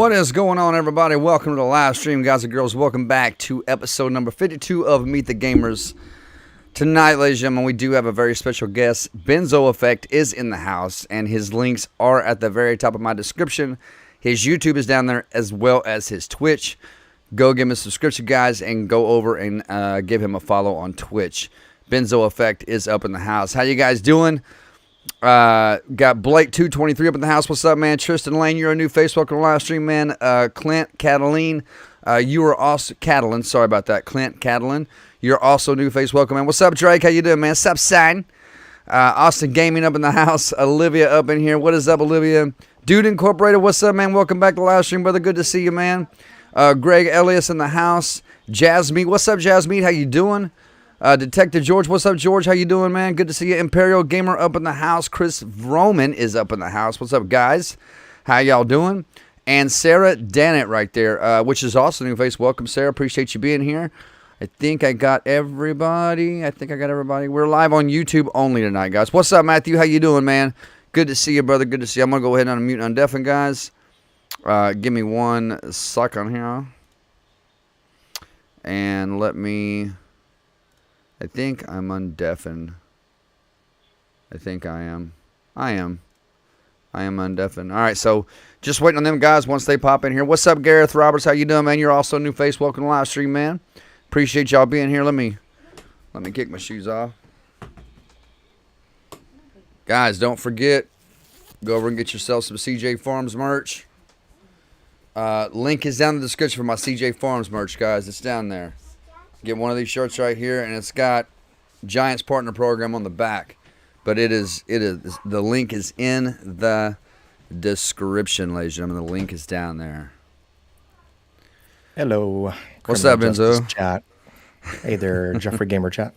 What is going on, everybody? Welcome to the live stream, guys and girls. Welcome back to episode number 52 of Meet the Gamers. Tonight, ladies and gentlemen, we do have a very special guest. Benzo Effect is in the house, and his links are at the very top of my description. His YouTube is down there, as well as his Twitch. Go give him a subscription, guys, and go over and give him a follow on Twitch. Benzo Effect is up in the house. How you guys doing? Got Blake223 up in the house. What's up, man? Tristan Lane, you're a new face. Welcome to the live stream, man. Clint Cataline, you are also Catalin. Sorry about that, Clint Catalin. You're also new face. Welcome, man. What's up, Drake? How you doing, man? What's up, Sign? Austin Gaming up in the house. Olivia up in here. What is up, Olivia? Dude Incorporated, what's up, man? Welcome back to the live stream, brother. Good to see you, man. Greg Elias in the house. Jasmeet, what's up, Jasmeet? How you doing? Detective George, what's up, George? How you doing, man? Good to see you. Imperial Gamer up in the house. Chris Vroman is up in the house. What's up, guys? How y'all doing? And Sarah Dannett right there, which is also new face. Welcome, Sarah. Appreciate you being here. I think I got everybody. We're live on YouTube only tonight, guys. What's up, Matthew? How you doing, man? Good to see you, brother. Good to see you. I'm going to go ahead and unmute and undeafen, guys. Give me 1 second here. And let me... I think I'm undeafened. I think I am. I am undeafened. All right, so just waiting on them guys once they pop in here. What's up, Gareth Roberts? How you doing, man? You're also a new face. Welcome to the live stream, man. Appreciate y'all being here. Let me kick my shoes off. Guys, don't forget, go over and get yourself some CJ Farms merch. Link is down in the description for my CJ Farms merch, guys. It's down there. Get one of these shirts right here, and it's got Giants Partner Program on the back. But it is the link is in the description, ladies and gentlemen. The link is down there. Hello. What's up, Benzo? Chat. Hey there, Jeffrey Gamer Chat.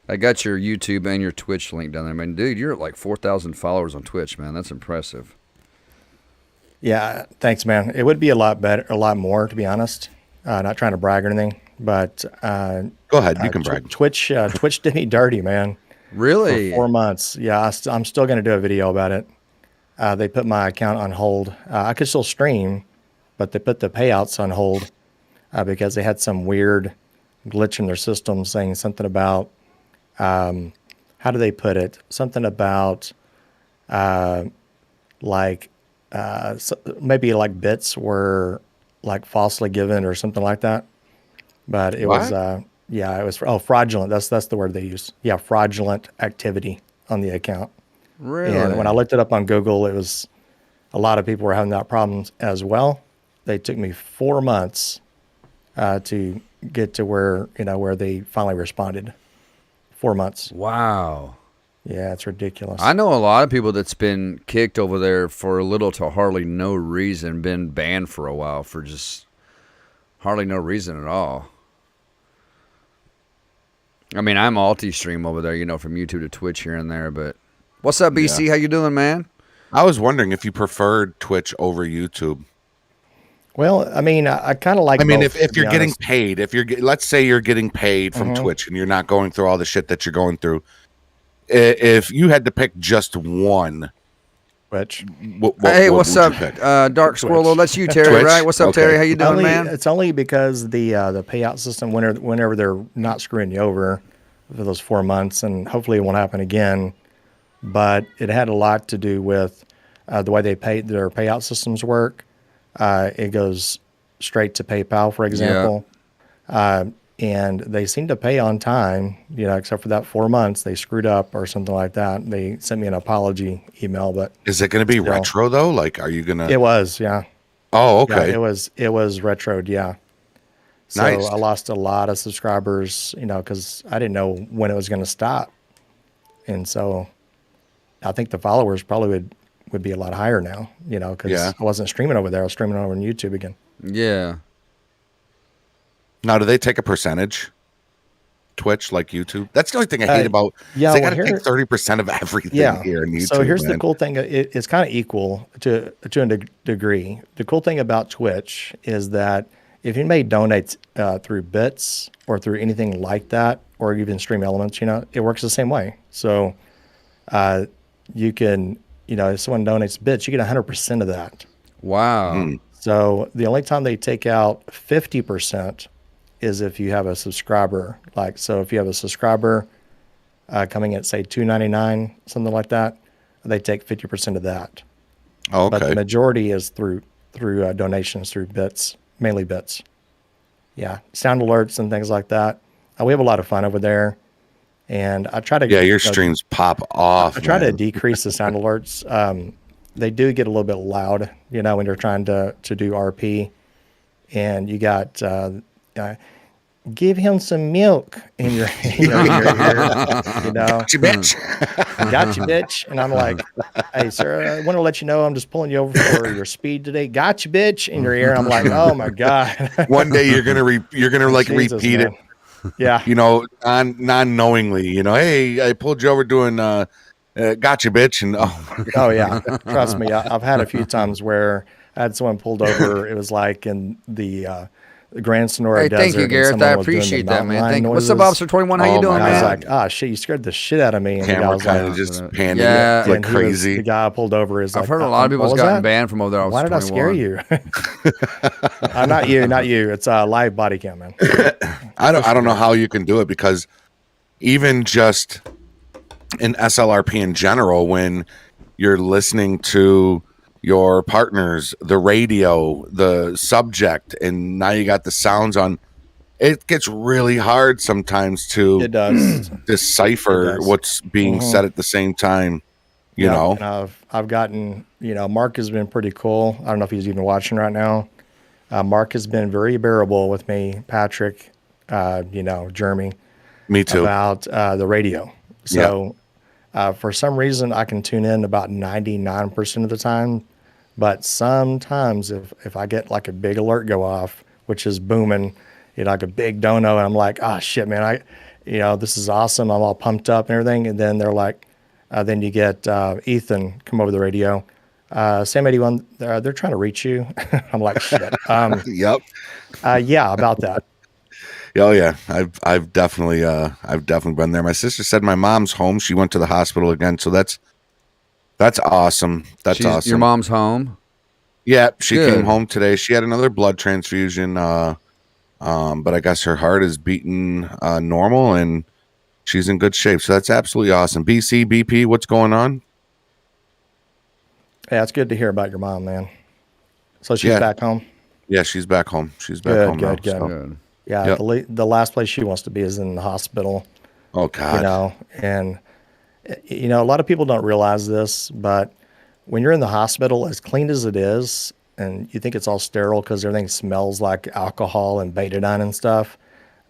I got your YouTube and your Twitch link down there, man. Dude, you're at like 4,000 followers on Twitch, man. That's impressive. Yeah, thanks, man. It would be a lot better, a lot more, to be honest. Not trying to brag or anything, but go ahead. You can brag. Twitch did me dirty, man. Really? For 4 months. Yeah, I'm still going to do a video about it. They put my account on hold. I could still stream, but they put the payouts on hold because they had some weird glitch in their system saying something about, how do they put it? Something about maybe like bits were like falsely given or something like that. But it was fraudulent. That's the word they use. Yeah, fraudulent activity on the account. Really? And when I looked it up on Google, it was a lot of people were having that problem as well. They took me 4 months to get to where they finally responded. 4 months. Wow. Yeah, it's ridiculous. I know a lot of people that's been kicked over there for little to hardly no reason, been banned for a while for just hardly no reason at all. I mean, I'm multi-stream over there, from YouTube to Twitch here and there, but what's up, BC? Yeah. How you doing, man? I was wondering if you preferred Twitch over YouTube. Well, I mean, I kind of like. I mean, both, if you're getting paid, let's say you're getting paid from Twitch and you're not going through all the shit that you're going through. If you had to pick just one, which what's up, Dark Squirrel? That's you, Terry, Twitch? Right? What's up, Terry? How you doing, man? It's only because the payout system, whenever they're not screwing you over for those 4 months, and hopefully it won't happen again. But it had a lot to do with the way their payout systems work. It goes straight to PayPal, for example. Yeah. And they seem to pay on time, except for that 4 months. They screwed up or something like that. They sent me an apology email, but is it going to be retro though? Like, are you gonna? It was, yeah. Oh, okay. Yeah, it was retroed, yeah. So nice. I lost a lot of subscribers, because I didn't know when it was going to stop, and so I think the followers probably would be a lot higher now, because I wasn't streaming over there. I was streaming over on YouTube again. Yeah. Now, do they take a percentage? Twitch, like YouTube? That's the only thing I hate about. Yeah, they got to take 30% of everything here in YouTube. So here's the cool thing: it's kind of equal to a degree. The cool thing about Twitch is that if you may donate through bits or through anything like that, or even Stream Elements, it works the same way. So you can if someone donates bits, you get 100% of that. Wow. So the only time they take out 50% is if you have a subscriber. Like, so if you have a subscriber coming at, say, $2.99, something like that, they take 50% of that. Okay. But the majority is through donations, through bits, mainly bits. Yeah, sound alerts and things like that. We have a lot of fun over there, and I try to. Yeah, your streams pop off. I try to decrease the sound alerts. They do get a little bit loud, when you're trying to do RP, and you got give him some milk in your, in your ear, Gotcha, bitch. Gotcha, bitch. And I'm like, hey, sir, I want to let you know I'm just pulling you over for your speed today. Gotcha, bitch, in your ear. And I'm like, oh my God. One day you're gonna like Jesus, repeat man. it. Yeah. Non-knowingly. Hey, I pulled you over doing gotcha, bitch, and oh yeah, trust me, I've had a few times where I had someone pulled over. It was like in the Grand Sonora Desert. Thank you, Gareth. I appreciate that, man. Thank you. What's up, Officer 21? How you doing, man? I was like, ah, shit, you scared the shit out of me. And camera the guy was kind like, of just panning like crazy. The guy I pulled over is like, I've heard a lot of people's gotten banned from over there. Why did I scare you? Not you. It's a live body cam, man. I don't know how you can do it, because even just in SLRP in general, when you're listening to your partners, the radio, the subject, and now you got the sounds on, it gets really hard sometimes to decipher what's being said at the same time, you know. And I've gotten, Mark has been pretty cool. I don't know if he's even watching right now. Mark has been very bearable with me, Patrick, Jeremy. Me too. About the radio. So for some reason, I can tune in about 99% of the time. But sometimes if I get like a big alert go off, which is booming, like a big dono, and I'm like, oh shit, man, this is awesome. I'm all pumped up and everything. And then they're like, then you get Ethan come over the radio. Sam 81, they're trying to reach you. I'm like, shit. Yep. Yeah, about that. Oh yeah, I've definitely been there. My sister said my mom's home. She went to the hospital again, so that's awesome. That's awesome. Your mom's home? Yeah, she came home today. She had another blood transfusion, but I guess her heart is beating normal, and she's in good shape. So that's absolutely awesome. BC, BP, what's going on? Yeah, it's good to hear about your mom, man. So she's back home? Yeah, she's back home. She's back home now. Good. Yeah, the last place she wants to be is in the hospital. Oh, God. And a lot of people don't realize this, but when you're in the hospital, as clean as it is, and you think it's all sterile because everything smells like alcohol and betadine and stuff,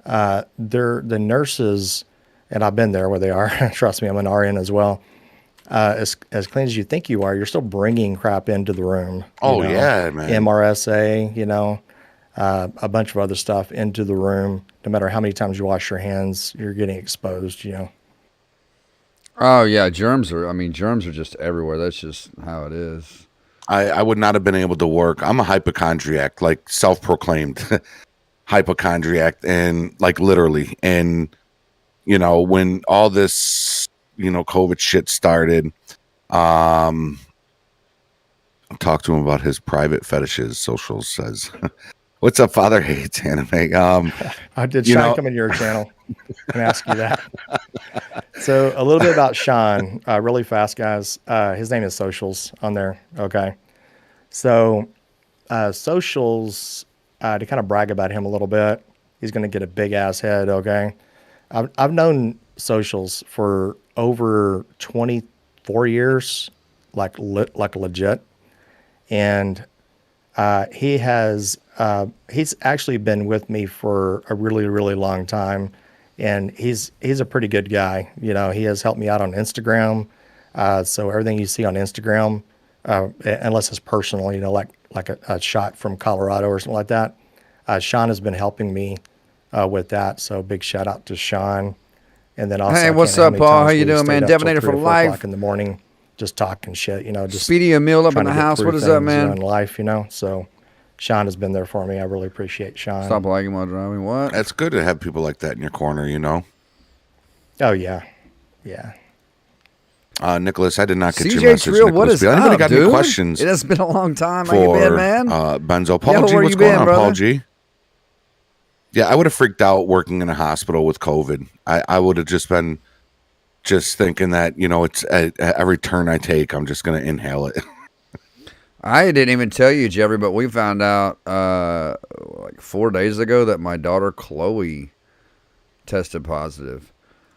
the nurses, and I've been there where they are, trust me, I'm an RN as well, as clean as you think you are, you're still bringing crap into the room. Yeah, man. MRSA, a bunch of other stuff into the room. No matter how many times you wash your hands, you're getting exposed, Oh yeah, germs are just everywhere. That's just how it is. I would not have been able to work. I'm a hypochondriac, like self-proclaimed hypochondriac, and like literally. And when all this COVID shit started, I talked to him about his private fetishes. Socials says, "What's up, Father Hates Anime?" Did Sean come in your channel and ask you that? So a little bit about Sean, really fast, guys. His name is Socials on there. Okay. So Socials, to kind of brag about him a little bit, he's going to get a big ass head. Okay. I've known Socials for over 24 years, like legit. And he's actually been with me for a really, really long time. And he's a pretty good guy. He has helped me out on Instagram. So everything you see on Instagram, unless it's personal, like a shot from Colorado or something like that, Sean has been helping me with that. So big shout out to Sean. And then also, hey, what's up, Paul? How you doing, man? Devinator for life. In the morning, just talking shit. Just Speedy a meal up in the house. What is up, man? In life, So Sean has been there for me. I really appreciate Sean. Stop lagging while driving. What? It's good to have people like that in your corner, Oh, yeah. Yeah. Nicholas, I did not get your CJ message. Trill, what is Anybody up, got dude? any questions? It has been a long time. How For you been, man? Benzo, Paul G, where what's you going been, on, brother? Paul G? Yeah, I would have freaked out working in a hospital with COVID. I would have just been thinking that, you know, it's every turn I take, I'm just going to inhale it. I didn't even tell you, Jeffrey, but we found out like 4 days ago that my daughter Chloe tested positive.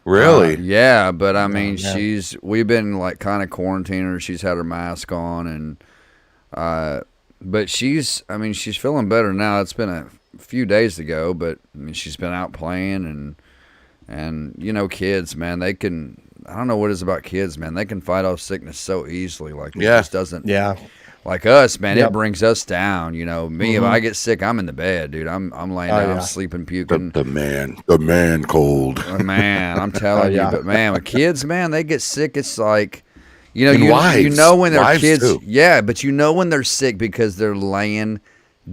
Really? Yeah, but I mean, yeah. we've been like kind of quarantining her. She's had her mask on, and but she's feeling better now. It's been a few days ago, but I mean, she's been out playing, and you know, kids, man, I don't know what it is about kids, man. They can fight off sickness so easily. Like, it just doesn't. Yeah. Like us, man, Yep. It brings us down. You know, me, if I get sick, I'm in the bed, dude. I'm laying down, I'm sleeping, puking. The man cold. Man, I'm telling you. But man, with kids, man, they get sick. It's like, you know, And you know when they're kids. Too. Yeah, but you know when they're sick because they're laying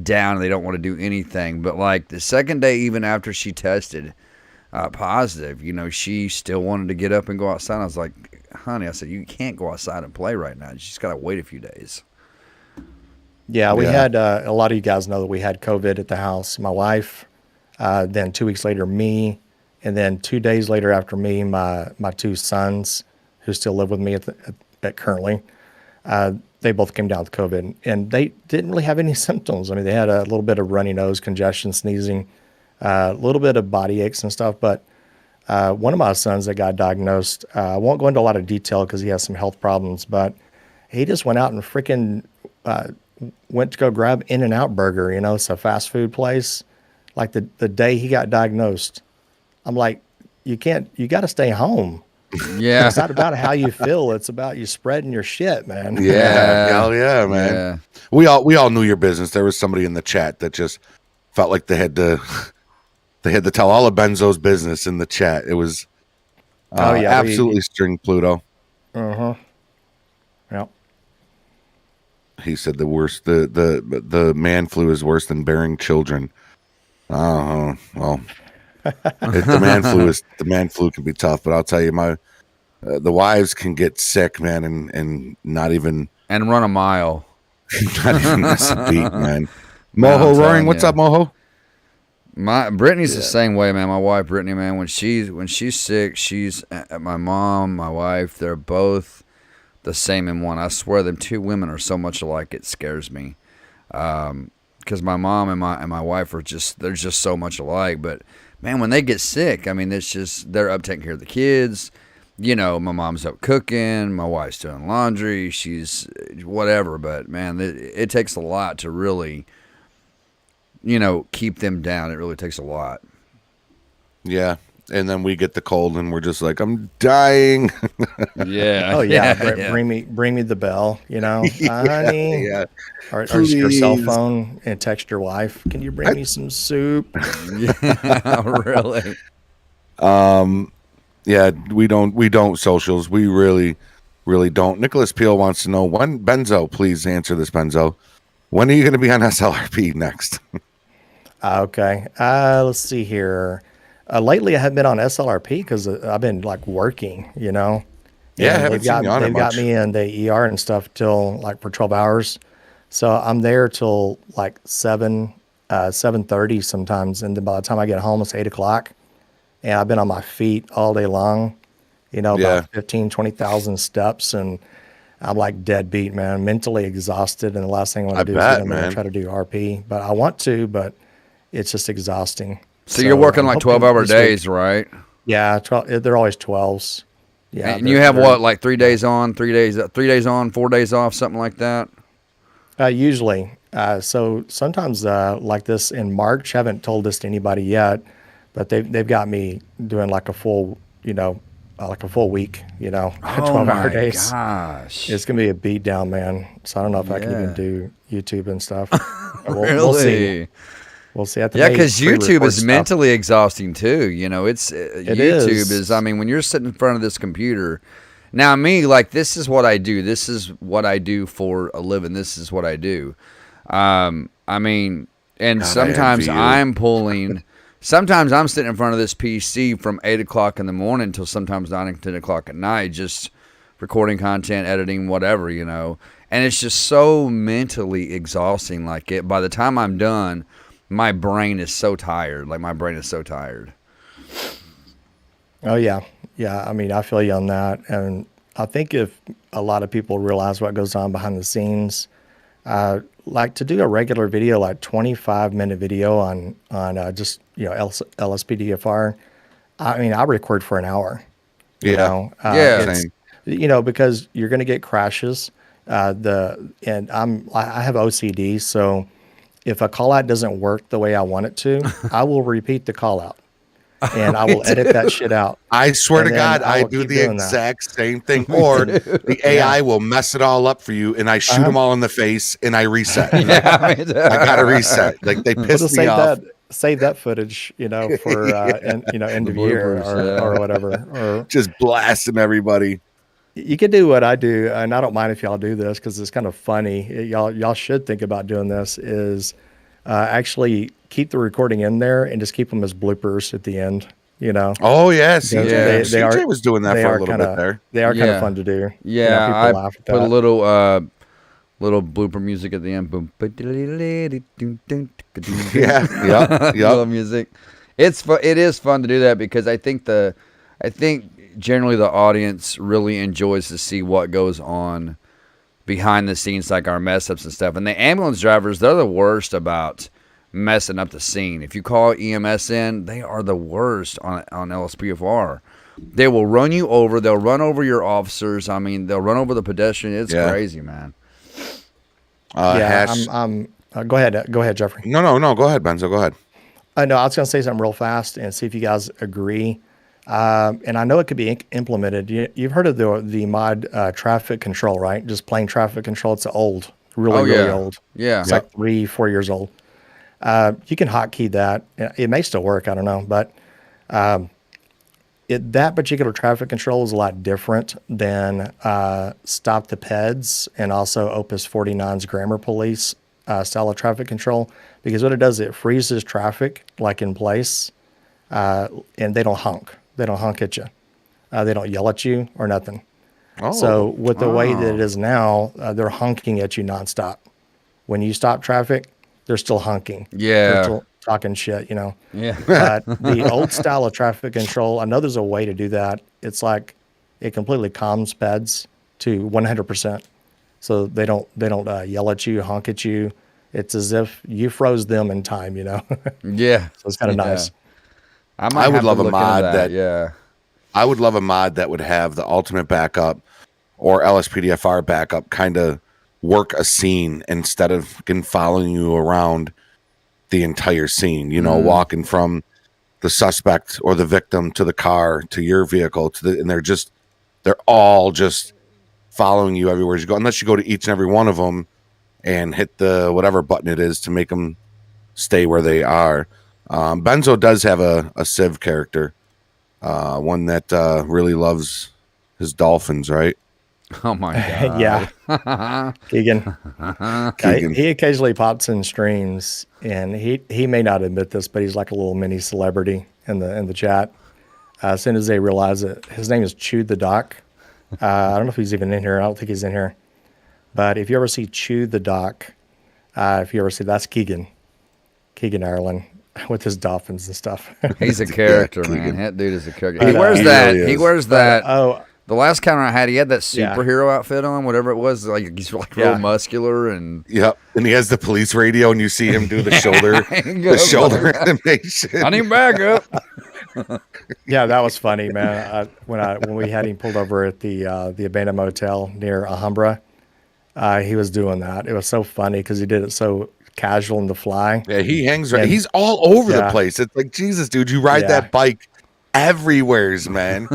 down and they don't want to do anything. But like the second day, even after she tested positive, you know, she still wanted to get up and go outside. I was like, honey, I said, you can't go outside and play right now. You just got to wait a few days. Yeah, we had a lot of you guys know that we had COVID at the house. My wife, then 2 weeks later, me, and then 2 days later after me, my two sons, who still live with me at currently, they both came down with COVID, and they didn't really have any symptoms. I mean, they had a little bit of runny nose, congestion, sneezing, a little bit of body aches and stuff. But one of my sons that got diagnosed, I won't go into a lot of detail because he has some health problems, but he just went out and freaking went to go grab In-N-Out Burger. You know, it's a fast food place. Like the day he got diagnosed, I'm like, you got to stay home. Yeah. It's not about how you feel. It's about you spreading your shit, man. Yeah. Hell yeah, man. Yeah. We all knew your business. There was somebody in the chat that just felt like they had to tell all of Benzo's business in the chat. It was absolutely string Pluto. Uh-huh. Yep. He said the worst the man flu is worse than bearing children. Oh, well. The man flu can be tough, but I'll tell you, the wives can get sick, man, and not even run a mile. Not even miss a beat, man. Moho roaring, what's up, Moho? Brittany's the same way, man. My wife, Brittany, man, when she's sick, my mom, my wife, they're both the same in one. I swear, them two women are so much alike, it scares me. Because my mom and my wife they're just so much alike. But man, when they get sick, I mean, it's just they're up taking care of the kids. You know, my mom's up cooking, my wife's doing laundry, she's whatever. But man, it takes a lot to really, you know, keep them down. It really takes a lot. Yeah. And then we get the cold and we're just like, I'm dying. Yeah. Oh yeah. Bring me the bell, you know, honey. Yeah. Or just your cell phone and text your wife. Can you bring me some soup? Yeah, really. Yeah, we don't socials. We really, really don't. Nicholas Peel wants to know when Benzo, please answer this, Benzo. When are you going to be on SLRP next? Okay. Let's see here. Lately, I have been on SLRP because I've been like working, you know. Yeah, I and haven't seen you on it they've got much. me in the ER and stuff till like for 12 hours. So I'm there till like 7:30 sometimes, and then by the time I get home, it's 8 o'clock. And I've been on my feet all day long, you know, about 15, 20,000 steps, and I'm like dead beat, man, mentally exhausted. And the last thing I want to do is get in there and try to do RP. But I want to, but it's just exhausting. So you're working like 12-hour days, right? Yeah, they're always 12s. Yeah, and you have what, like 3 days on, 3 days on, 4 days off, something like that? Usually. So sometimes like this in March, haven't told this to anybody yet, but they've got me doing like a full, you know, like a full week, you know, 12-hour days. Gosh. It's going to be a beat down, man. So I don't know if I can even do YouTube and stuff. Really? We'll see. We'll see. Yeah, because YouTube is mentally exhausting too. You know, YouTube is. I mean, when you're sitting in front of this computer, now me, like, this is what I do. This is what I do for a living. This is what I do. I mean, and sometimes I'm pulling. Sometimes I'm sitting in front of this PC from 8 o'clock in the morning until sometimes 9 and 10 o'clock at night, just recording content, editing, whatever, you know. And it's just so mentally exhausting. Like, by the time I'm done, my brain is so tired. Like, my brain is so tired. Oh, yeah. Yeah, I mean, I feel you on that. And I think if a lot of people realize what goes on behind the scenes, like to do a regular video, like 25-minute video on just, you know, LSPDFR, I mean, I record for an hour. Yeah. You know? Same. You know, because you're going to get crashes. I have OCD, so if a call out doesn't work the way I want it to, I will repeat the call out. And I will edit that shit out. I swear to God, I will do keep the doing exact same thing. Or the AI will mess it all up for you, and I shoot them all in the face, and I reset. I gotta reset. Like, they piss me off. Save that footage, you know, for end of year or whatever. Or just blasting everybody. You can do what I do, and I don't mind if y'all do this because it's kind of funny. Y'all should think about doing this. Is actually keep the recording in there and just keep them as bloopers at the end. You know. Oh yes, they CJ was doing that for a little bit there. They are kind of fun to do. Yeah, you know, I laugh at put that. a little blooper music at the end. Boom. Yeah. Little music. It is fun to do that because I think generally the audience really enjoys to see what goes on behind the scenes, like our mess ups and stuff. And the ambulance drivers, they're the worst about messing up the scene. If you call EMS in, they are the worst on LSPDFR. They will run you over. They'll run over your officers. I mean, they'll run over the pedestrian. It's crazy, man. Go ahead, Jeffrey. No. Go ahead, Benzo. Go ahead. No, I was going to say something real fast and see if you guys agree. And I know it could be implemented. You've heard of the mod traffic control, right? Just plain traffic control. It's old, really old. Yeah. It's like 3-4 years old. You can hotkey that. It may still work. I don't know. But that particular traffic control is a lot different than Stop the Peds and also Opus 49's Grammar Police style of traffic control. Because what it does, it freezes traffic like in place, and they don't honk. They don't honk at you. They don't yell at you or nothing. So with the way that it is now, they're honking at you nonstop. When you stop traffic, they're still honking. Yeah. They're still talking shit, you know. Yeah. But the old style of traffic control, I know there's a way to do that. It's like it completely calms peds to 100%. So they don't yell at you, honk at you. It's as if you froze them in time, you know. Yeah. So it's kind of nice. I would love a mod that. I would love a mod that would have the ultimate backup or LSPDFR backup kind of work a scene instead of following you around the entire scene, you know, walking from the suspect or the victim to the car to your vehicle and they're all just following you everywhere you go, unless you go to each and every one of them and hit the whatever button it is to make them stay where they are. Benzo does have a Civ character, one that really loves his dolphins, right? Oh my god! Yeah, Keegan. He occasionally pops in streams, and he may not admit this, but he's like a little mini celebrity in the chat. As soon as they realize it, his name is Chew the Doc. I don't know if he's even in here. I don't think he's in here. But if you ever see Chew the Doc, that's Keegan Ireland with his dolphins and stuff. He's a character, man. That dude is a character. He wears that. He wears that. Oh. The last counter I had, he had that superhero outfit on, whatever it was. Like he's like real muscular and yep. And he has the police radio, and you see him do the shoulder animation. I need backup. Yeah, that was funny, man. When we had him pulled over at the abandoned motel near Alhambra, he was doing that. It was so funny because he did it so casual in the fly. Yeah, he hangs right. He's all over the place. It's like, Jesus, dude, you ride that bike everywheres, man.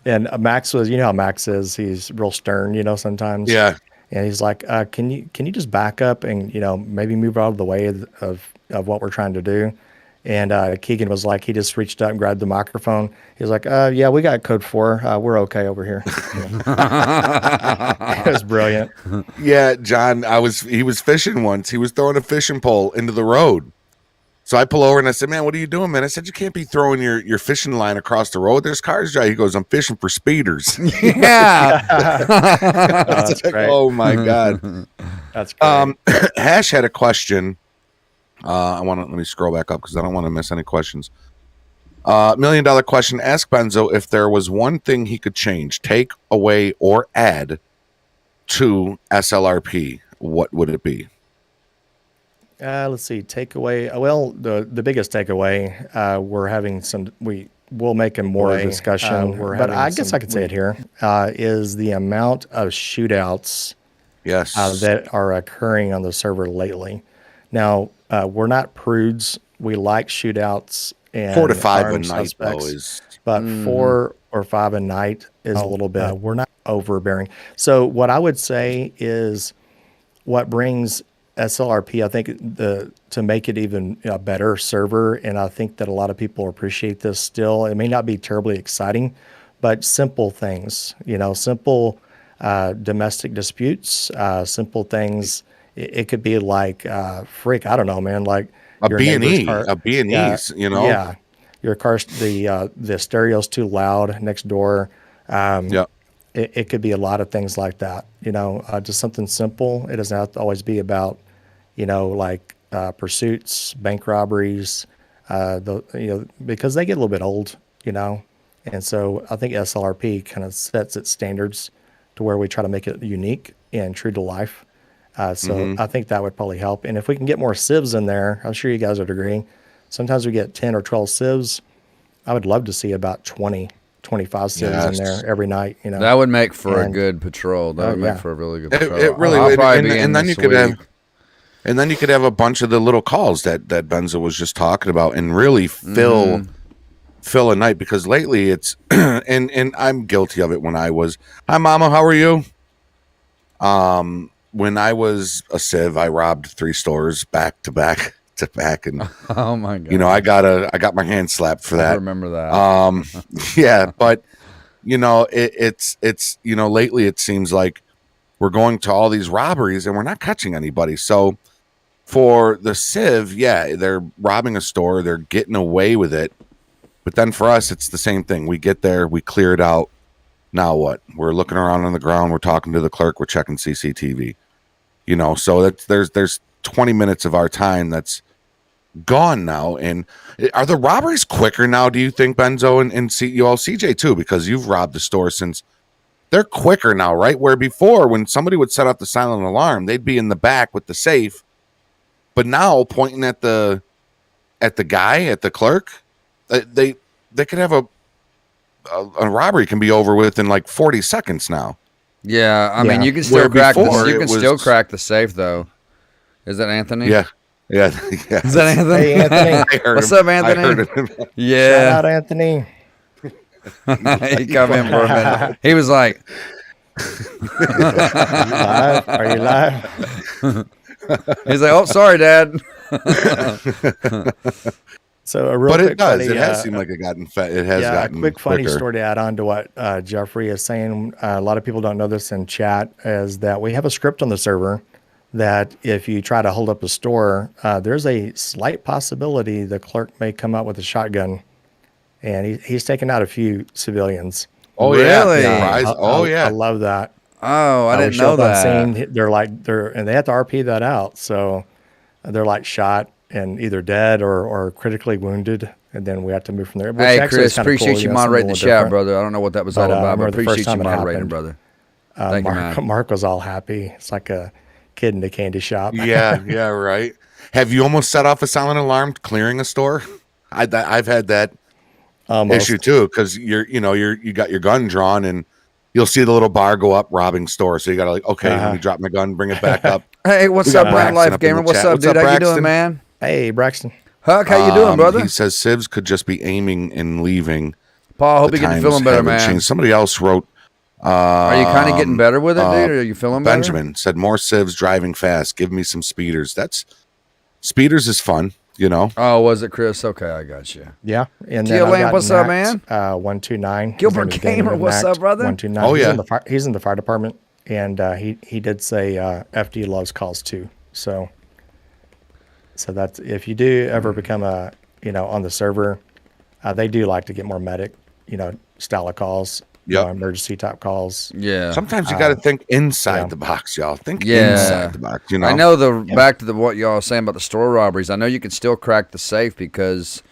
And Max was, you know how Max is. He's real stern, you know, sometimes. Yeah. And he's like, can you just back up and, you know, maybe move out of the way of what we're trying to do? And Keegan was like, he just reached up and grabbed the microphone. He was like, yeah, we got code 4. We're okay over here. It was brilliant. Yeah, John, he was fishing once. He was throwing a fishing pole into the road. So I pull over and I said, man, what are you doing, man? I said, you can't be throwing your fishing line across the road. There's cars driving. He goes, I'm fishing for speeders. Yeah. That's Like, great. oh my God. That's great. Hash had a question. Let me scroll back up because I don't want to miss any questions. $1 million question. Ask Benzo if there was one thing he could change, take away, or add to SLRP. What would it be? Let's see. Takeaway. Well, the biggest takeaway, we'll make a more discussion. But I guess I could say it here, is the amount of shootouts Yes. that are occurring on the server lately. Now, we're not prudes. We like shootouts and 4 to 5 a armed night suspects, though is but 4 or 5 a night is a little bit. We're not overbearing. So what I would say is, what brings SLRP, I think, to make it even a better server, and I think that a lot of people appreciate this still. It may not be terribly exciting, but simple things, simple domestic disputes, simple things. It could be like, I don't know, man, like a your B&E, neighbor's car. a B&E's, Yeah, your car's the stereo's too loud next door. Yeah. It could be a lot of things like that, just something simple. It doesn't have to always be about, like pursuits, bank robberies, because they get a little bit old, and so I think SLRP kind of sets its standards to where we try to make it unique and true to life. So I think that would probably help. And if we can get more civs in there, I'm sure you guys would agree. Sometimes we get 10 or 12 civs. I would love to see about 20, 25 civs in there every night. That would make for a good patrol. That would make for a really good patrol. It really would. And then you could have a bunch of the little calls that Benzo was just talking about, and really fill a night, because lately it's and I'm guilty of it. When I was, hi Mama, how are you? When I was a civ, I robbed 3 stores back to back, and oh my God, I got my hand slapped for that. I remember that. Yeah, but it's lately it seems like we're going to all these robberies and we're not catching anybody. So for the civ, yeah, they're robbing a store, they're getting away with it. But then for us, it's the same thing. We get there, we clear it out. Now what? We're looking around on the ground. We're talking to the clerk. We're checking CCTV. So there's 20 minutes of our time that's gone now. And are the robberies quicker now, do you think, Benzo and CJ too? Because you've robbed the store since. They're quicker now, right? Where before, when somebody would set off the silent alarm, they'd be in the back with the safe. But now, pointing at the guy, at the clerk, they could have a robbery can be over with in like 40 seconds now. Yeah, I mean, you can still crack the safe though. Is that Anthony? Yeah. Is that Anthony? Hey, Anthony. What's up, Anthony? Yeah. Shout out, Anthony. He come in for a minute. He was like, Are you live? He's like, oh, sorry, Dad. So a real but quick it does. funny, It has seemed like it has gotten a quick funny quicker. story to add on to what Jeffrey is saying. A lot of people don't know this in chat, is that we have a script on the server that if you try to hold up a store, there's a slight possibility the clerk may come out with a shotgun, and he's taken out a few civilians. Oh, really? Yeah. I love that. Oh, I didn't know that. And they have to RP that out. So they're like shot and either dead or critically wounded. And then we have to move from there. Hey, Chris, appreciate you moderating the chat, brother. I don't know what that was all about, but appreciate you moderating, brother. Thank you, man. Mark was all happy. It's like a kid in a candy shop. Yeah, right. Have you almost set off a silent alarm clearing a store? I've had that issue too, because you got your gun drawn and you'll see the little bar go up, robbing store. So you got to let me drop my gun, bring it back up. Hey, what's up, Brand Life Gamer? What's up, dude? How you doing, man? Hey, Braxton. Huck, how you doing, brother? He says Sibs could just be aiming and leaving. Paul, hope you get feeling better, man. Changed. Somebody else wrote. Are you kind of getting better with it, dude? Or are you feeling better? Benjamin said more Sibs driving fast. Give me some speeders. Speeders is fun, Oh, was it Chris? Okay, I got you. Yeah. And then Lamb, what's up, man? 129. Gilbert Gamer, what's up, brother? 129. Oh, yeah. He's in the fire department, and he did say FD loves calls too. So So that's if you do ever become on the server, they do like to get more medic, style of calls, Yep. emergency type calls. Yeah. Sometimes you got to think inside yeah. the box, y'all. Think Yeah. inside the box. I know back to what y'all were saying about the store robberies. I know you can still crack the safe because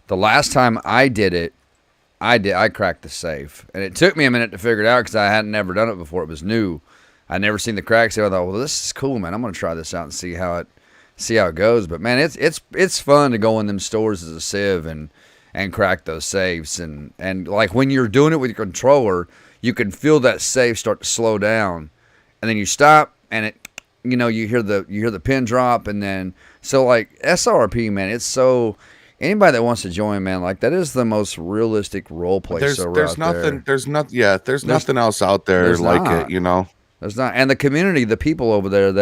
the last time I did it, I cracked the safe, and it took me a minute to figure it out because I hadn't never done it before. It was new. I'd never seen the cracks. So I thought, well, this is cool, man. I'm gonna try this out and see how it goes. But man, it's fun to go in them stores as a civ and crack those safes and like when you're doing it with your controller, you can feel that safe start to slow down, and then you stop and it, you hear the pin drop, and then so like SRP, man, it's so. Anybody that wants to join, man, like that is the most realistic role play server out there. There's nothing else out there like it, There's not, and the community, the people over there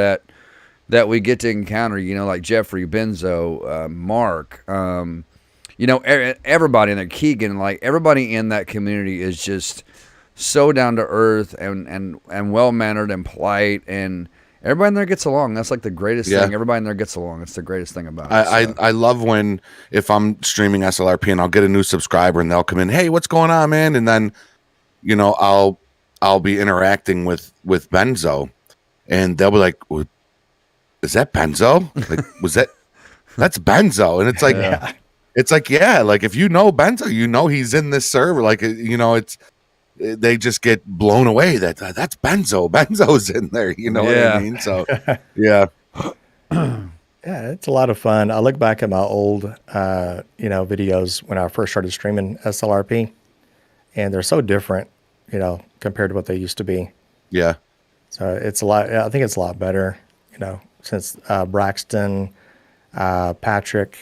that we get to encounter, like Jeffrey, Benzo, Mark, everybody in there, Keegan, like everybody in that community is just so down to earth and well mannered and polite, and everybody in there gets along. That's like the greatest thing. Everybody in there gets along. It's the greatest thing about it. I love when, if I'm streaming SLRP and I'll get a new subscriber and they'll come in, hey, what's going on, man? And then, I'll be interacting with Benzo, and they'll be like, is that Benzo? Like, that's Benzo? And it's like, like if you know Benzo, he's in this server. Like, they just get blown away that's Benzo. Benzo's in there. You know what I mean? So, yeah. Yeah, it's a lot of fun. I look back at my old, videos when I first started streaming SLRP, and they're so different, compared to what they used to be. Yeah. So it's a lot. I think it's a lot better, since Braxton, Patrick,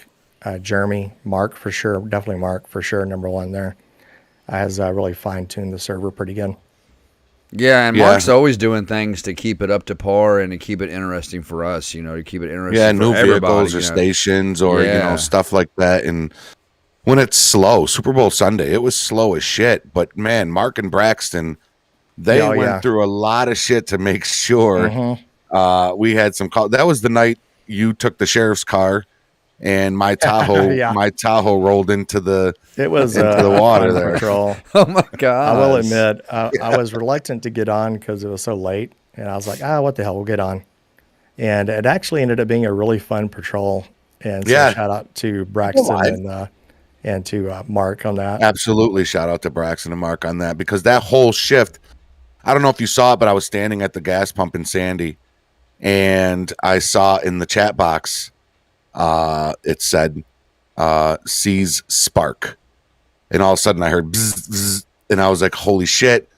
Jeremy, Mark for sure, definitely Mark for sure, number one there, has really fine-tuned the server pretty good. Yeah, and Mark's always doing things to keep it up to par and to keep it interesting for us, to keep it interesting for new everybody, vehicles or stations or, stuff like that. And when it's slow, Super Bowl Sunday, it was slow as shit. But, man, Mark and Braxton, they went through a lot of shit to make sure we had some call. That was the night you took the sheriff's car and my Tahoe rolled into the water there. Patrol. Oh my god! I will admit, I was reluctant to get on because it was so late, and I was like, what the hell, we'll get on. And it actually ended up being a really fun patrol. And so shout out to Braxton and to Mark on that. Absolutely, shout out to Braxton and Mark on that, because that whole shift, I don't know if you saw it, but I was standing at the gas pump in Sandy, and I saw in the chat box, it said, sees spark. And all of a sudden I heard bzz, bzz, and I was like, holy shit.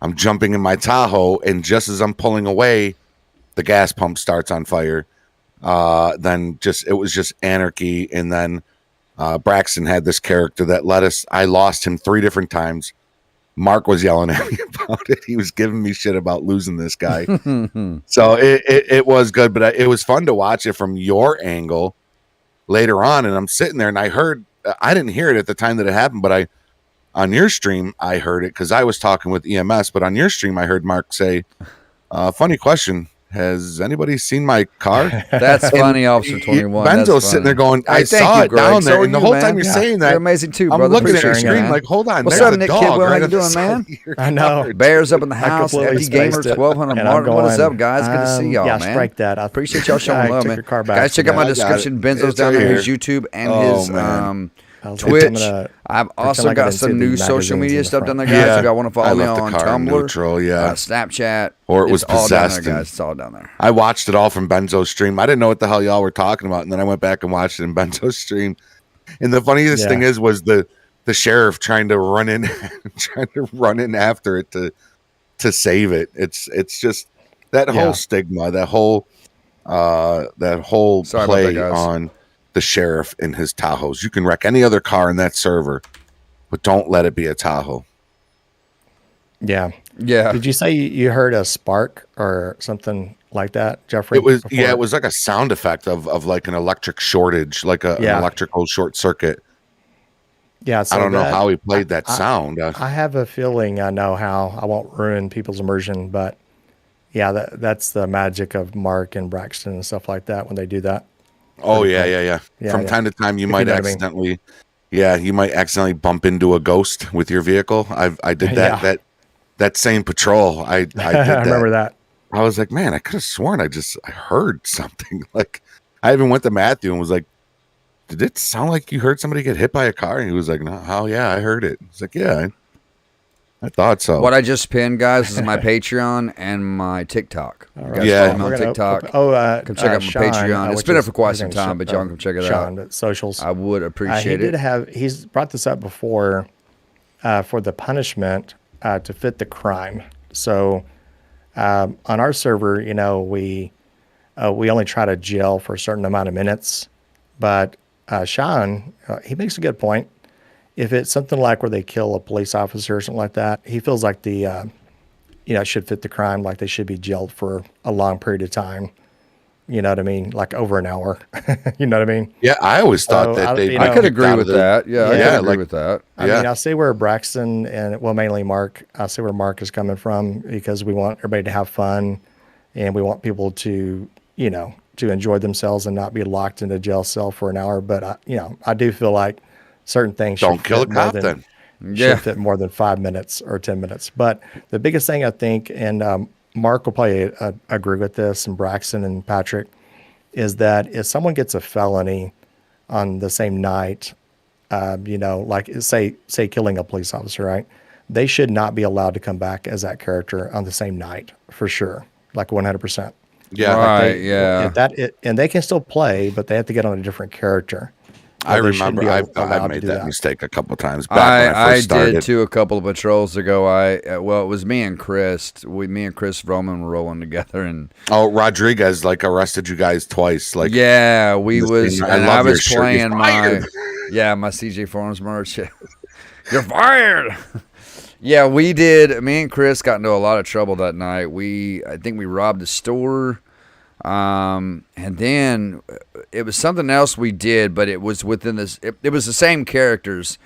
I'm jumping in my Tahoe, and just as I'm pulling away, the gas pump starts on fire. Then it was just anarchy. And then Braxton had this character that I lost him 3 different times. Mark was yelling at me about it. He was giving me shit about losing this guy. So it was good, but it was fun to watch it from your angle later on. And I'm sitting there, and I didn't hear it at the time that it happened, but on your stream, I heard it because I was talking with EMS, but on your stream, I heard Mark say, funny question. Has anybody seen my car? That's funny, Officer 21. Benzo's sitting there going, I saw it down there. And the whole time you're saying that, you're amazing too, brother. I'm looking at your screen like, hold on. What's up, Nick Kidwell? How you doing, man? I know. Bears up in the house. FD Gamer 1200 Martin. What is up, guys? Good to see y'all, man. Strike that. I appreciate y'all showing love, man. Guys, check out my description. Benzo's down there, his YouTube and his Twitch. I've also got some new social media stuff down there, guys. If y'all want to follow me on Tumblr, Snapchat, or it was all down possessed. there, guys. It's all down there. I watched it all from Benzo's stream. I didn't know what the hell y'all were talking about, and then I went back and watched it in Benzo's stream. And the funniest thing was the sheriff trying to run in, after it to save it. It's just that whole stigma, that whole play on the sheriff and his Tahoes. You can wreck any other car in that server, but don't let it be a Tahoe. Yeah. Yeah. Did you say you heard a spark or something like that, Jeffrey? It was it was like a sound effect of like an electric shortage, like an electrical short circuit. Yeah. So I don't know how he played that sound. I have a feeling I know how. I won't ruin people's immersion, but yeah, that's the magic of Mark and Braxton and stuff like that when they do that. Oh Pretty yeah. quick. From time to time, you might know what I mean. accidentally, you might accidentally bump into a ghost with your vehicle. I did that Yeah. that same patrol. I did I that. remember that. I was like, man, I could have sworn I heard something. Like, I even went to Matthew and was like, did it sound like you heard somebody get hit by a car? And he was like, no, oh yeah, I heard it. It's like, yeah, I thought so. What I just pinned, guys, is my Patreon and my TikTok. You guys Yeah. follow me on TikTok. Come check out my Sean, Patreon. It's which been up is- for quite his some name's time, but y'all can check it Sean, out. but socials. I would appreciate he it. did have. He's brought this up before for the punishment to fit the crime. So on our server, we only try to jail for a certain amount of minutes, but Sean, he makes a good point. If it's something like where they kill a police officer or something like that, he feels like it should fit the crime, like they should be jailed for a long period of time. You know what I mean? Like over an hour. You know what I mean? Yeah, I always thought So, that they. I could agree with that. Yeah, I could agree with that. I mean, I see where Braxton and mainly Mark. I see where Mark is coming from because we want everybody to have fun, and we want people to to enjoy themselves and not be locked in a jail cell for an hour. But I do feel like certain things Don't kill a cop then. Yeah. should fit more than 5 minutes or 10 minutes. But the biggest thing I think, and Mark will probably agree with this, and Braxton and Patrick, is that if someone gets a felony on the same night, like say killing a police officer, right? They should not be allowed to come back as that character on the same night for sure, like 100%. Yeah, Right, And they can still play, but they have to get on a different character. I They shouldn't remember be I've allowed to made do that that. mistake a couple of times back when I I first started. did too a couple of patrols ago. It was me and Chris. Me and Chris Vroman were rolling together, and Oh, Rodriguez arrested you guys twice. Like, yeah, we this was. thing, And love I your was shirt. You're playing my fired. my CJ Farms merch. You're fired. Yeah, we did. Me and Chris got into a lot of trouble that night. I think we robbed a store. And then it was something else we did, but it was within this. It was the same characters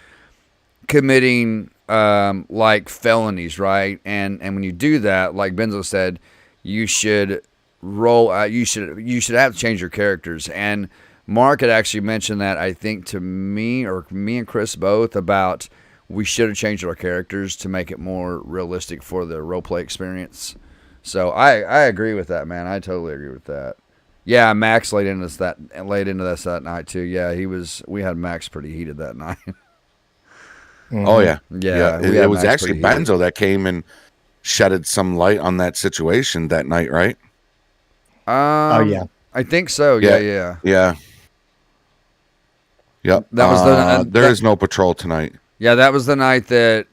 committing like felonies, right? And when you do that, like Benzo said, you should roll out. You should have to change your characters. And Mark had actually mentioned that, I think, to me and Chris both, about we should have changed our characters to make it more realistic for the roleplay experience. So I agree with that, man. I totally agree with that. Yeah, Max laid into us that night too. Yeah, we had Max pretty heated that night. Oh yeah, Yeah, we It had was Max actually pretty heated. Benzo that came and shedded some light on that situation that night, right? Yeah. I think so. Yeah. Yeah. Yep. That was there is no patrol tonight. Yeah, that was the night that.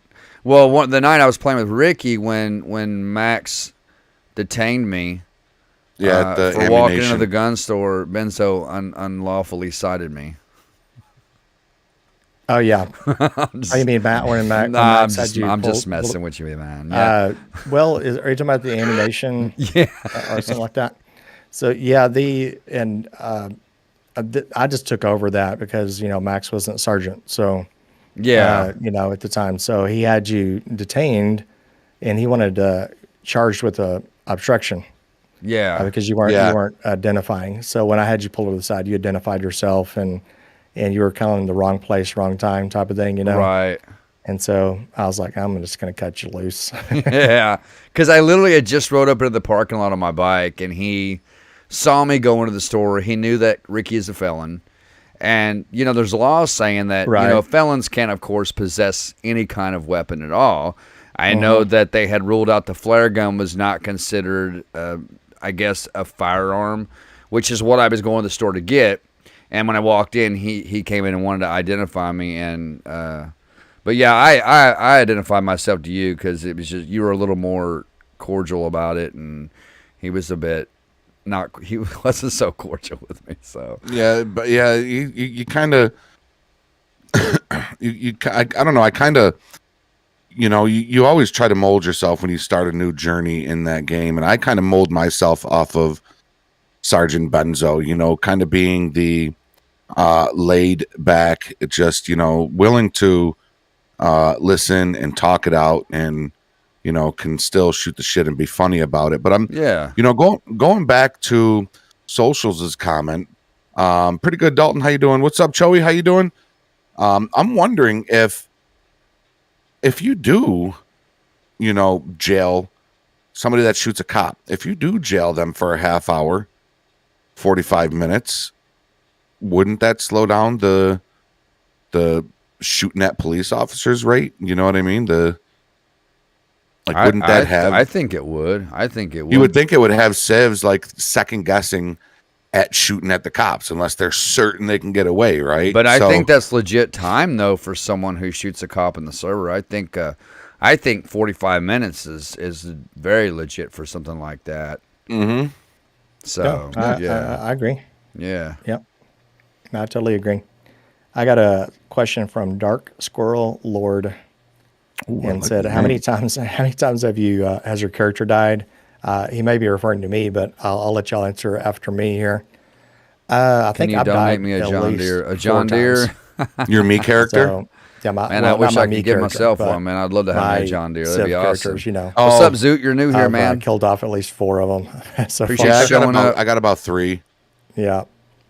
Well, the night I was playing with Ricky when Max detained me. Yeah, the for walking into ammunition. the gun store. Benzo unlawfully cited me. Oh yeah. Just- Oh, you mean Matt? When Matt? Nah, when I'm Max had just, you I'm just pulled- messing with you, man. Yeah. Well, are you talking about the animation? Yeah. Or something like that? So yeah, I just took over that because Max wasn't sergeant, so Yeah. at the time, so he had you detained, and he wanted charged with obstruction Yeah. because you weren't Yeah. identifying. So when I had you pulled to the side, you identified yourself and you were kind of in the wrong place, wrong time type of thing, Right. And so I was like, I'm just going to cut you loose. Yeah. Because I literally had just rode up into the parking lot on my bike, and he saw me go into the store. He knew that Ricky is a felon. And, there's laws saying that, Right. felons can't, of course, possess any kind of weapon at all. I know that they had ruled out the flare gun was not considered, I guess, a firearm, which is what I was going to the store to get. And when I walked in, he came in and wanted to identify me. And but yeah, I identified myself to you because it was just you were a little more cordial about it, and he was a bit he wasn't so cordial with me. So Yeah, but yeah, you kind of, I don't know. I kind of, you always try to mold yourself when you start a new journey in that game, and I kind of mold myself off of Sergeant Benzo. Kind of being the laid back, just willing to listen and talk it out, and can still shoot the shit and be funny about it. But I'm yeah, going back to Socials' comment, Pretty good, Dalton. How you doing? What's up, Joey? How you doing? I'm wondering if you do, jail somebody that shoots a cop, if you do jail them for a half hour, 45 minutes, wouldn't that slow down the shooting at police officers rate? You know what I mean? Wouldn't that have? I think it would. I think it would. You would think it would have civs like second guessing at shooting at the cops unless they're certain they can get away, right? But I think that's legit time though for someone who shoots a cop in the server. I think 45 minutes is very legit for something like that. Mm-hmm. So I agree. Yeah. Yep. I totally agree. I got a question from Dark Squirrel Lord, and said, "How many times have you has your character died?" He may be referring to me, but I'll let y'all answer after me here. I think I've died me a at John least Deere? A 4 John times. Deere? Your me character? So, yeah, Man, I wish I could give myself one, man. I'd love to have a John Deere. That'd be awesome. What's What's up, Zoot? You're new here, man. I killed off at least 4 of them. So Appreciate far. you showing up. I got about 3. Yeah,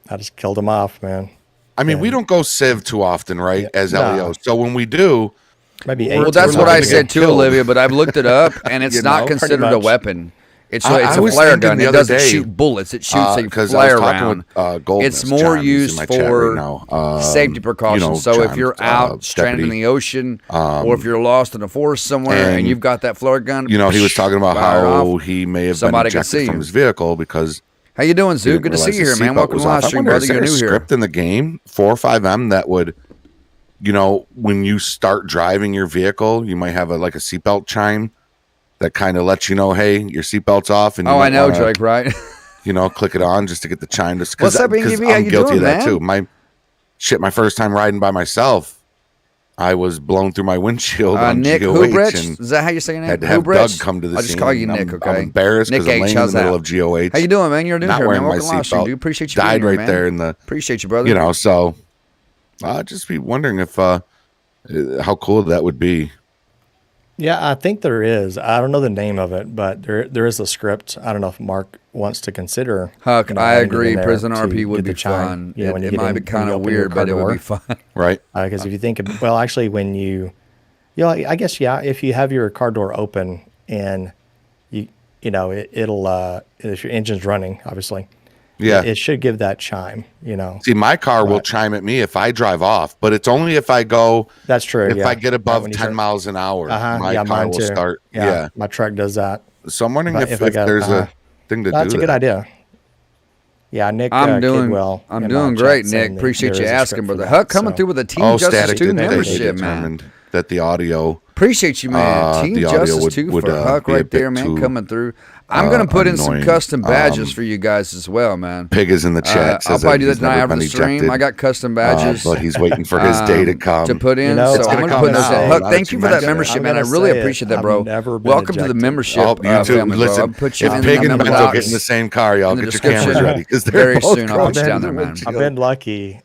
I just killed them off, man. I mean, we don't go civ too often, right? As No. LEOs. So when we do, Maybe 8. Well, that's what I said too, killed. Olivia. But I've looked it up, and it's not pretty considered a much. weapon. It's I a was flare thinking gun. the It other doesn't day, shoot bullets. It shoots a 'cause I flare was talking round. with, Goldness, It's more John, who's used in my chat for right now. safety precautions. So if John's, you're out stranded in deputy. the ocean, or if you're lost in a forest somewhere, and and, you've got that flare gun, he was talking about fire how off. he may have Somebody been can see ejected from you. his vehicle because How you doing, he Zoo? didn't Good to see realize you here, his man. seatbelt Welcome was to off. live I stream, wonder, brother. is there You're a new here. script in the game 4 or 5M that would, when you start driving your vehicle, you might have a seatbelt chime that kind of lets you know, hey, your seatbelt's off, and you Oh, I might know, wanna, Drake. Right? click it on just to get the chime. Just What's up, Ingi V? How I'm you guilty doing, of that man? too. My first time riding by myself, I was blown through my windshield on Nick GOH, Hubrich, and is that how you say your name? had to have Hubrich? Doug come to the I'll scene. just call you and Nick, okay? I'm embarrassed Nick because I'm H, laying in how's the middle that? of GOH. How you doing, man? You're new not here, wearing man. my Welcome to live stream, seatbelt. dude. Appreciate you Died being here, right man. there in the. Appreciate you, brother. So I'd just be wondering if how cool that would be. Yeah, I think there is. I don't know the name of it, but there is a script. I don't know if Mark wants to consider. Huck, I adding it in agree. there Prison to RP would get be the chime. fun. Yeah, when you It get might in- be when kind you of open your weird, car but it would door. be fun. Right. Because if you think, well, actually, when I guess, yeah, if you have your car door open and it'll if your engine's running, obviously, Yeah. it should give that chime. See, my car will chime at me if I drive off, but it's only if I go. That's true. If yeah. I get above When you 10 start- miles an hour, my yeah, car mine will too. start. Yeah. My truck does that. So I'm wondering But if I got- there's a thing to do. That's a good idea. Yeah, Nick. I'm doing Kidwell I'm in doing my great, chat saying Nick. that Appreciate there you is a asking, script for brother. that, Huck coming so- through with a Team Oh, Justice static 2 did they membership, man. determined that the audio. Appreciate you, man. Team the audio Justice 2 would, for Huck be a right there, bit man, too, coming through. I'm going to put in some annoying. custom badges for you guys as well, man. Pig is in the chat. I'll says probably do that he's tonight never after been the stream. ejected, I got custom badges. but he's waiting for his day to come. To put in, It's so I'm gonna going to come put those now. in. Huck, Now thank that you you for that mention it. membership, I'm man. I gonna really say it. appreciate that, I've bro. never been Welcome to the ejected. membership Oh, you too. family, bro. Listen, I'll put you if in Pig the and member Benzo box get in the same car, y'all in the get your cameras description. ready because they're Very both soon. I'll put you going down there, to man. I've been lucky.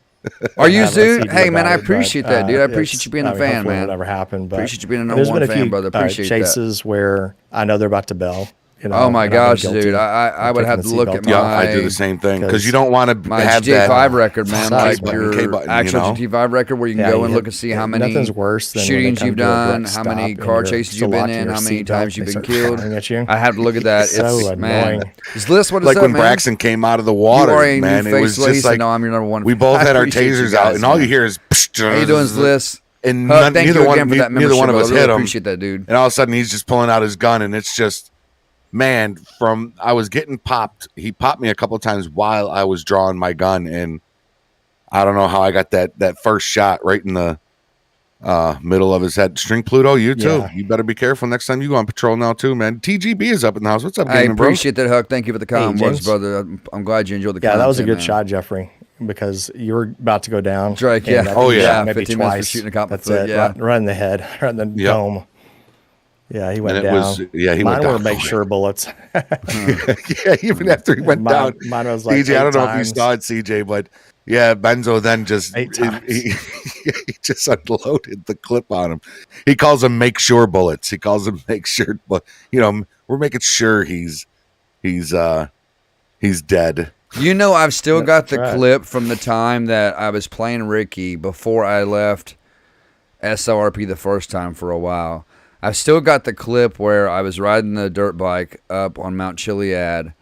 Are you I haven't Zoot? seen Hey, man, about I it, appreciate but, that, dude. I it's- appreciate you being a I mean, fan, hopefully man. it'll never happen, but Appreciate you being a number there's one been a fan, few brother. Appreciate that. chases where I know they're about to bail. Oh my and I've been gosh, guilty dude! I of would taking have the to look seatbelt at off. Yeah, my I do the same thing because 'Cause you don't want to my have GTA5 that record, man, size like button, your K button, actual you know? GTA5 record, where you can Yeah, go you and hit- look and see how many nothing's worse than when they shootings come you've to a abrupt done, how stop many and car you're chases still you've been locking in, your how many seatbelt, times you've they been start killed. firing at you. I have to look at that. So It's man. annoying. Is Liz, what is like up, when man? Braxton came out of the water, You are a man. new It was face, Liz, just like and no, I'm your number one. we both I had our appreciate you tasers out, guys, and all man. you hear is. How you doing, Liz? And Huck, thank neither you one, again for that neither one of membership, us brother. I hit really him. appreciate that, dude. And all of a sudden, he's just pulling out his gun, and it's just, man. I was getting popped. He popped me a couple of times while I was drawing my gun, and I don't know how I got that first shot right in the middle of his head. String Pluto, you too. Yeah. You better be careful next time you go on patrol now too, man. TGB is up in the house. What's up, I Gaming Bro? appreciate that, Huck. Thank you for the kind words, James. brother. I'm glad you enjoyed the Yeah, that was a content, good man. shot, Jeffrey, because you were about to go down. Drake, and yeah. I think Oh, you yeah. shot maybe 15 minutes for twice. shooting a cop in the That's foot, it. yeah. Right in the head, right in the dome. Yeah, he went And it down. was, yeah, he Mine went were down. make sure bullets. Yeah, even after he went down. Mine was like CJ, I don't know if you 8 times. saw it, CJ, but yeah, Benzo then just 8 times. he just unloaded the clip on him. He calls them make sure bullets. He calls them make sure, but we're making sure he's dead. You know, I've still got the right. clip from the time that I was playing Ricky before I left SLRP the first time for a while. I've still got the clip where I was riding the dirt bike up on Mount Chiliad,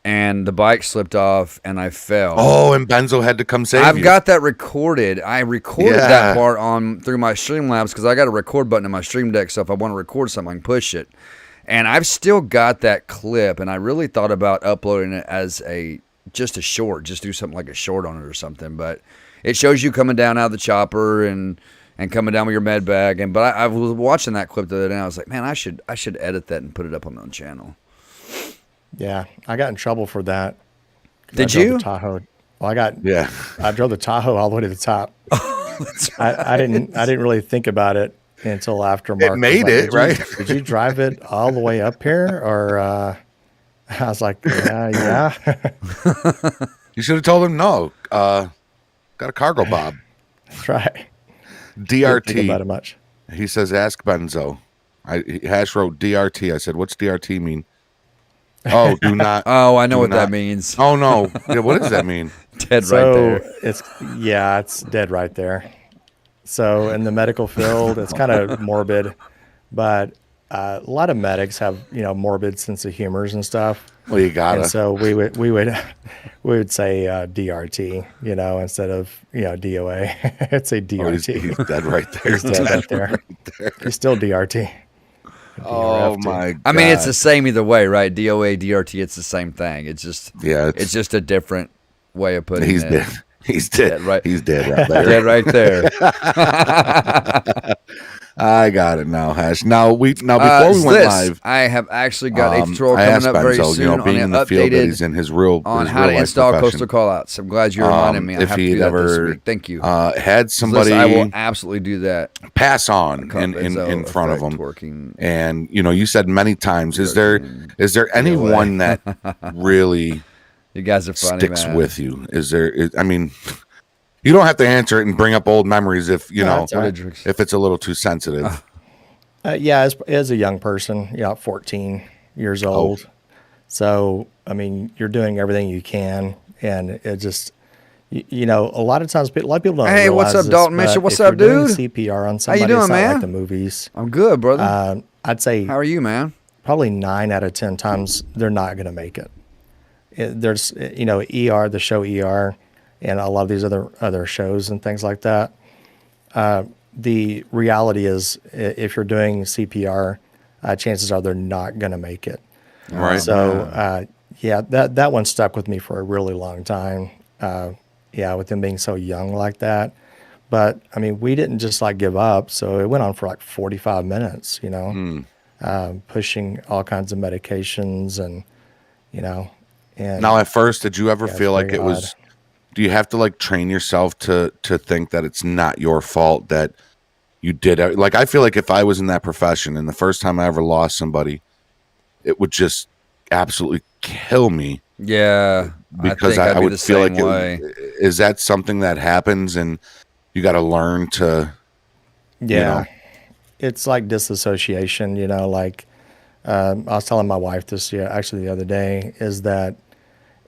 and the bike slipped off, and I fell. Oh, and Benzo had to come save you. I've got that recorded. I recorded that part through my Streamlabs because I got a record button in my Stream Deck, so if I want to record something, I can push it. And I've still got that clip, and I really thought about uploading it as just a short, just do something like a short on it or something. But it shows you coming down out of the chopper and coming down with your med bag. But I was watching that clip the other day, and I was like, man, I should edit that and put it up on my own channel. Yeah, I got in trouble for that. Did I drove you? the Tahoe. Well, I drove the Tahoe all the way to the top. Oh, that's right. I didn't really think about it until after Mark It made was like, it, right? Did you drive it all the way up here, or I was like, yeah. You should have told him no. Got a cargo bob. That's right. DRT. Didn't think about it much. He says, ask Benzo. Hash wrote DRT. I said, what's DRT mean? Oh, do not. Oh, I know what that means. Oh, no. Yeah, what does that mean? Dead right there. It's dead right there. So in the medical field, it's kind of morbid, but a lot of medics have, morbid sense of humors and stuff. Well, you got And it. so we would say DRT, instead of DOA. It'd say Oh, DRT. he's dead right there. He's dead right there. He's still DRT. Oh, my God. I mean, it's the same either way, right? DOA, DRT, it's the same thing. It's just it's just a different way of putting He's it. dead. He's dead. Right. He's dead right there. Dead right there. I got it now, Hash. Now before we went live, I have actually got a I tutorial asked coming up very Benzo, soon being on in the the field that updated he's in his real on his how real to life install profession. coastal callouts. I'm glad you reminded me. I If have to he'd do that this ever week. Thank you. had somebody I will absolutely do that. pass on Benzo in front of effect him. working. And you said many times, is there anyone that really You guys are funny, sticks man. with you? I mean, you don't have to answer it and bring up old memories if that's all right. if it's a little too sensitive. As a young person, 14 years old. So, I mean, you're doing everything you can, and it just, a lot of times, a lot of people don't Hey, what's realize up, this, Dalton but Mitchell? What's if you're up, doing dude? CPR on somebody, doing, it's not man? like the movies. I'm good, brother. I'd say How are you, man? probably 9 out of 10 times they're not going to make it. There's, ER, the show ER, and a lot of these other shows and things like that. The reality is, if you're doing CPR, chances are they're not going to make it. Right. So, that one stuck with me for a really long time. With them being so young like that. But, I mean, we didn't just give up. So it went on for 45 minutes, pushing all kinds of medications and. And Now, at first, did you ever feel like very it was? Do you have to train yourself to think that it's not your fault that you did it? I feel like if I was in that profession and the first time I ever lost somebody, it would just absolutely kill me. Yeah, Because I, think I'd I be would the feel same like way. is that something that happens and you got to learn to. It's like disassociation, I was telling my wife this actually the other day, is that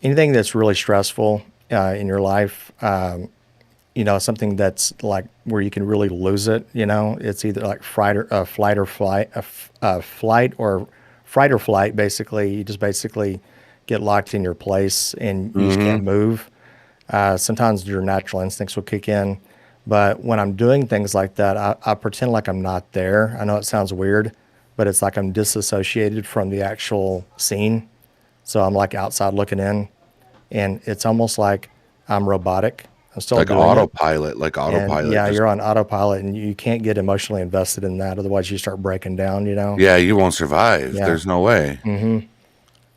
anything that's really stressful in your life, something that's where you can really lose it, it's either flight or flight. Basically, you just basically get locked in your place and you just can't move. Sometimes your natural instincts will kick in. But when I'm doing things like that, I pretend like I'm not there. I know it sounds weird, but it's like I'm disassociated from the actual scene. So I'm outside looking in, and it's almost like I'm robotic. I'm still doing autopilot, it. autopilot. And, you're on autopilot, and you can't get emotionally invested in that. Otherwise, you start breaking down, Yeah, you won't survive. Yeah. There's no way. Mm-hmm.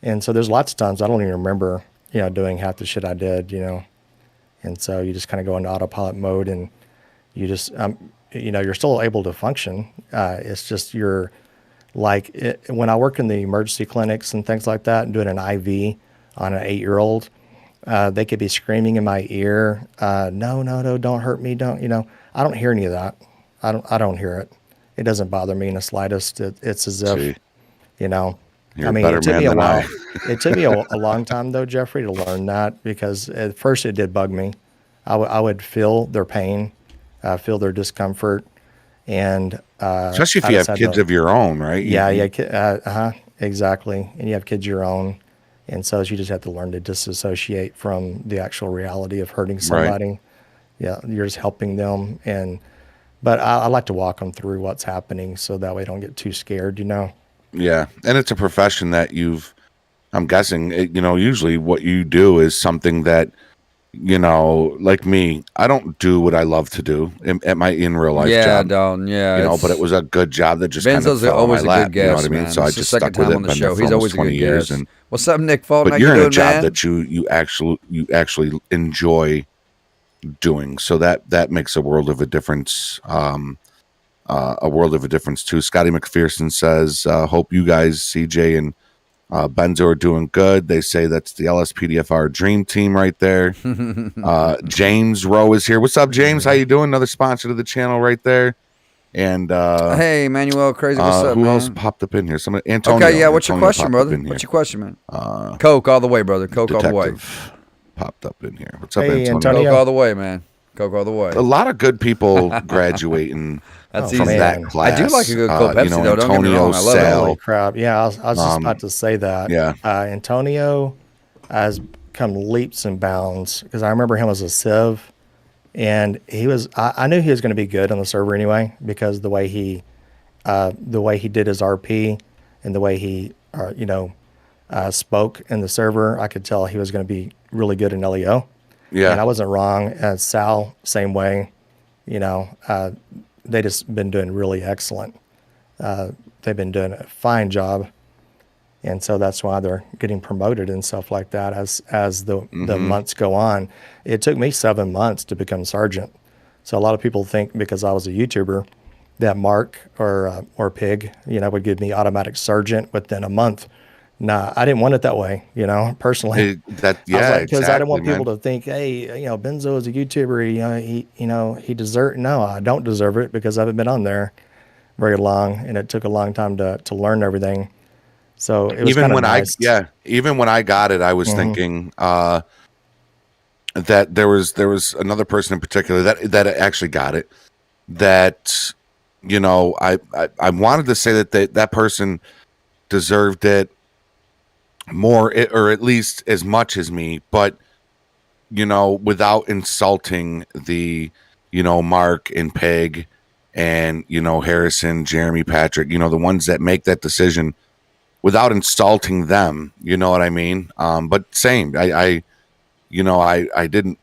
And so there's lots of times I don't even remember, doing half the shit I did, And so you just kind of go into autopilot mode, and you just, you're still able to function. It's just when I work in the emergency clinics and things like that and doing an IV on an 8-year-old, they could be screaming in my ear, no, don't hurt me. Don't, I don't hear any of that. I don't hear it. It doesn't bother me in the slightest. It's as if, You're I mean, a better it took man me a than while. I. It took me a long time though, Jeffrey, to learn that, because at first it did bug me. I would feel their pain, feel their discomfort, and Especially if I you just have had kids to, of your own, right? yeah, yeah, exactly. And you have kids of your own, and so you just have to learn to disassociate from the actual reality of hurting Right. somebody. Yeah, you're just helping them, but I like to walk them through what's happening so that way they don't get too scared. Yeah, and it's a profession that I'm guessing, usually what you do is something that, like me, I don't do what I love to do at my in real life Yeah, job, Dalton. Yeah, but it was a good job that just kind of Benzo's fell on my always a lap. good You know guest, what I mean? man. So I It's the just second stuck with time it. on the Been there show. for He's almost always a 20 good years, guest. and What's up, Nick Fulton? but How you're you in doing, a job man? that you actually enjoy doing, so that makes a world of a difference. A world of a difference too. Scotty McPherson says, "Hope you guys, CJ and Benzo, are doing good." They say that's the LSPDFR dream team right there. James Rowe is here. What's up, James? How you doing? Another sponsor to the channel right there. And Hey, Manuel, crazy. What's up, who man? else popped up in here? Somebody, Antonio. Okay, yeah. What's your Antonio question, popped brother? up in here. What's your question, man? Coke all the way, brother. Coke all the way. Detective popped up in here. What's up, Hey, Antonio? Antonio. Coke all the way, man. Coke all the way. A lot of good people graduating That's from easy. that class. I do like a good Coke Pepsi, though. Don't get me wrong. I love it. Sal, Holy crap. Yeah, I was just about to say that. yeah. Antonio has come leaps and bounds, because I remember him as a Civ, and I knew he was going to be good on the server anyway, because the way he did his RP and the way he, spoke in the server, I could tell he was going to be really good in LEO. Yeah. And I wasn't wrong. Sal, same way. They just been doing really excellent. They've been doing a fine job, and so that's why they're getting promoted and stuff like that as the months go on. It took me 7 months to become sergeant, so a lot of people think because I was a YouTuber that Mark or Pig would give me automatic sergeant within a month. Nah, I didn't want it that way, personally. Because I didn't want people to think, hey, Benzo is a YouTuber, he deserve. No, I don't deserve it, because I haven't been on there very long, and it took a long time to learn everything. So it was even when nice. even when I got it, I was thinking that there was another person in particular that actually got it. That I wanted to say that person deserved it more, or at least as much as me, but without insulting the Mark and Peg and Harrison, Jeremy, Patrick, the ones that make that decision, without insulting them, you know what I mean? But same, I didn't,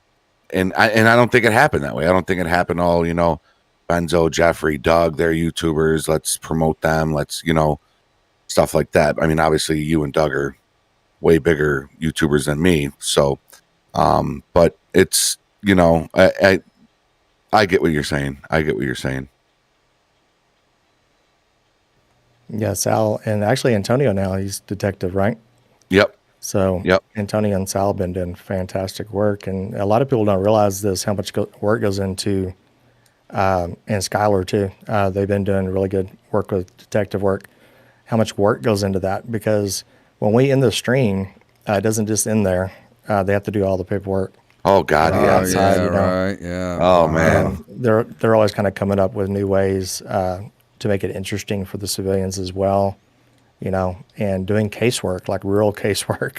and I don't think it happened that way. I don't think it happened all, Benzo, Jeffrey, Doug, they're YouTubers, let's promote them, let's stuff like that. I mean, obviously you and Doug are way bigger YouTubers than me, so but it's I get what you're saying. Yeah, Sal, and actually Antonio now, he's detective, right? Yep. So Antonio and Sal have been doing fantastic work, and a lot of people don't realize this, how much work goes into, and Skylar too. They've been doing really good work with detective work. How much work goes into that, because when we end the stream, it doesn't just end there. They have to do all the paperwork. Oh God, outside, right, yeah. Oh man, and they're always kind of coming up with new ways to make it interesting for the civilians as well, and doing casework, like real casework,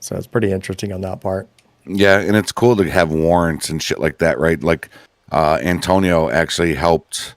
So it's pretty interesting on that part. Yeah, and it's cool to have warrants and shit like that, right? Like Antonio actually helped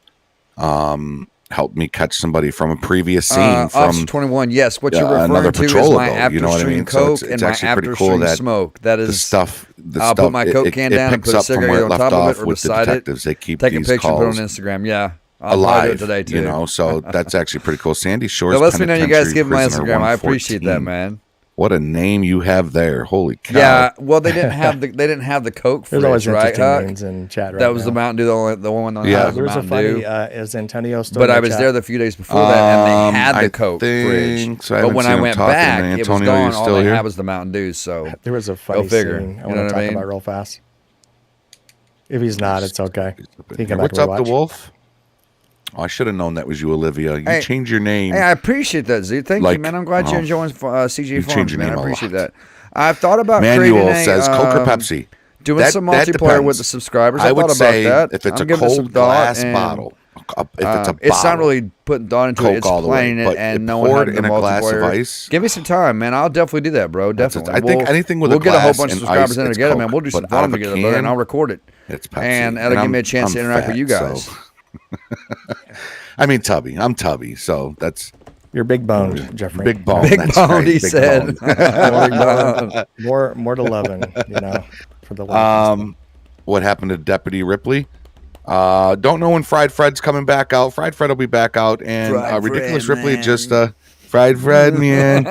me catch somebody from a previous scene from Officer 21. Yes, what you're another referring to is patrol my ago, after you know what I stream mean? So Coke it's and my actually after pretty cool stream that smoke. That the is stuff. I'll put my Coke can down and picks put a up from cigarette where it on left top of off it or with the beside it. detectives. They keep Take a these picture, put it on calls Instagram. Yeah, I'll alive, do it today too. So that's actually pretty cool. Sandy Shores. But let me know you guys Penitentiary give my Prisoner Instagram. I appreciate that, 114. man. What a name you have there! Holy cow! Yeah, well, they didn't have the Coke fridge, There's always right? interesting names in chat right That was now. the Mountain Dew, the one on Yeah. the There's a Mountain funny, Dew. is Antonio still But in I the was chat? there the few days before that, and they had the I Coke fridge. think so. I But haven't when seen I him went talking. back, it was Antonio, gone. you All still they here? had was the Mountain Dew. So There was a funny figure. scene I You want know to what talk I mean? about real fast. If he's not, it's okay. He can come back What's and up, the rewatch. Wolf? Oh, I should have known that was you, Olivia. You Hey, changed your name. Hey, I appreciate that, Z. Thank you, Like, man. I'm glad you're well, enjoying CJ you Farms, change your man. I name a appreciate lot. that. I've thought about Manual creating says Coke or Pepsi. Doing some multiplayer with the subscribers. I would thought say about that. if it's I'm a giving it some cold thought, glass and, bottle, if it's a it's not bottle, really putting thought into Coke it. It's all the way, playing it but and it knowing how to poured do in a glass of multiplayer. ice. Give me some time, man. I'll definitely do that, bro. Definitely. I think anything with we'll a get a whole glass bunch of and subscribers ice, in it's together, Coke. man. We'll do some But out fun of a together, brother, and can, I'll record it. It's Pepsi, And that'll give me a chance to interact with you guys. So. I mean, Tubby. I'm Tubby, so that's You're big boned, Jeffrey. big bone. Big that's bone, right, he big said. bone. more to loving, you know, for the love. What happened to Deputy Ripley? Don't know when Fried Fred's coming back out. Fried Fred will be back out, and Ridiculous Fred, Ripley man. just Fried Fred, man.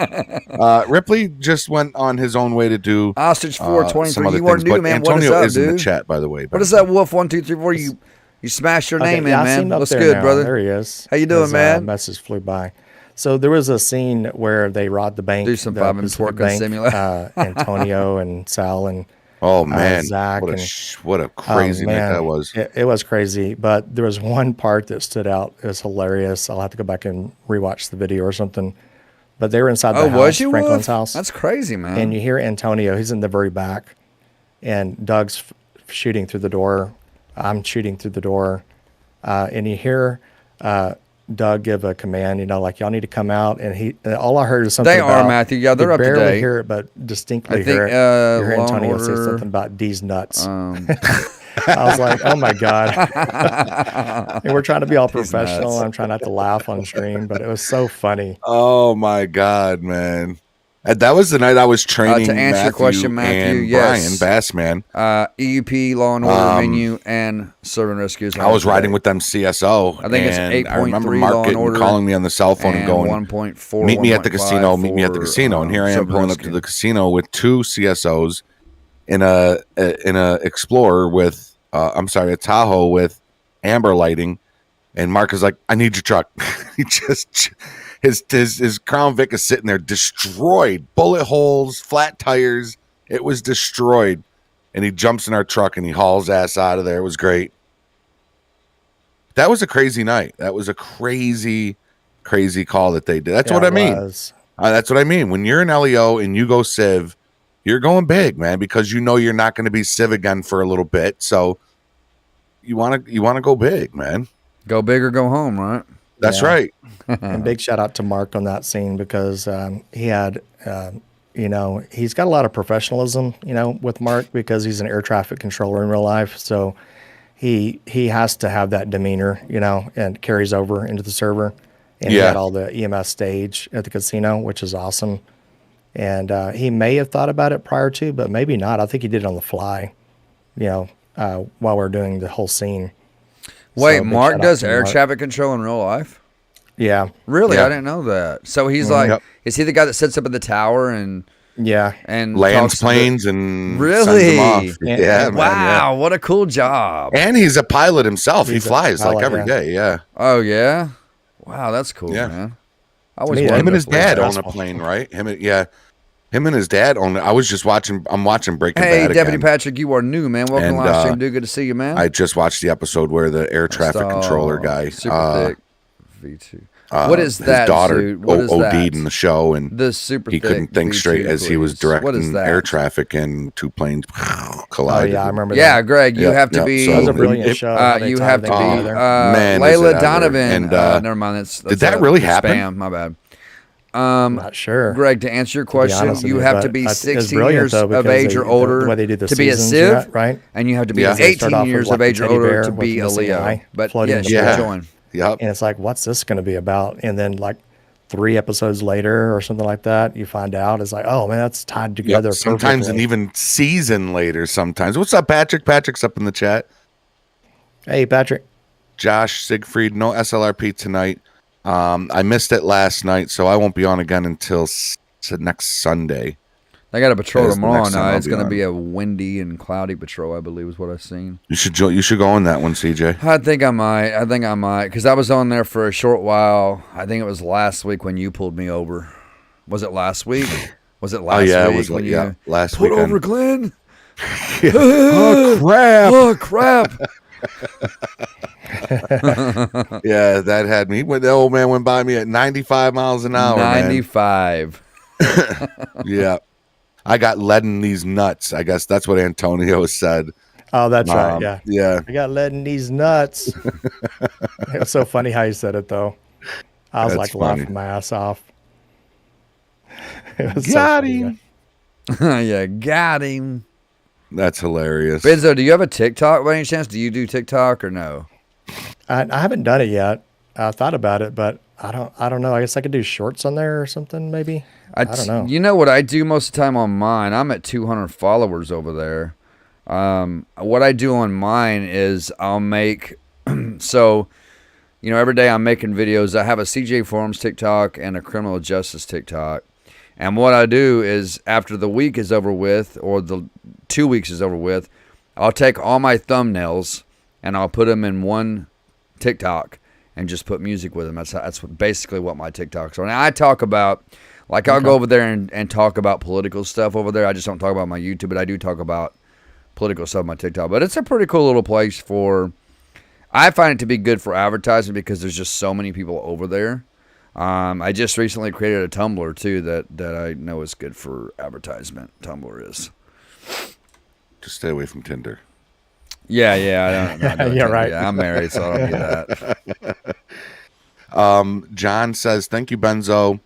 Ripley just went on his own way to do Ostrich some 423. other You weren't things. new, But man. What is Antonio up, is in dude? the chat, by the way. What is that, Wolf 1234? You smashed your name in, I man. seen him up What's there good, now. brother? There he is. How you doing, His, man? Message flew by. So there was a scene where they robbed the bank. Do some the 5 and Pacific twerk Bank, simulator. Antonio and Sal and Oh man, Zach what and what a crazy night man, that was. It was crazy, but there was one part that stood out. It was hilarious. I'll have to go back and rewatch the video or something. But they were inside the Oh, house, was you, Franklin's Wolf? house. That's crazy, man. And you hear Antonio, he's in the very back, and Doug's shooting through the door. I'm shooting through the door. And you hear Doug give a command, you know, like, y'all need to come out. And all I heard is something They are, about, Matthew. Yeah, they're you up to barely date. hear it, but distinctly I think, hear it. You hear Law Antonio and say Order, something about D's nuts. I was like, oh my God. And we're trying to be all professional. nuts. I'm trying not to laugh on stream, but it was so funny. Oh my God, man. And that was the night I was training to answer your question, Matthew, and yes. Brian Bassman. EUP, Law and Order, Menu, and Serve and Rescues. I was riding with them CSO. I think it's and 8.3 I remember Law Mark and Order calling me on the cell phone and going, 1.4, meet me at the 1.5 casino, meet me at the casino. And here I am Serve and pulling up to Rescue. the casino with two CSOs in a Explorer with, a Tahoe with amber lighting. And Mark is like, I need your truck. He just, his Crown Vic is sitting there destroyed, bullet holes, flat tires. It was destroyed. And he jumps in our truck and he hauls ass out of there. It was great. That was a crazy night. That was a crazy, crazy call that they did. That's what I mean. That's what I mean. When you're an LEO and you go Civ, you're going big, man, because you know you're not going to be Civ again for a little bit. So you want to go big, man. Go big or go home, right? That's right. And big shout out to Mark on that scene because he had, he's got a lot of professionalism, with Mark because he's an air traffic controller in real life. So he has to have that demeanor, and carries over into the server. And he had all the EMS stage at the casino, which is awesome. And he may have thought about it prior to, but maybe not. I think he did it on the fly, while we're doing the whole scene. Wait, So, big Mark shout out does to air Mark. traffic control in real life? Yeah. Really? Yeah. I didn't know that. So he's like, is he the guy that sits up at the tower and Yeah. Lands talks planes and Really? sends them off. And- Yeah, and- man, yeah. Wow, what a cool job. And he's a pilot himself. He He's a flies like pilot, every yeah. day. Yeah. Oh, yeah? Wow, that's cool, Yeah. man. I always me, wanted Him and his to fly. dad own a stressful. plane, right? Him and his dad own it. I'm watching Breaking Hey, Bad Deputy again. Patrick, you are new, man. Welcome And, to live stream, dude. Good to see you, man. I just watched the episode where the air traffic controller guy, Super thick V2. What is his that, daughter dude? What is OD'd that? in the show, and The super he thick couldn't think V2, straight as he was please. What is directing that? air traffic, and two planes Oh, collided. yeah, I remember Yeah, that. Greg, you Yep, have to yep. be. So That was a brilliant show. how they You tied have to be. everything together. Man, is it Layla ever. Donovan. And, never mind. That's did that really happen? Spam. My bad. I'm not sure. Greg, to answer your question, honest with you you, have but to be it's 16 brilliant, years though, of because age they- or older the way they do the to be a seasons, Civ, yeah, right? and you have to be Yeah. They start 18 off years with, of like, age the or teddy older bear to with be a missing Leo. eye But floating yes, in you the can sky. join. Yep. And it's like, what's this going to be about? And then like 3 episodes later or something like that, you find out it's like, oh man, that's tied together. Yep. Sometimes an perfectly. even season later. Sometimes. What's up, Patrick? Patrick's up in the chat. Hey, Patrick. Josh Siegfried, no SLRP tonight. I missed it last night, so I won't be on again until next Sunday. I got a patrol That is the tomorrow next time night. I'll It's be going to on. be a windy and cloudy patrol, I believe, is what I've seen. You should go on that one, CJ. I think I might, because I was on there for a short while. I think it was last week when you pulled me over. Was it last week? Was it last Oh yeah, week it was when last pulled weekend. over Glenn? Oh crap! Oh crap! Yeah, that had me. When the old man went by me at 95 miles an hour, 95. man. Yeah. I got lead in these nuts. I guess that's what Antonio said. Oh, that's right. Yeah. Yeah. I got lead in these nuts. It was so funny how you said it, though. I was That's like funny. laughing my ass off. It was Got funny, him. Yeah, got him. That's hilarious. Benzo, do you have a TikTok by any chance? Do you do TikTok or no? I haven't done it yet. I thought about it, but I don't know. I guess I could do shorts on there or something, maybe. I don't know. You know what I do most of the time on mine? I'm at 200 followers over there. What I do on mine is I'll make so, you know, every day I'm making videos. I have a CJ Forums TikTok and a criminal justice TikTok. And what I do is after the week is over with, or the 2 weeks is over with, I'll take all my thumbnails and I'll put them in one TikTok and just put music with them. That's basically what my TikToks are. Now I talk about, like, I'll go over there and talk about political stuff over there. I just don't talk about my YouTube, but I do talk about political stuff on my TikTok. But it's a pretty cool little place for, I find it to be good for advertising because there's just so many people over there. I just recently created a Tumblr too that I know is good for advertisement. Tumblr is. Just stay away from Tinder. Yeah, I don't Yeah, right. Yeah, I'm married, so I don't do that. John says, "Thank you, Benzo,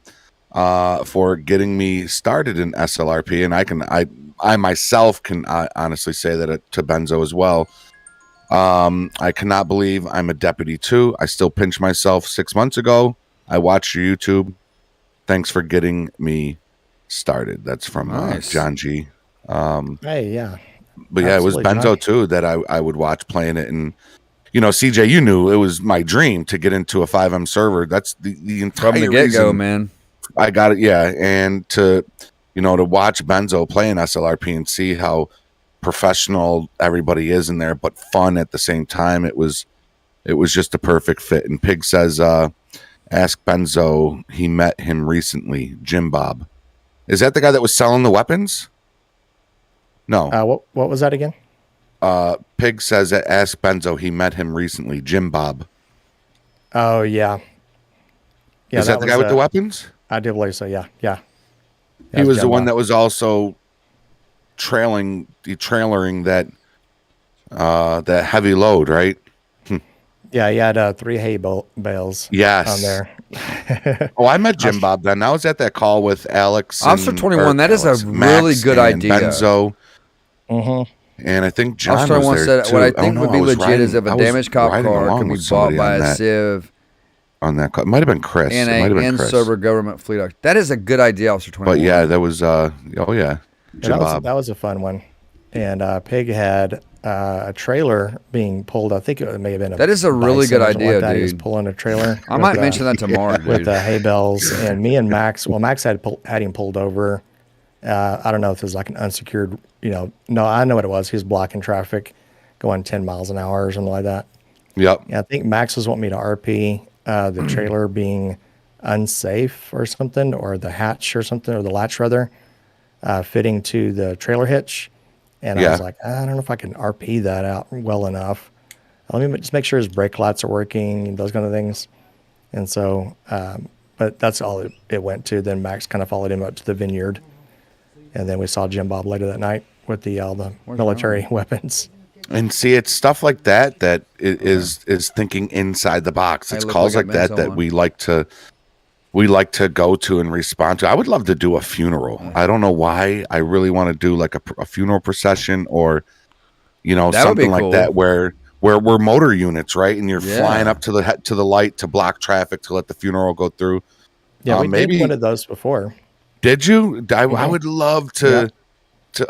for getting me started in SLRP." And I myself can honestly say that to Benzo as well. I cannot believe I'm a deputy too. I still pinch myself 6 months ago. I watched your YouTube. Thanks for getting me started. That's from Nice. John G. Hey, yeah. But yeah, it was Absolutely, Benzo John. too that I would watch playing it. And, you know, CJ, you knew it was my dream to get into a 5M server. That's the entire From the get-go, reason man. I got it. Yeah. And to watch Benzo play in SLRP and see how professional everybody is in there, but fun at the same time. It was just a perfect fit. And Pig says, ask Benzo, he met him recently. Jim Bob. Is that the guy that was selling the weapons? No. What was that again? Pig says, ask Benzo, he met him recently. Jim Bob. Oh, yeah. Yeah, Is that the guy with the weapons? I do believe so, yeah. Yeah. He was the one that was also trailering that heavy load, right? Yeah, he had 3 hay bales Yes. on there. Oh, I met Jim Bob then. I was at that call with Alex. Officer 21, that is a really good idea. Benzo. Mm-hmm. And I think John Officer was 21 there said too. what I think would be legit is if a damaged cop car can be bought by a civ on that call. It might have been Chris. in It might have been an Chris. in-server government fleet. That is a good idea, Officer 21. But yeah, that was Jim Bob. That was a fun one. And Pig had a trailer being pulled. I think it may have been That is a really bison good or something idea, like that. He was dude. pulling a trailer. I might mention that tomorrow, dude. With hay bales. And me and Max, Max had him pulled over. I don't know if it was like an unsecured, no, I know what it was. He was blocking traffic going 10 miles an hour or something like that. Yep. Yeah, I think Max was wanting me to RP the trailer being unsafe or something, or the hatch or something, or the latch rather, fitting to the trailer hitch. And I was like, I don't know if I can RP that out well enough. Let me just make sure his brake lights are working, those kind of things. And so, but that's all it went to. Then Max kind of followed him up to the vineyard. And then we saw Jim Bob later that night with the military weapons. And see, it's stuff like that is thinking inside the box. It's calls like that we like to go to and respond to. I would love to do a funeral. I don't know why. I really want to do like a funeral procession or something like that where we're motor units, right? And you're flying up to the light to block traffic to let the funeral go through. Yeah, we did one of those before. Did you? I would love to.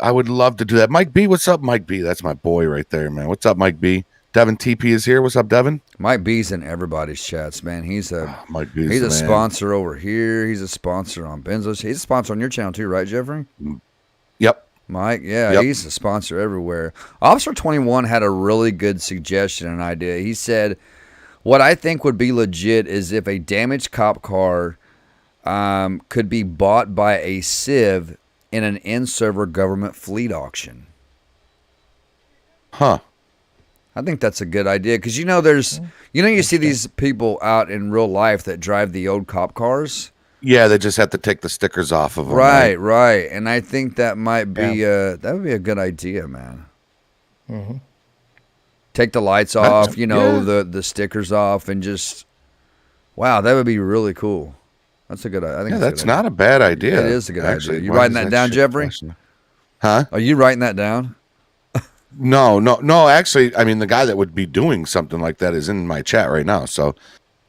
I would love to do that. Mike B, what's up, Mike B? That's my boy right there, man. What's up, Mike B? Devin TP is here. What's up, Devin? Mike B's in everybody's chats, man. He's a B's sponsor over here. He's a sponsor on Benzo's. He's a sponsor on your channel too, right, Jeffrey? Yep. Mike, he's a sponsor everywhere. Officer 21 had a really good suggestion and idea. He said, what I think would be legit is if a damaged cop car could be bought by a civ in an in-server government fleet auction. Huh. I think that's a good idea because you see these people out in real life that drive the old cop cars. Yeah, they just have to take the stickers off of them. Right. And I think that might be that would be a good idea, man. Mm-hmm. Take the lights off, the stickers off, and just wow, that would be really cool. That's a good. I think that's not a bad idea. It is a good idea. You writing that down, Jeffrey? Huh? Are you writing that down? No. Actually, I mean, the guy that would be doing something like that is in my chat right now. So,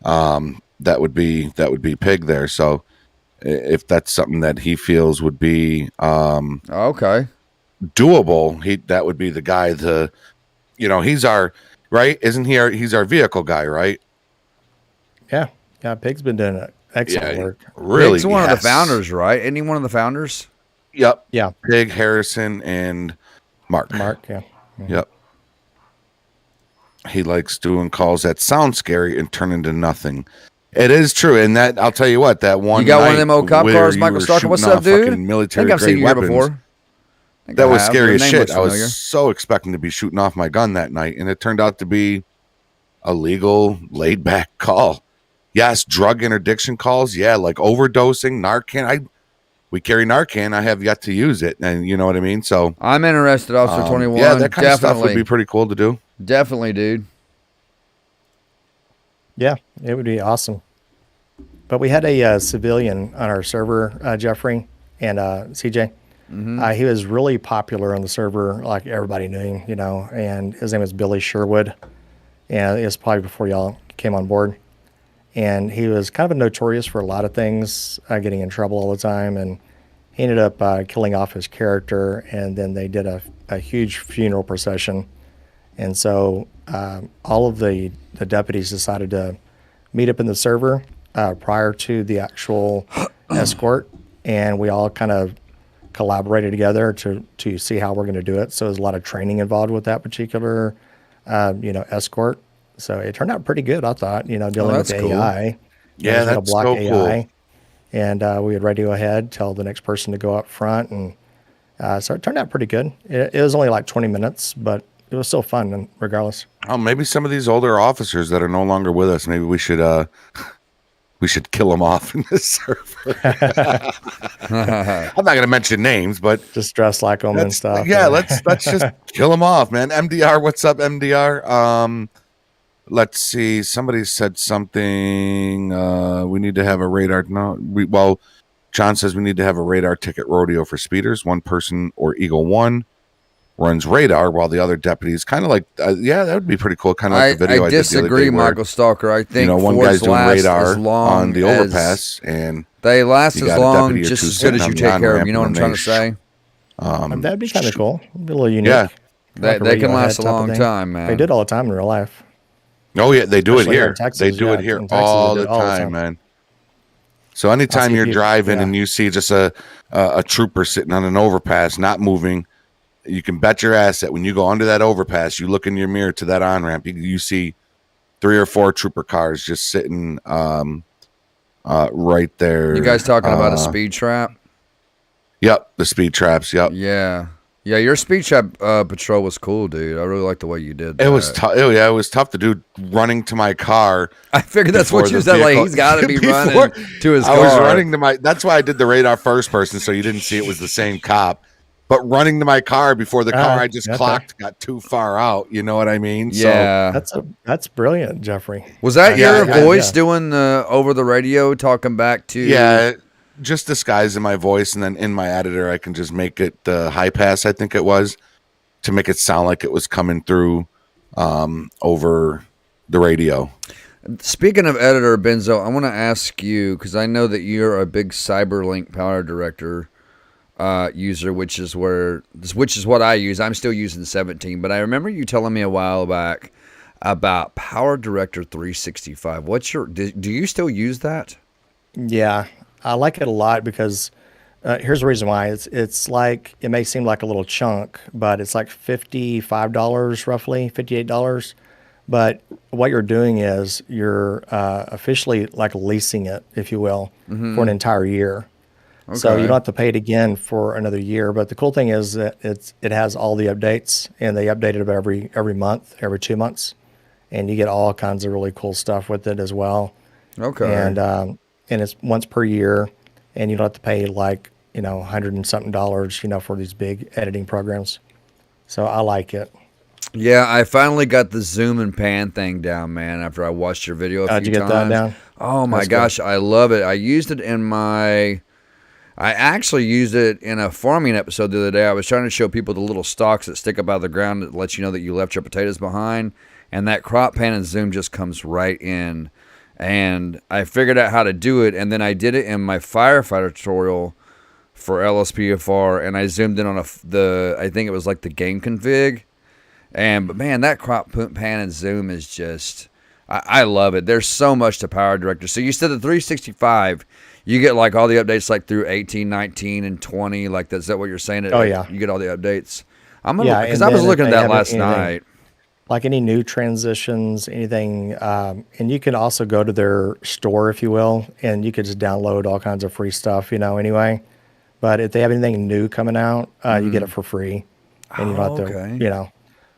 that would be Pig there. So, if that's something that he feels would be okay, doable, that would be the guy. He's our right, isn't he? He's our vehicle guy, right? Yeah. Pig's been doing excellent work. Really, Pig's one of the founders, right? Isn't he one of the founders? Yep. Yeah. Pig, Harrison, and Mark. Yeah. Mm-hmm. Yep. He likes doing calls that sound scary and turn into nothing. It is true, and that I'll tell you what. That one you got one of them old cop cars, Michael Stalker. What's up, dude? I think I've seen you here before. That was scary as shit. I was so expecting to be shooting off my gun that night, and it turned out to be a legal, laid-back call. Yes, drug interdiction calls. Yeah, like overdosing, Narcan. We carry Narcan. I have yet to use it, and you know what I mean. So I'm interested, Officer 21. Yeah, that kind of stuff would be pretty cool to do. Definitely, dude. Yeah, it would be awesome. But we had a civilian on our server, Jeffrey and CJ. Mm-hmm. He was really popular on the server, like everybody knew him, and his name was Billy Sherwood. And it was probably before y'all came on board. And he was kind of notorious for a lot of things, getting in trouble all the time. And he ended up killing off his character, and then they did a huge funeral procession. And so all of the deputies decided to meet up in the server prior to the actual escort, and we all kind of collaborated together to see how we're going to do it. So there's a lot of training involved with that particular, escort. So it turned out pretty good, I thought, dealing with the cool. AI. Yeah, that's block so AI. Cool. And we had ready to go ahead, tell the next person to go up front. And so it turned out pretty good. It was only like 20 minutes, but it was still fun regardless. Oh, maybe some of these older officers that are no longer with us, maybe we should kill them off in this server. I'm not going to mention names, but just dress like them and stuff. Yeah, let's just kill them off, man. MDR, what's up, MDR? Let's see. Somebody said something. We need to have a radar. John says we need to have a radar ticket rodeo for speeders. One person or Eagle One runs radar while the other deputies kind of like, that would be pretty cool. Kind of like the video I disagree, did the other day Michael Stalker. I think one guy's doing radar on the overpass, and they last as long, just as good as you take care of them. You know what I'm trying to say? That'd be kind of cool. A little unique. Yeah, they can last a long time, man. They did all the time in real life. Oh yeah, they do it here. They do it here all the time, man. So anytime you're driving and you see just a trooper sitting on an overpass not moving, you can bet your ass that when you go under that overpass, you look in your mirror to that on-ramp, you see 3 or 4 trooper cars just sitting right there. You guys talking about a speed trap? Yep, the speed traps, yep. Yeah, your speed trap patrol was cool, dude. I really like the way you did that. It was tough. It was tough to do running to my car. I figured that's what you said. Like, he's got to be running to his car. I was running to my. That's why I did the radar first person, so you didn't see it was the same cop. But running to my car before the car I just clocked got too far out. You know what I mean? Yeah. So, that's brilliant, Jeffrey. Was that your voice doing the over the radio talking back to? Yeah. Just disguising my voice, and then in my editor, I can just make it high pass, I think it was, to make it sound like it was coming through over the radio. Speaking of editor, Benzo, I want to ask you, because I know that you're a big CyberLink Power Director user, which is what I use. I'm still using 17, but I remember you telling me a while back about Power Director 365. Do you still use that? Yeah. I like it a lot because here's the reason why. It's like, it may seem like a little chunk, but it's like $55 roughly, $58. But what you're doing is you're officially like leasing it, if you will, for an entire year. So you Okay. don't have to pay it again for another year. But the cool thing is that it has all the updates, and they update it about every month, every 2 months, and you get all kinds of really cool stuff with it as well. Okay. And it's once per year, and you don't have to pay like $100 and something for these big editing programs. So I like it. Yeah, I finally got the zoom and pan thing down, man, after I watched your video a few Did you get times. that down? Oh my That's gosh, I love it. I actually used it in a farming episode the other day. I was trying to show people the little stalks that stick up out of the ground that lets you know that you left your potatoes behind. And that crop pan and zoom just comes right in. And I figured out how to do it. And then I did it in my firefighter tutorial for LSPDFR. And I zoomed in on I think it was like the game config. But man, that crop pan and zoom is just, I love it. There's so much to Power Director. So you said the 365, you get like all the updates like through 18, 19, and 20. Like, is that what you're saying? Oh, yeah. You get all the updates. Because Yeah, I was and looking at they that have last anything- night. Like any new transitions, anything, and you can also go to their store, if you will, and you could just download all kinds of free stuff, anyway. But if they have anything new coming out, you get it for free, and you don't have to, Okay.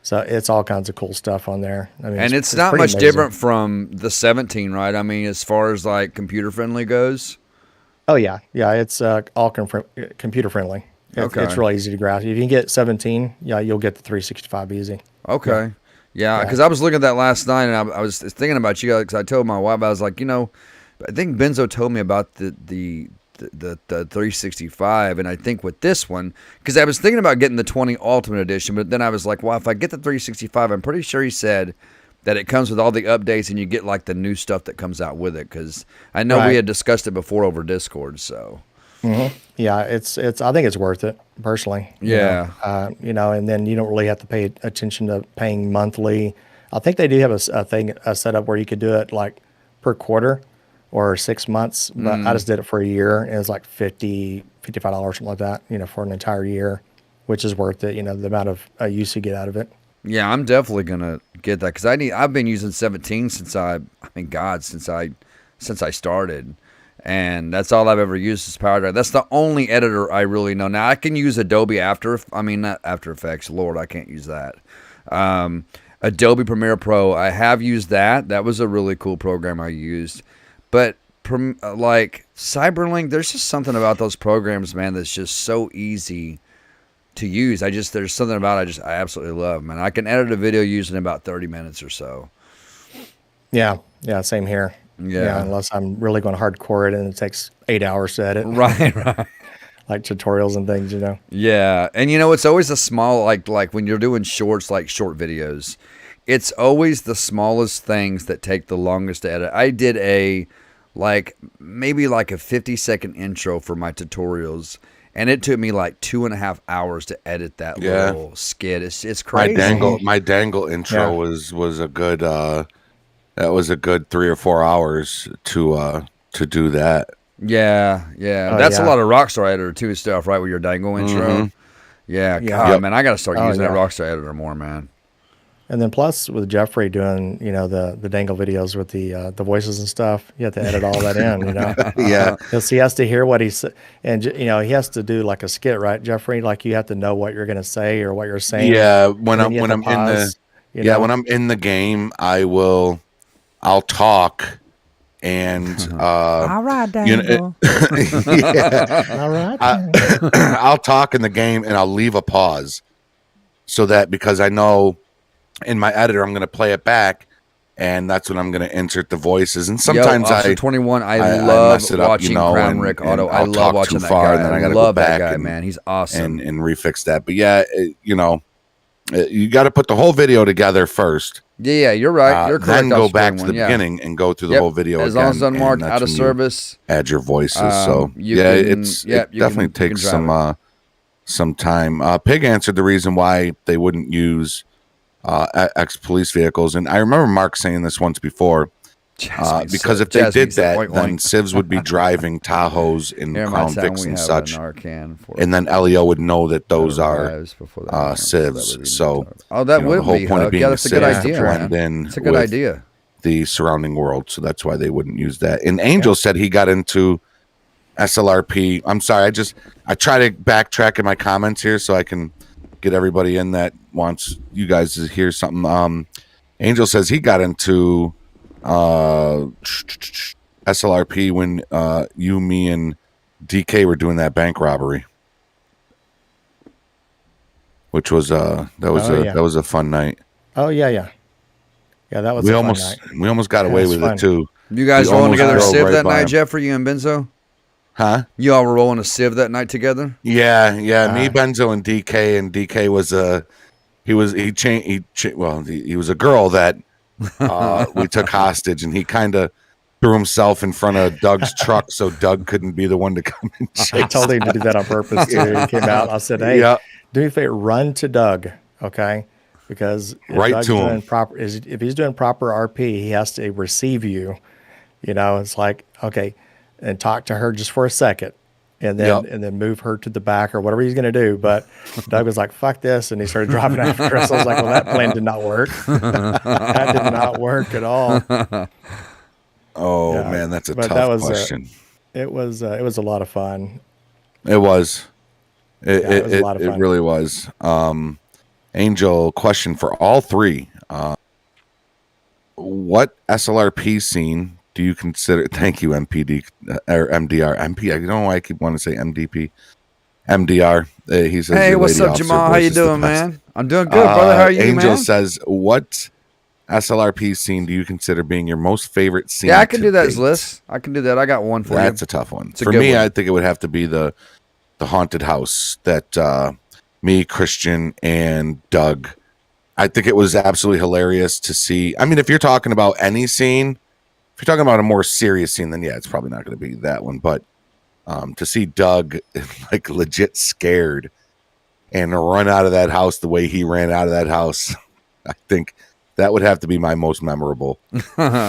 So it's all kinds of cool stuff on there. I mean, And it's not pretty much amazing. different from the 17, right? I mean, as far as like computer friendly goes. Oh yeah, it's all computer friendly. Okay. It's really easy to grasp. If you can get 17, you'll get the 365 easy. Okay. Yeah, because I was looking at that last night, and I was thinking about you guys, because I told my wife, I was like, I think Benzo told me about the 365, and I think with this one, because I was thinking about getting the 20 Ultimate Edition, but then I was like, well, if I get the 365, I'm pretty sure he said that it comes with all the updates, and you get like the new stuff that comes out with it, because I know we had discussed it before over Discord, so. Mm-hmm. Yeah, it's. I think it's worth it personally. Yeah. And then you don't really have to pay attention to paying monthly. I think they do have a setup where you could do it like per quarter or 6 months. But I just did it for a year, and it was like $55, something like that. For an entire year, which is worth it. The amount of use you get out of it. Yeah, I'm definitely gonna get that, because I've been using 17 since I started. And that's all I've ever used is Power Director. That's the only editor I really know. Now, I can use Adobe not After Effects. Lord, I can't use that. Adobe Premiere Pro, I have used that. That was a really cool program I used. But, like, Cyberlink, there's just something about those programs, man, that's just so easy to use. There's something about it I absolutely love, man. I can edit a video using about 30 minutes or so. Yeah, same here. Yeah. Unless I'm really going hardcore it, and it takes 8 hours to edit. Right. Like tutorials and things, Yeah, and it's always a small, like when you're doing shorts, like short videos, it's always the smallest things that take the longest to edit. I did maybe a 50-second intro for my tutorials, and it took me like 2.5 hours to edit that little skit. It's crazy. My dangle intro was a good that was a good 3 or 4 hours to do that. Yeah. That's a lot of Rockstar Editor too stuff, right? With your dangle intro. Yeah, God, man, I got to start using that Rockstar Editor more, man. And then plus with Jeffrey doing, the dangle videos with the voices and stuff, you have to edit all that in, Yeah. Because he has to hear what he said, and he has to do like a skit, right, Jeffrey? Like you have to know what you're going to say or what you're saying. Yeah, when I'm in the game, I'll talk, and All right, dangle. All right. I'll talk in the game, and I'll leave a pause, so that because I know in my editor I'm going to play it back, and that's when I'm going to insert the voices. And sometimes Officer 21, I love mess it up, watching Crown Rick Auto. I I'll love talk watching too that far, guy. and then I got to love go back that guy, and, man. He's awesome. and refix that. But yeah, you got to put the whole video together first. Yeah, you're right. You're correct. Then go back to the beginning and go through the whole video as again. long as it's unmarked, and out of that's when you service. add your voices. So it definitely takes some time. Pig answered the reason why they wouldn't use ex-police vehicles, and I remember Mark saying this once before. Because if they did that, then Civs would be driving Tahoes and Crown Vics and such, and then Leo would know that those are Civs. So that would the whole be point of being that's a good idea. Blend in It's a good with idea. the surrounding world, so that's why they wouldn't use that. And Angel said he got into SLRP. I'm sorry. I try to backtrack in my comments here so I can get everybody in that wants you guys to hear something. Angel says he got into SLRP when you, me, and DK were doing that bank robbery, which was that was a fun night. Oh yeah, that was. We almost got away with it too. You guys rolling together a Civ that night, Jeffrey? You and Benzo? Huh? You all were rolling a Civ that night together? Yeah. Me, Benzo, and DK. And DK was he was a girl that we took hostage, and he kind of threw himself in front of Doug's truck so Doug couldn't be the one to come and chase. I told him to do that on purpose too. He came out. I said, "Hey, do me a favor, run to Doug, okay? Because if he's doing proper RP, he has to receive you. You know, it's like, okay, and talk to her just for a second, and then move her to the back or whatever he's going to do." But Doug was like, "Fuck this," and he started driving after us. I was like, "Well, that plan did not work. That did not work at all." Oh man, that's a tough question. It was a lot of fun. It was. It was a lot of fun. It really was. Angel, question for all three. What SLRP scene do you consider? Thank you, MPD or MDR. MP. I don't know why I keep wanting to say MDP. MDR. He says, "Hey, what's up, Jamal? How you doing, man? I'm doing good, brother. How are you, Angel man?" says, "What SLRP scene do you consider being your most favorite scene?" Yeah, I can do that as list. I can do that. I got one for you. That's a tough one. For me, I think it would have to be the haunted house that me, Christian, and Doug. I think it was absolutely hilarious to see. I mean, if you're talking about any scene, if you're talking about a more serious scene, then yeah, it's probably not going to be that one. But to see Doug like legit scared and run out of that house the way he ran out of that house, I think that would have to be my most memorable. What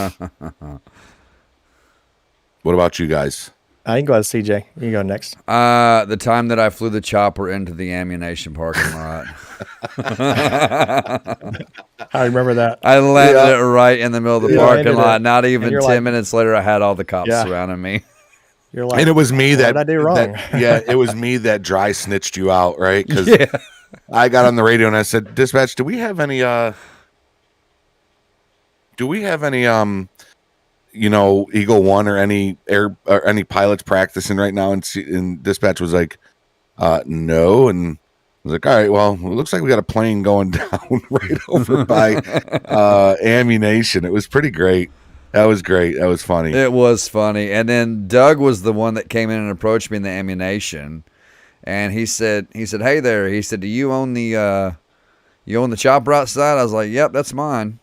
about you guys? I can go ahead, CJ. You can go next. The time that I flew the chopper into the ammunition parking lot. I remember that. I landed it right in the middle of the parking lot. Not even 10 minutes later, I had all the cops surrounding me. You're like, and it was me that what did I do wrong? It was me that dry snitched you out, right? Because I got on the radio and I said, "Dispatch, do we have any Eagle One or any pilots practicing right now?" And Dispatch was like, "No." And I was like, "All right, well, it looks like we got a plane going down right over by ammunition." It was pretty great. That was great. That was funny. It was funny. And then Doug was the one that came in and approached me in the ammunition, and he said, "Hey there." He said, "Do you own the chopper outside?" I was like, "Yep, that's mine."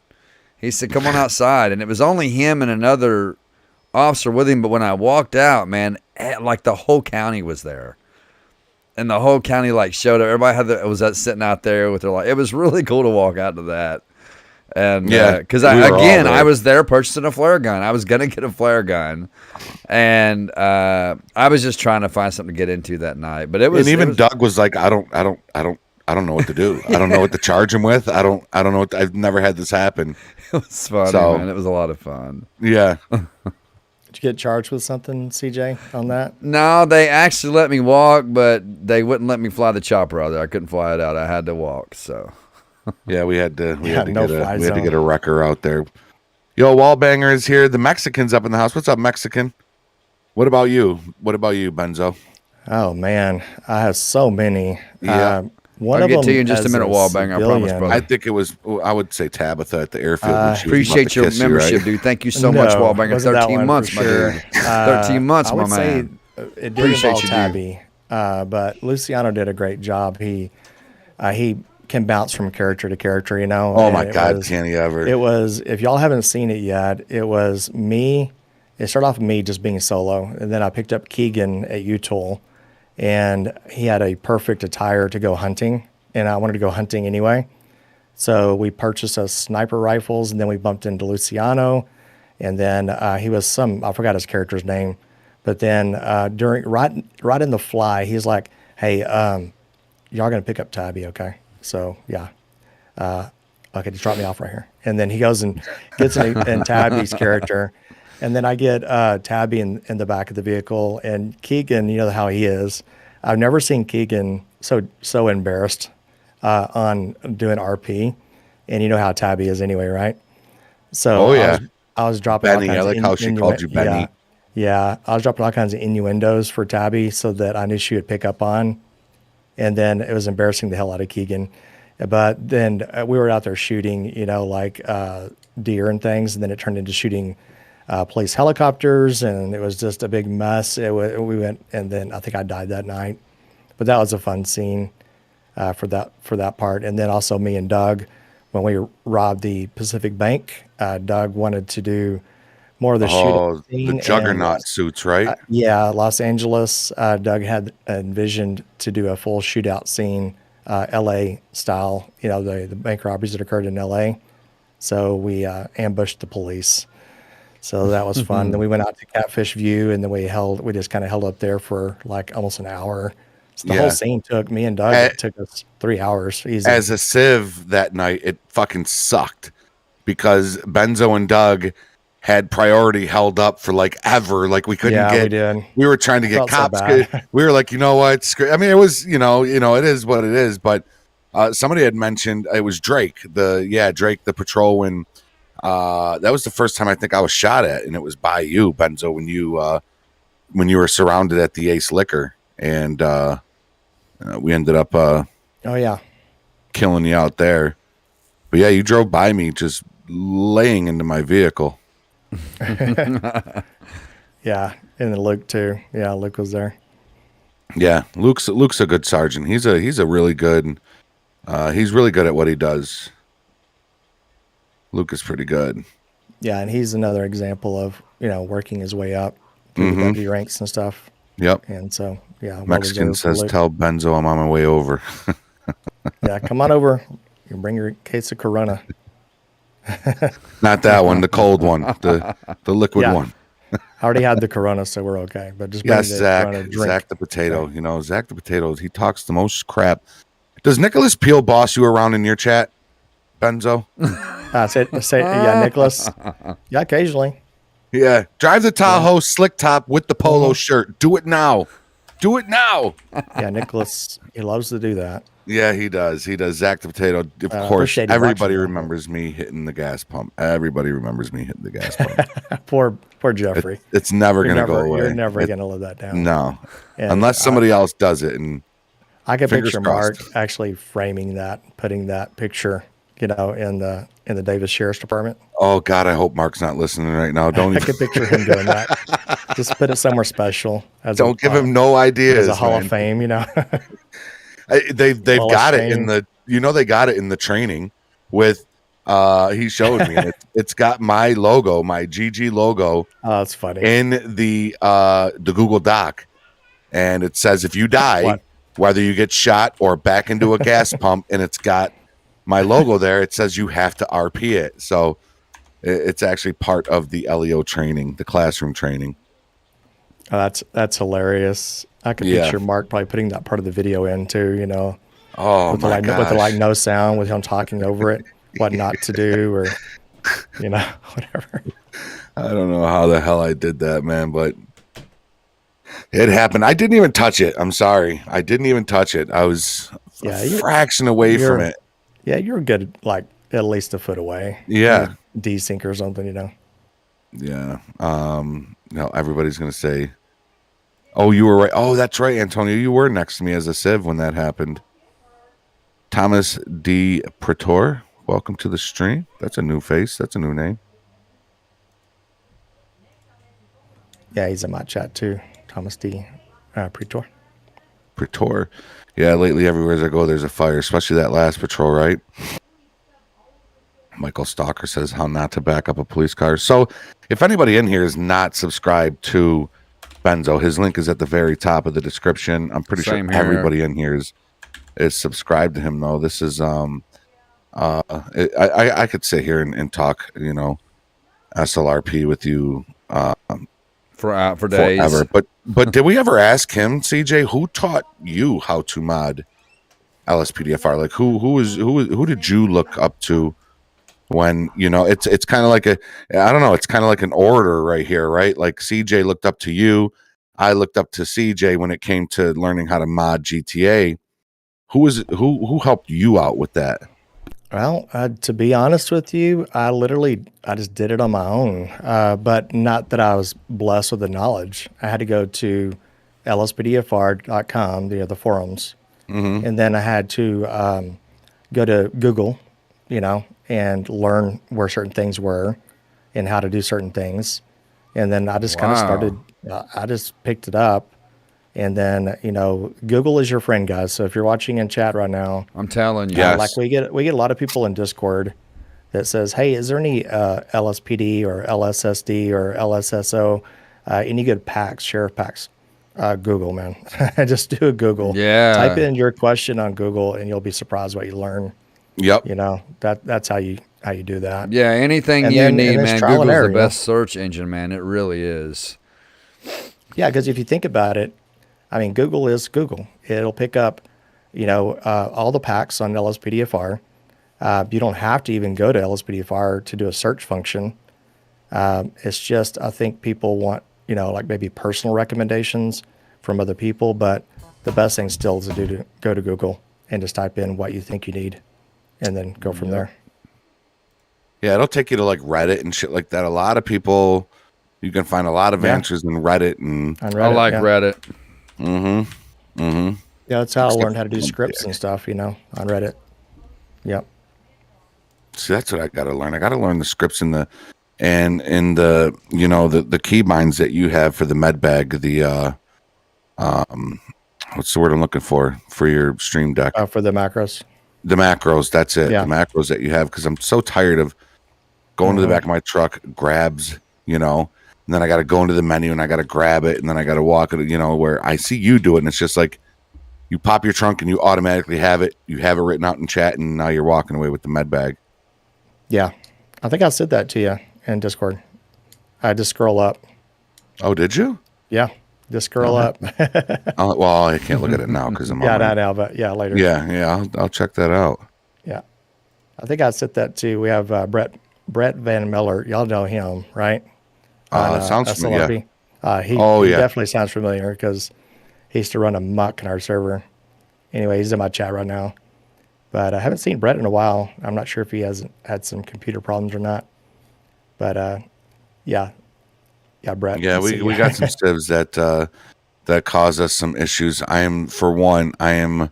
He said, "Come on outside." And it was only him and another officer with him. But when I walked out, man, like the whole county was there. And the whole county like showed up. Everybody was sitting out there with their light. It was really cool to walk out to that. And because I was there purchasing a flare gun. I was going to get a flare gun. And I was just trying to find something to get into that night. But Doug was like, I don't know what to do. I don't know what to charge him with. I don't know. I've never had this happen. It was funny, man. It was a lot of fun. Yeah. Did you get charged with something, CJ, on that? No, they actually let me walk, but they wouldn't let me fly the chopper out there. I couldn't fly it out. I had to walk. So. Yeah, we had to get a wrecker out there. Yo, Wallbanger is here. The Mexican's up in the house. What's up, Mexican? What about you? What about you, Benzo? Oh man, I have so many. Yeah. I'll get to you in just a minute, Wallbanger. I promise, brother. I think it was, I would say Tabitha at the airfield. Appreciate your membership, dude. Thank you so much, Wallbanger. 13 months, my dude. 13 months, my man. It did involve Tabby, but Luciano did a great job. He can bounce from character to character, you know. Oh my God, can he ever? It was, if y'all haven't seen it yet, it was me. It started off with me just being solo, and then I picked up Keegan at UTOL. And he had a perfect attire to go hunting, and I wanted to go hunting anyway. So we purchased us sniper rifles, and then we bumped into Luciano, and then he was I forgot his character's name, but then right in the fly, he's like, "Hey, y'all gonna pick up Tabby, okay?" So yeah, okay, just drop me off right here. And then he goes and gets in Tabby's character. And then I get Tabby in the back of the vehicle, and Keegan, you know how he is. I've never seen Keegan so embarrassed on doing RP, and you know how Tabby is anyway, right? So I was dropping Benny. all kinds I like how she called you Benny. Yeah, I was dropping all kinds of innuendos for Tabby so that I knew she would pick up on, and then it was embarrassing the hell out of Keegan. But then we were out there shooting, you know, like deer and things, and then it turned into shooting police helicopters, and it was just a big mess. We went, and then I think I died that night, but that was a fun scene for that part. And then also me and Doug, when we robbed the Pacific Bank, Doug wanted to do more of the shooting scene. The juggernaut suits, right? Yeah, Los Angeles. Doug had envisioned to do a full shootout scene, LA style, you know, the bank robberies that occurred in LA. So we ambushed the police. So that was fun. Then we went out to Catfish View, and then we just kind of held up there for like almost an hour. So the whole scene took me and Doug. It took us 3 hours. Easy. As a civ that night, it fucking sucked because Benzo and Doug had priority held up for like ever. Like we couldn't get. We did. We were trying to get cops. So we were like, you know what? I mean, it was you know, it is what it is. But somebody had mentioned it was Drake. Drake, the patrol when. That was the first time I think I was shot at, and it was by you, Benzo, when you were surrounded at the Ace Liquor, and we ended up killing you out there. But yeah, you drove by me just laying into my vehicle. Yeah, and then Luke too. Yeah, Luke was there. Yeah, Luke's a good sergeant. He's a really good. He's really good at what he does. Luke is pretty good. Yeah, and he's another example of, you know, working his way up through the W ranks and stuff. Yep. And so, yeah. Mexican says, tell Benzo I'm on my way over. Yeah, come on over. You can bring your case of Corona. Not that one, the cold one, the liquid one. I already had the Corona, so we're okay. But just bring Zach the potato. You know, Zach the potatoes. He talks the most crap. Does Nicholas Peel boss you around in your chat, Benzo? Yeah, Nicholas. Yeah, occasionally. Yeah, drive the Tahoe slick top with the polo shirt. Do it now. Do it now. Yeah, Nicholas, he loves to do that. Yeah, he does. Zach the potato. Of course, everybody remembers me hitting the gas pump. Everybody remembers me hitting the gas pump. Poor Jeffrey. It's never going to go away. You're never going to live that down. No, unless somebody else does it. And I can picture Mark actually framing that, putting that picture, you know, in the Davis Sheriff's Department. Oh God, I hope Mark's not listening right now. Don't. I can picture him doing that. Just put it somewhere special. Don't give him no ideas. As a Hall of Fame, you know. They've got it in the, you know, they got it in the training with. He showed me. It's got my logo, my GG logo. Oh, that's funny. In the Google Doc, and it says if you die, whether you get shot or back into a gas pump, and it's got my logo there. It says you have to RP it. So it's actually part of the LEO training, the classroom training. Oh, that's hilarious. I can picture Mark probably putting that part of the video in too, you know. Oh, with the no sound, with him talking over it, what not to do, or you know, whatever. I don't know how the hell I did that, man, but it happened. I didn't even touch it. I'm sorry. I didn't even touch it. I was a fraction away from it. Yeah, you're good, like at least a foot away. Yeah. Desync or something, you know. Yeah. No, everybody's gonna say, oh, you were right. Oh, that's right, Antonio. You were next to me as a civ when that happened. Thomas D. Pretor, welcome to the stream. That's a new face. That's a new name. Yeah, he's in my chat too. Thomas D. Pretor. Pretor. Yeah, lately everywhere I go, there's a fire, especially that last patrol, right? Michael Stalker says how not to back up a police car. So if anybody in here is not subscribed to Benzo, his link is at the very top of the description. I'm pretty sure everybody in here is subscribed to him, though. This is I could sit here and talk, you know, SLRP with you for days. Forever. But did we ever ask him, CJ, who taught you how to mod LSPDFR? Like who did you look up to when, you know, it's kind of like I don't know, it's kind of like an order right here, right? Like CJ looked up to you. I looked up to CJ when it came to learning how to mod GTA. Who helped you out with that? Well, to be honest with you, I just did it on my own, but not that I was blessed with the knowledge. I had to go to LSPDFR.com, the forums, and then I had to go to Google, and learn where certain things were and how to do certain things. And then I just kind of started, I just picked it up. And then, Google is your friend, guys. So if you're watching in chat right now, I'm telling you. Yes. like we get a lot of people in Discord that says, "Hey, is there any LSPD or LSSD or LSSO, any good packs, sheriff packs?" Google, man, just do a Google. Yeah. Type in your question on Google, and you'll be surprised what you learn. Yep. That's how you do that. Yeah, anything And you then- need, and it's man. trial and Google's error, the best search engine, man. It really is. Yeah, because if you think about it, I mean, Google is Google. It'll pick up, all the packs on LSPDFR. You don't have to even go to LSPDFR to do a search function. It's just, I think people want, like maybe personal recommendations from other people, but the best thing still is to go to Google and just type in what you think you need and then go from there. Yeah, it'll take you to like Reddit and shit like that. A lot of people, you can find a lot of answers in Reddit and On Reddit, I like yeah. Reddit. Yeah, that's how I learned how to do scripts and stuff, on Reddit. Yep. See, that's what I got to learn. I got to learn the scripts and the the keybinds that you have for the med bag. The what's the word I'm looking for your stream deck? For the macros. The macros. That's it. Yeah. The macros that you have, because I'm so tired of going to the back of my truck, grabs, and then I got to go into the menu and I got to grab it and then I got to walk it, where I see you do it and it's just like you pop your trunk and you automatically have it. You have it written out in chat and now you're walking away with the med bag. Yeah. I think I said that to you in Discord. I just scroll up. Oh, did you? Yeah. Just scroll up. Well, I can't look at it now because I'm Yeah, on not now, but yeah, later. Yeah, I'll check that out. Yeah. I think I said that too. We have Brett Van Miller. Y'all know him, right? Sounds familiar. He definitely sounds familiar because he used to run amok in our server. Anyway, he's in my chat right now. But I haven't seen Brett in a while. I'm not sure if he has had some computer problems or not. But yeah, Brett. Yeah, we got some civs that cause us some issues. I am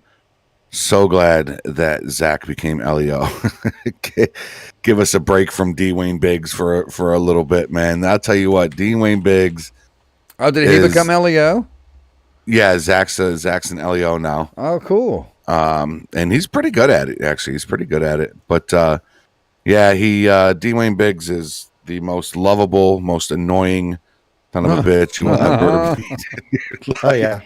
so glad that Zach became LEO. Give us a break from D. Wayne Biggs for a little bit, man. I'll tell you what, D. Wayne Biggs. Oh, did he become LEO? Yeah, Zach's an LEO now. Oh, cool. And he's pretty good at it. Actually, he's pretty good at it. But yeah, D. Wayne Biggs is the most lovable, most annoying son of a bitch you will ever meet. Oh yeah.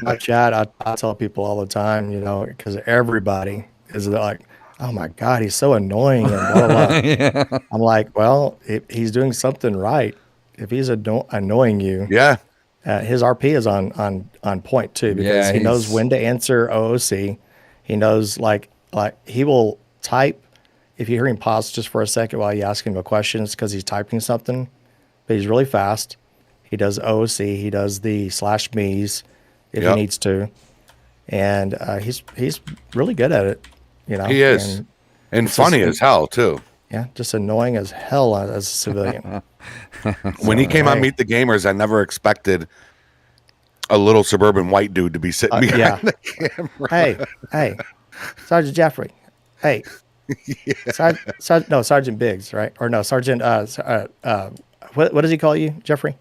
My chat, I tell people all the time, because everybody is like, "Oh my God, he's so annoying," and blah, blah, blah. Yeah. I'm like, well, if he's doing something right. If he's annoying you, Yeah. His RP is on point too, because Yeah, he knows when to answer OOC. He knows like he will type. If you hear him pause just for a second while you ask him a question, it's because he's typing something. But he's really fast. He does OOC. He does the /me's if he needs to, and he's really good at it. He is, and funny as hell too. Yeah, just annoying as hell as a civilian. When he came on Meet the Gamers, I never expected a little suburban white dude to be sitting behind the camera. Hey, Sergeant Jeffrey. Hey, Sergeant Biggs, right? Or no, Sergeant. What does he call you, Jeffrey?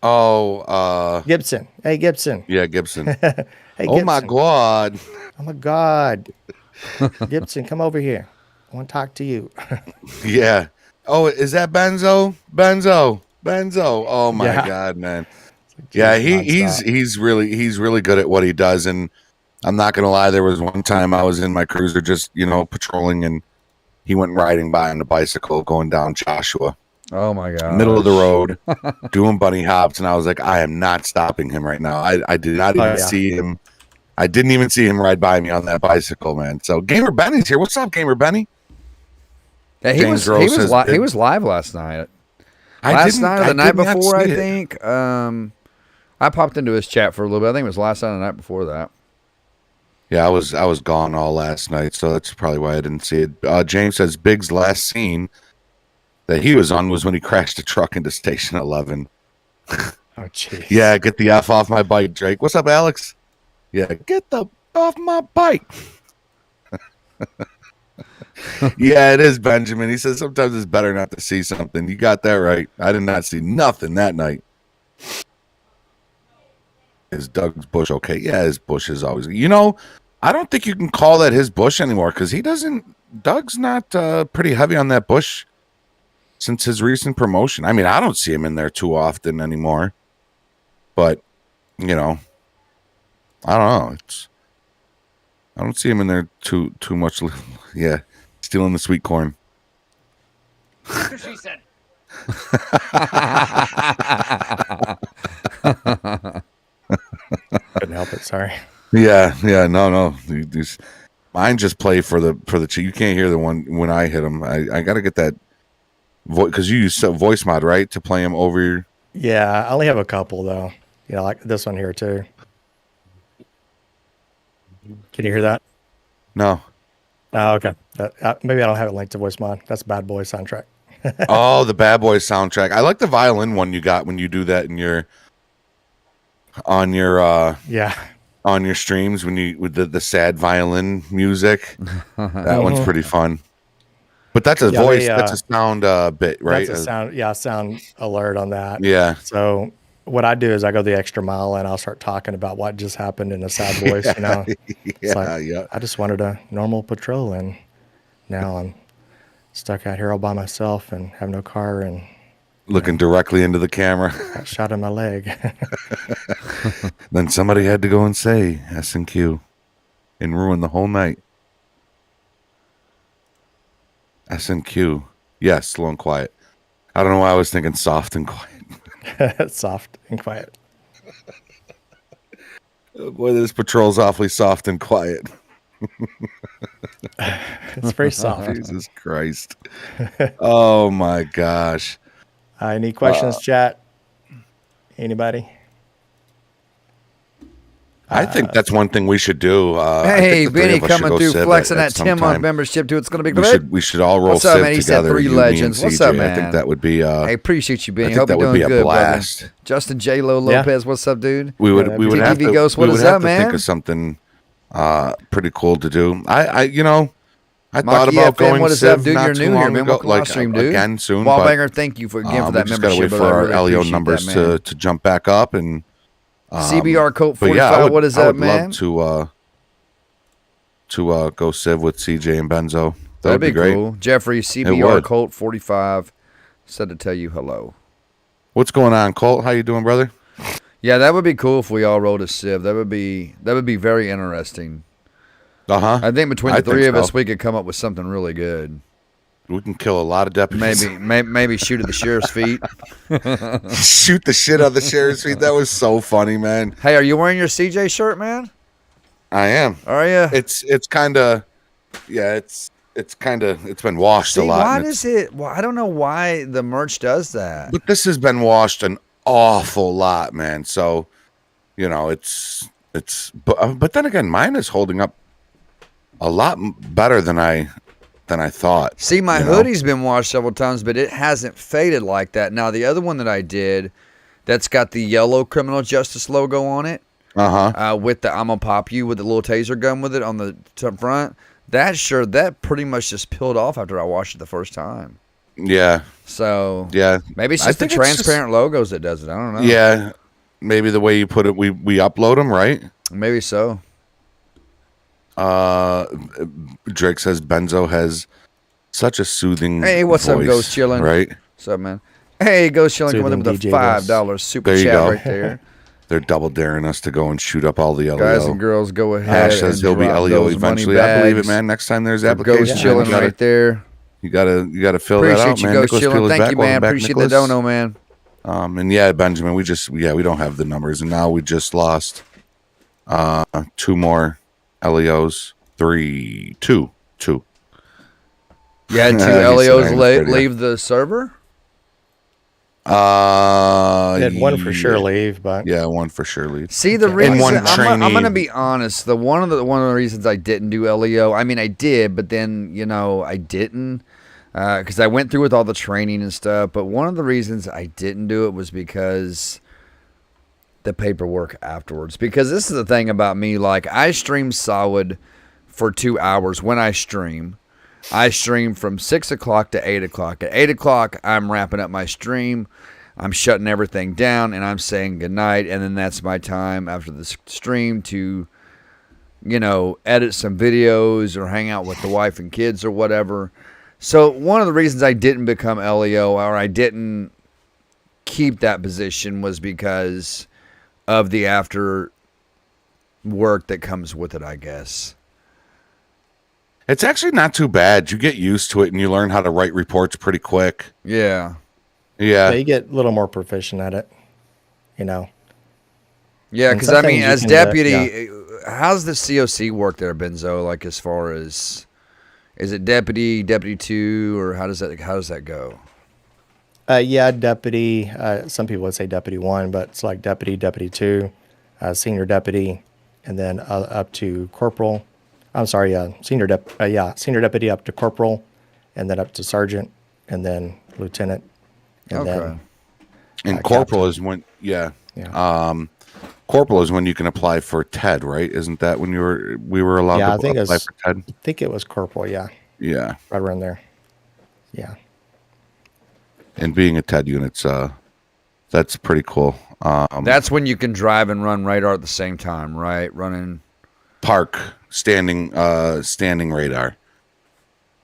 Oh, Gibson. Hey, Gibson. Yeah, Gibson. Hey, oh Gibson. my God. Oh my God. Gibson, come over here. I want to talk to you. Yeah. Oh, is that Benzo? Benzo. Oh my God, man. Yeah, he's really good at what he does, and I'm not gonna lie. There was one time I was in my cruiser, just patrolling, and he went riding by on a bicycle going down Joshua. Oh my God. Middle of the road, doing bunny hops, and I was like, I am not stopping him right now. I did not even see him. I didn't even see him ride by me on that bicycle, man. So Gamer Benny's here. What's up, Gamer Benny? Yeah, he was live last night. Last night or the night before, I think. I popped into his chat for a little bit. I think it was last night or the night before that. Yeah, I was gone all last night, so that's probably why I didn't see it. James says Big's last scene that he was on was when he crashed a truck into Station 11. Oh, jeez. Yeah, get the F off my bike, Drake. What's up, Alex? Yeah, get the off my bike. Yeah, it is, Benjamin. He says sometimes it's better not to see something. You got that right. I did not see nothing that night. Is Doug's bush okay? Yeah, his bush is always. I don't think you can call that his bush anymore because he doesn't. Doug's not pretty heavy on that bush since his recent promotion. I mean, I don't see him in there too often anymore. But I don't know. I don't see him in there too much. Yeah, stealing the sweet corn. That's what she said. Couldn't help it. Sorry. Yeah, no. Mine just play for the. You can't hear the one when I hit him. I got to get that voice because you use voice mod, right, to play him over your. Yeah, I only have a couple though. Like this one here too. Can you hear that? No. Oh, okay. Maybe I don't have it linked to voice mod. That's Bad Boy soundtrack. Oh, the Bad Boys soundtrack. I like the violin one you got when you do that in your on your streams when you with the sad violin music. That one's pretty fun. But that's a voice. That's a sound bit, right? That's a sound alert on that. Yeah. So what I do is I go the extra mile and I'll start talking about what just happened in a sad voice. Yeah. I just wanted a normal patrol and now I'm stuck out here all by myself and have no car and looking directly into the camera. Got shot in my leg. Then somebody had to go and say S&Q and ruin the whole night. S&Q. Yes, slow and quiet. I don't know why I was thinking soft and quiet. Soft and quiet. Boy, this patrol's awfully soft and quiet. It's very soft. Jesus Christ. Oh my gosh. Any questions, chat? Anybody? I think that's one thing we should do. Hey, Benny coming through flexing that 10-month membership too. It's going to be great. We should all roll What's up, Civ man? He together. said 3 legends. What's up, man? I think that would be. Hey, appreciate you, Benny. I think Hope that you're would be doing a good, blast. brother. Justin J. Lo Lopez, what's up, dude? We would have to. Ghost, we what would is have up, to man? think of something pretty cool to do. I thought Marky about FM, going what is Civ up, dude? not You're too new here, long man. ago, Welcome live stream, dude. again soon. Wallbanger, thank you for again for that we just membership. gotta wait for our LEO numbers to jump back up and. CBR Coat 45, yeah, what is up, man? I would love to go Civ with CJ and Benzo. That'd be great. cool. Jeffrey, CBR Colt 45 said to tell you hello. What's going on, Colt? How you doing, brother? Yeah, that would be cool if we all rode a Civ. That would be very interesting. I think between the three of us, we could come up with something really good. We can kill a lot of deputies. Maybe shoot at the sheriff's feet. Shoot the shit out of the sheriff's feet. That was so funny, man. Hey, are you wearing your CJ shirt, man? I am. Are you? It's kind of, yeah. It's been washed a lot. Why does it? Well, I don't know why the merch does that. But this has been washed an awful lot, man. So, it's. But then again, mine is holding up a lot better than I thought. See, my hoodie's been washed several times, but it hasn't faded like that. Now, the other one that I did, that's got the yellow criminal justice logo on it, with the "I'm gonna pop you" with the little taser gun with it on the front. That shirt, that pretty much just peeled off after I washed it the first time. Yeah. So yeah, maybe it's just the transparent logos that does it. I don't know. Yeah, maybe the way you put it, we upload them, right? Maybe so. Drake says Benzo has such a soothing. Hey, what's voice, up, Ghost Chillin'? Right? What's up, man? Hey, Ghost Chillin', coming up with a $5 super chat right there. They're double daring us to go and shoot up all the LEO. Guys and girls, go ahead. Ash says he'll be LEO eventually. I believe it, man. Next time there's applications, Ghost Chillin' right there. You gotta fill Appreciate that out, you, man. Ghost Chillin'. Thank you, man. Appreciate the dono, man. And yeah, Benjamin, we don't have the numbers, and now we just lost 2 more LEOs. 2. You had two Have you seen LEOs that video? leave the server? They had one for sure leave, but Yeah, one for sure leave. See, the And reason one I'm trainee- going to be honest. One of the reasons I didn't do LEO. I mean, I did, but then I didn't because I went through with all the training and stuff. But one of the reasons I didn't do it was because the paperwork afterwards. Because this is the thing about me. Like, I stream solid for 2 hours when I stream. I stream from 6 o'clock to 8 o'clock. At 8 o'clock, I'm wrapping up my stream. I'm shutting everything down, and I'm saying goodnight. And then that's my time after the stream to, edit some videos or hang out with the wife and kids or whatever. So one of the reasons I didn't become LEO or I didn't keep that position was because of the after work that comes with it, I guess. It's actually not too bad. You get used to it and you learn how to write reports pretty quick. Yeah. Yeah. you get a little more proficient at it. Yeah, And because some I mean, things you as can, deputy, how's the COC work there, Benzo? Like, as far as, is it deputy 2, or how does that go? Deputy. Some people would say deputy 1, but it's like deputy 2, senior deputy, and then up to corporal. I'm sorry, senior deputy up to corporal, and then up to sergeant, and then lieutenant, and then And corporal is when, corporal is when you can apply for TED, right? Isn't that when we were allowed to apply for TED? I think it was corporal, yeah. Yeah. Right around there. Yeah. And being a TED unit's that's pretty cool. That's when you can drive and run radar at the same time, right? Running park standing radar.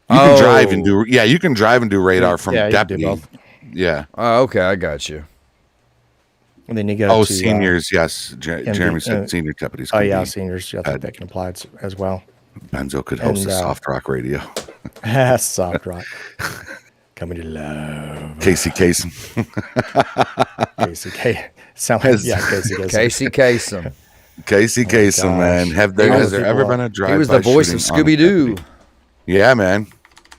You can drive and do you can drive and do radar from deputy. You can do both. Yeah. Oh, okay, I got you. And then you go to seniors, yes. Jeremy said senior deputies. Seniors. I think that can apply as well. Benzo could host a soft rock radio. Soft rock. Coming to love. Casey Kasem. Casey Kasem. Casey Kasem. Casey Kasem, man. Has there ever been a drive-by? He was the voice of Scooby-Doo. Yeah, man.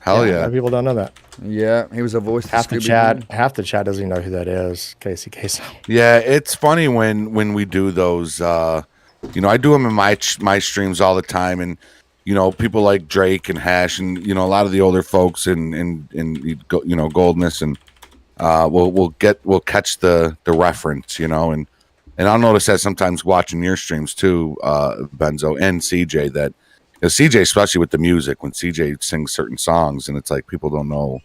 Hell yeah. People don't know that. Yeah, he was a voice half of the Scooby-Doo. Half the chat doesn't even know who that is. Casey Kasem. Yeah, it's funny when we do those. I do them in my streams all the time, and people like Drake and Hash, and a lot of the older folks and Goldness, and we'll catch the reference, and I'll notice that sometimes watching your streams too, Benzo and CJ, that CJ, especially with the music, when CJ sings certain songs, and it's like people don't know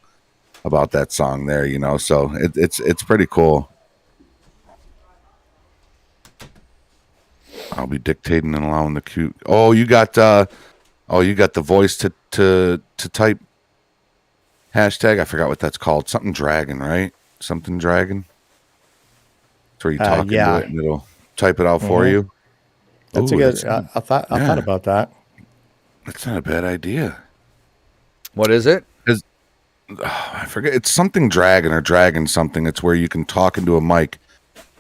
about that song there, so it's pretty cool. I'll be dictating and allowing the cue. Oh, you got the voice to type hashtag. I forgot what that's called. Something dragon, right? Something dragon. That's where you talk into it and it'll type it out for you. That's a good. I thought about that. That's not a bad idea. What is it? I forget. It's something dragon or dragon something. It's where you can talk into a mic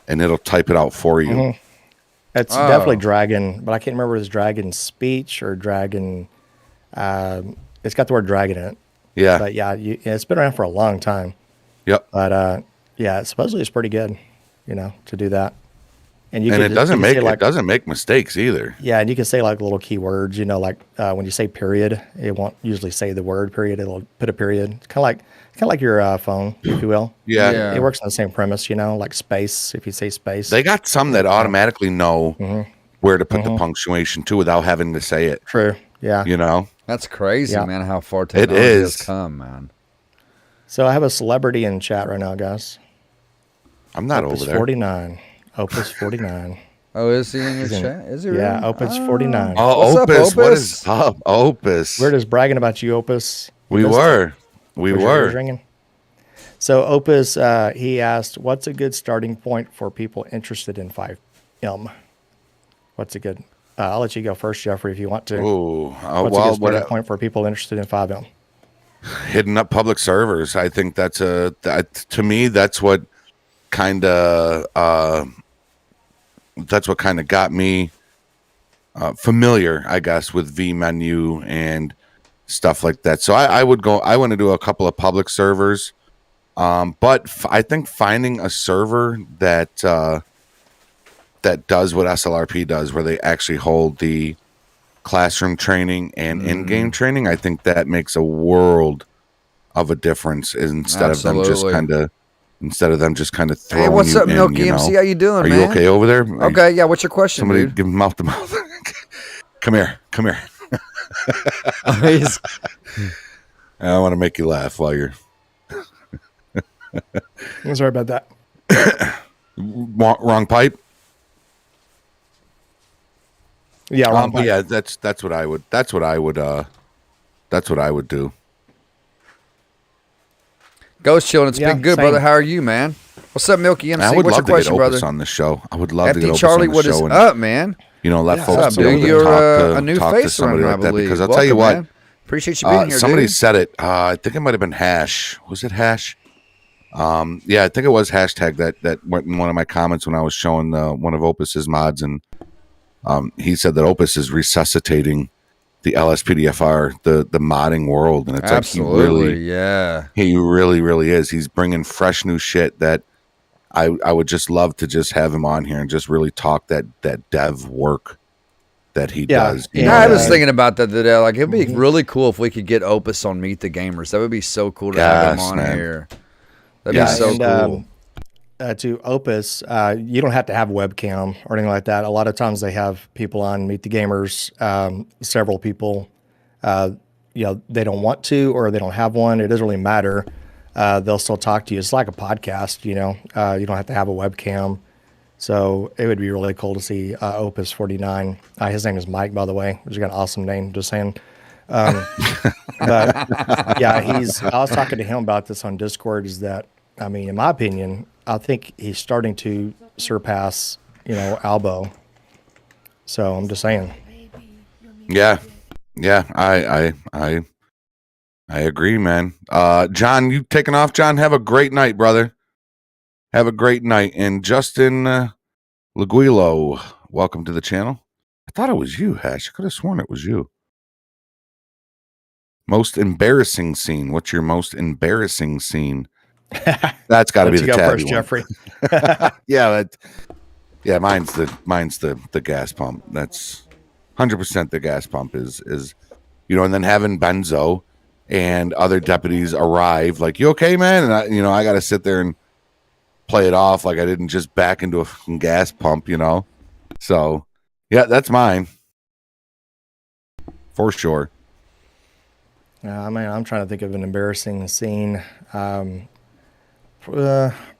and it'll type it out for you. Mm-hmm. It's definitely dragon, but I can't remember if it's dragon speech or dragon. It's got the word dragon in it. Yeah. But it's been around for a long time. Yep. But supposedly it's pretty good, to do that. And it doesn't make mistakes either. Yeah, and you can say like little keywords, like when you say period, it won't usually say the word period. It'll put a period. It's kind of like your phone, if you will. Yeah. It works on the same premise, like space. If you say space, they got some that automatically know where to put the punctuation too without having to say it. True. Yeah. That's crazy, man. How far technology has come, man. So I have a celebrity in chat right now, guys. I'm not Opus over there. 49. Opus 49. Oh, is he in your chat? Is he really? Yeah, Opus 49. Oh, What's Opus. up, Opus? What is up, Opus? We're just bragging about you, Opus. We were. Ringing. So Opus, he asked, what's a good starting point for people interested in 5M? What's a good... I'll let you go first, Jeffrey, if you want to. What's a good starting point for people interested in 5M? Hitting up public servers. I think to me, that's what kind of got me familiar, I guess, with V menu and stuff like that. So I want to do a couple of public servers. But I think finding a server that does what SLRP does, where they actually hold the classroom training and in-game training, I think that makes a world of a difference instead of them just kind of throwing Hey, what's you up, in, Milky MC? How you doing, Are man? you okay over there? Okay, yeah. What's your question, Somebody dude? give him mouth to mouth. Come here. I want to make you laugh while you're. I'm sorry about that. Wrong pipe. Yeah, wrong pipe. Yeah, that's what I would. That's what I would do. Ghost chilling. It's Yeah, been good, same. brother. How are you, man? What's up, Milky MC? I would What's love your to get question, Opus brother? on the show. I would love to get FD Opus Charlie, on the what show is and up, man? let folks What's up, be able dude? to You're a new talk to face somebody runner, like I that, believe. because I'll tell you Welcome, what. man. Appreciate you being here, Somebody dude. said it. I think it might have been Hash. Was it Hash? Yeah, I think it was hashtag that went in one of my comments when I was showing one of Opus's mods, and he said that Opus is resuscitating the LSPDFR, the modding world, and it's Absolutely, he really is. He's bringing fresh new shit that I would just love to just have him on here and just really talk that dev work that he does. Yeah, Yeah, I was thinking about that today. Like, it'd be really cool if we could get Opus on Meet the Gamers. That would be so cool to have him on here. That'd be so cool. To Opus, you don't have to have a webcam or anything like that. A lot of times they have people on Meet the Gamers, several people. They don't want to or they don't have one. It doesn't really matter. They'll still talk to you. It's like a podcast, you don't have to have a webcam. So it would be really cool to see Opus 49. His name is Mike, by the way, which is got an awesome name, just saying. But yeah, I was talking to him about this on Discord, is that, I mean, in my opinion, I think he's starting to surpass, Albo. So I'm just saying. Yeah, I agree, man. John, you taking off? John, have a great night, brother. Have a great night. And Justin Laguilo, welcome to the channel. I thought it was you, Hash. I could have sworn it was you. Most embarrassing scene. What's your most embarrassing scene? That's got to be the tabby one. Jeffrey. Yeah, mine's the gas pump. That's 100% the gas pump is and then having Benzo and other deputies arrive like, you okay, man? And I got to sit there and play it off like I didn't just back into a fucking gas pump, So, yeah, that's mine. For sure. I mean, I'm trying to think of an embarrassing scene.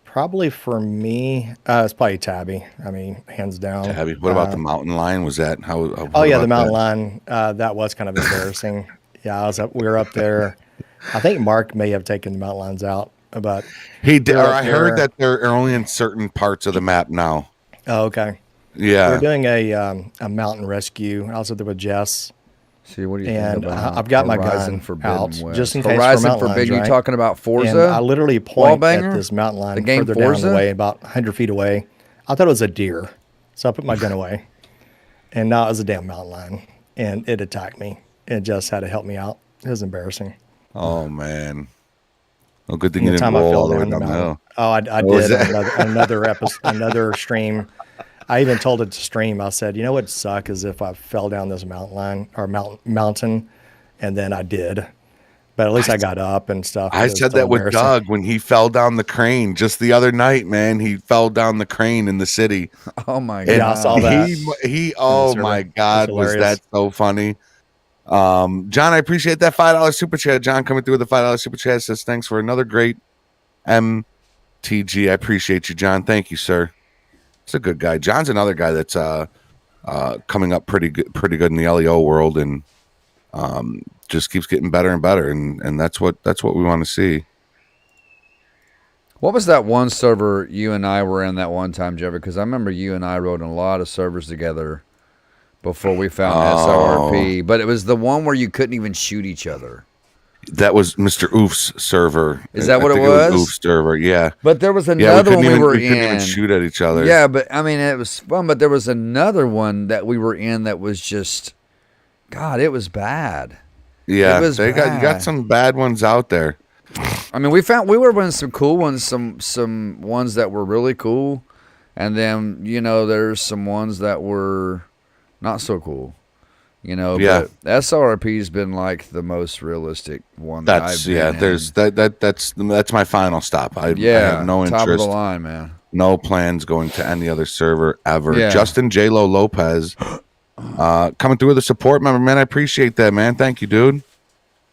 Probably for me, it's probably Tabby. I mean, hands down. Tabby. What about the mountain lion? Was that how? The mountain lion. That was kind of embarrassing. Yeah, we were up there. I think Mark may have taken the mountain lions out, but he did. I heard that they're only in certain parts of the map now. Oh, okay. Yeah, we're doing a mountain rescue. I was up there with Jess. See, what do you think about I've got my Horizon gun out West. just in case. Horizon Forbidden. You talking about Forza? And I literally point Wallbanger? at this mountain line The game further Forza? down the way, about 100 feet away. I thought it was a deer, so I put my gun away, and now it was a damn mountain lion, and it attacked me. It just had to help me out. It was embarrassing. Oh man! Well, good thing you The didn't time I roll fell all the way down the down the mountain. hill. Oh, I did on another episode, another stream. I even told it to stream. I said, what would suck is if I fell down this mountain line or mountain, and then I did. But at least I got up and stuff. I said that with Doug when he fell down the crane just the other night, man. He fell down the crane in the city. Oh my And god! I saw that. He oh my god, was that so funny? John, I appreciate that $5 super chat. John coming through with the $5 super chat says thanks for another great MTG. I appreciate you, John. Thank you, sir. It's a good guy. John's another guy that's coming up pretty good in the LEO world, and just keeps getting better and better, and that's what we want to see. What was that one server you and I were in that one time, Jeffrey? Because I remember you and I rode in a lot of servers together before we found SLRP, but it was the one where you couldn't even shoot each other. That was Mr. Oof's server. Is that what it was? was? Oof's server, yeah. But there was another one we were in. We couldn't even shoot at each other. Yeah, but I mean, it was fun. But there was another one that we were in that was just, God, it was bad. Yeah, was you got bad. some bad ones out there. I mean, we were running some cool ones, some ones that were really cool, and then there's some ones that were not so cool. Yeah. But SRP's been like the most realistic one that I've been in. That's my final stop. I have no top of interest, the line, man. no plans going to any other server ever. Yeah. Justin J-Lo Lopez coming through with a support member, man. I appreciate that, man. Thank you, dude.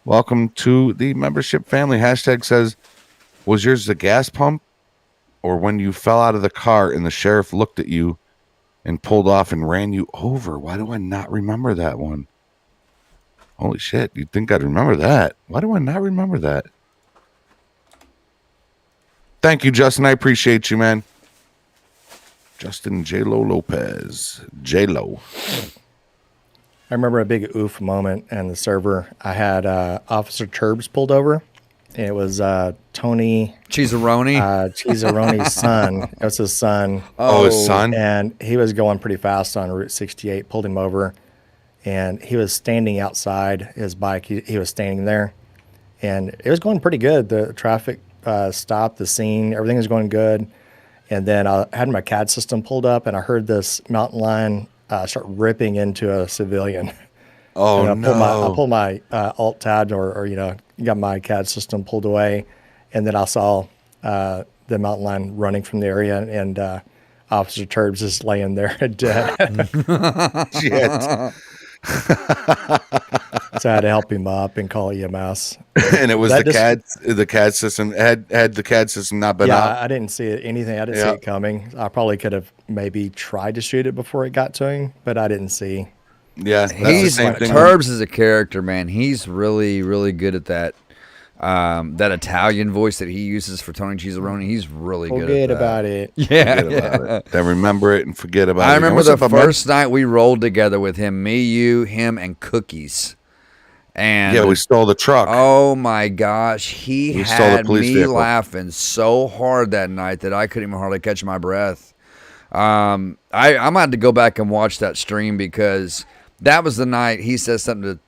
Welcome to the membership family. Hashtag says, was yours the gas pump or when you fell out of the car and the sheriff looked at you and pulled off and ran you over? Why do I not remember that one? Holy shit, you'd think I'd remember that. Why do I not remember that? Thank you, Justin. I appreciate you, man. Justin J-Lo Lopez. J-Lo. I remember a big oof moment in the server. I had Officer Turbs pulled over. It was Tony Cheesaroni. Cheesaroni's son. It was his son. Oh, his son? And he was going pretty fast on Route 68, pulled him over. And he was standing outside his bike. He was standing there. And it was going pretty good. The traffic stopped, the scene, everything was going good. And then I had my CAD system pulled up, and I heard this mountain lion start ripping into a civilian. Oh, and I pulled my alt tab or got my CAD system pulled away. And then I saw the mountain lion running from the area, and Officer Turbs is laying there dead. Shit. So I had to help him up and call EMS. And it was the CAD system. Had the CAD system not been up? I didn't see anything. I didn't see it coming. I probably could have maybe tried to shoot it before it got to him, but I didn't see. Yeah, that's the same thing. Turbs is a character, man. He's really, really good at that. That Italian voice that he uses for Tony Cheesaroni, he's really good at that. Forget about it. Yeah. Forget about it. Then remember it and forget about it. I remember the first night we rolled together with him, me, you, him, and Cookies. And yeah, we stole the truck. Oh my gosh, he stole the had police me vehicle. laughing so hard that night that I couldn't even hardly catch my breath. I'm gonna have to go back and watch that stream because that was the night he said something to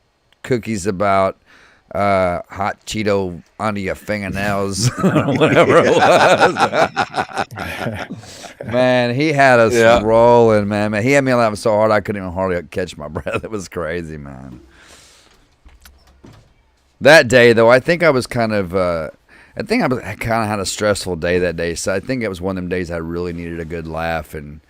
Cookies about hot Cheeto under your fingernails, whatever it was. Man, he had us rolling, man. He had me laughing so hard I couldn't even hardly catch my breath. It was crazy, man. That day, though, I think I was kind of, I kind of had a stressful day that day. So I think it was one of them days I really needed a good laugh, and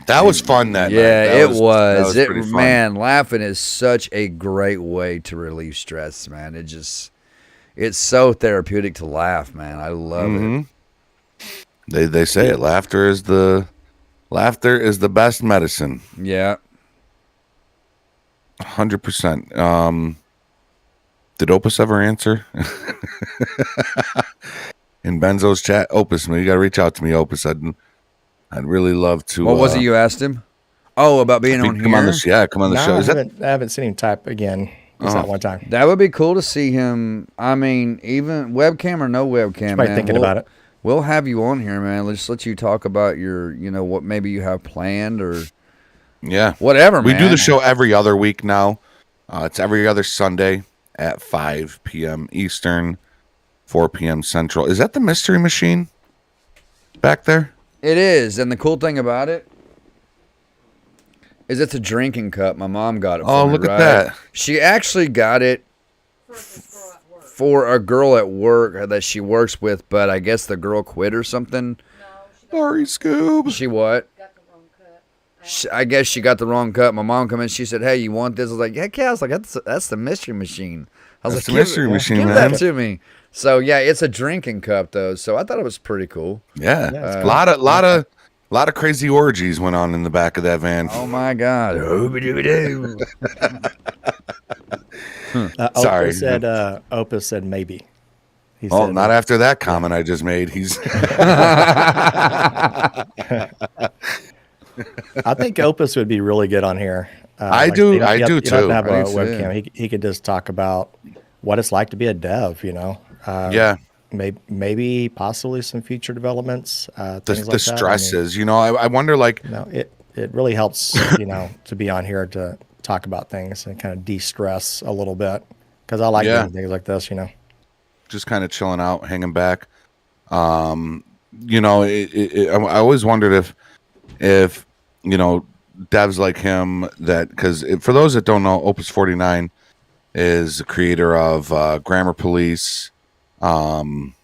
that was fun that night. Yeah, it was. Pretty fun. Man, laughing is such a great way to relieve stress, man. It's so therapeutic to laugh, man. I love it. They say it. Laughter is the best medicine. Yeah. 100%. Did Opus ever answer? In Benzo's chat, Opus, man, you got to reach out to me, Opus. I'd really love to. What was it you asked him? Oh, about being on here? Come on the show. I haven't seen him type again. Just that one time. That would be cool to see him. I mean, even webcam or no webcam, man. Thinking about it. We'll have you on here, man. Let's let you talk about your, what maybe you have planned or whatever, man. We do the show every other week now. It's every other Sunday at 5 p.m. Eastern, 4 p.m. Central. Is that the Mystery Machine back there? It is, and the cool thing about it is it's a drinking cup. My mom got it for me, look at that. She actually got it for a girl at work that she works with, but I guess the girl quit or something. Sorry, Scoob. She what? I guess she got the wrong cup. My mom come in. She said, "Hey, you want this?" I was like, "Heck yeah!" I was like, "That's the Mystery Machine." I was That's like, the Mystery Machine, give man. that to me. So yeah, it's a drinking cup though. So I thought it was pretty cool. Yeah, a lot of crazy orgies went on in the back of that van. Oh my god! Sorry. Opus said maybe. He said, not after that comment I just made. He's. I think Opus would be really good on here. I do too. You don't have to have a webcam. He could just talk about what it's like to be a dev. Maybe possibly some future developments. The stresses. I wonder. It really helps. To be on here to talk about things and kind of de-stress a little bit because I like Yeah. doing things like this, Just kind of chilling out, hanging back. You know, I always wondered if devs like him because for those that don't know, Opus 49 is the creator of Grammar Police, Call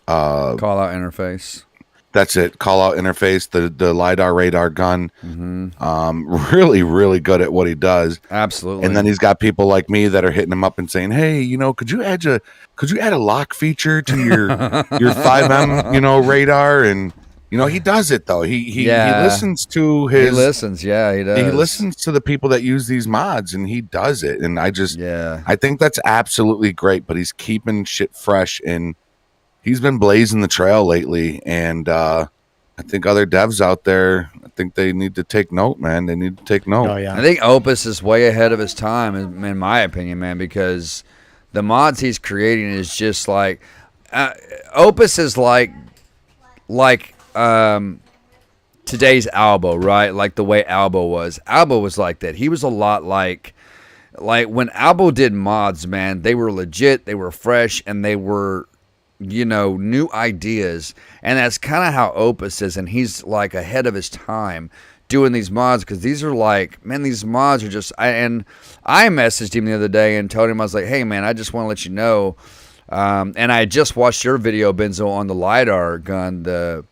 out interface. That's it. Call out interface, the LiDAR radar gun. Really, really good at what he does. Absolutely. And then he's got people like me that are hitting him up and saying, "Hey, could you add a lock feature to your 5M, radar?" And he does it though. He listens to his. He listens. Yeah, he does. He listens to the people that use these mods, and he does it. And I think that's absolutely great. But he's keeping shit fresh, and he's been blazing the trail lately. And I think other devs out there, I think they need to take note, man. They need to take note. Oh yeah. I think Opus is way ahead of his time, in my opinion, man, because the mods he's creating is just like Opus is like today's Albo, right? Like the way Albo was. Albo was like that. He was a lot like when Albo did mods, man, they were legit, they were fresh, and they were new ideas. And that's kind of how Opus is, and he's like ahead of his time doing these mods, because these are like, man, these mods are just, I messaged him the other day and told him, I was like, hey man, I just want to let you know, and I just watched your video, Benzo, on the LiDAR gun, the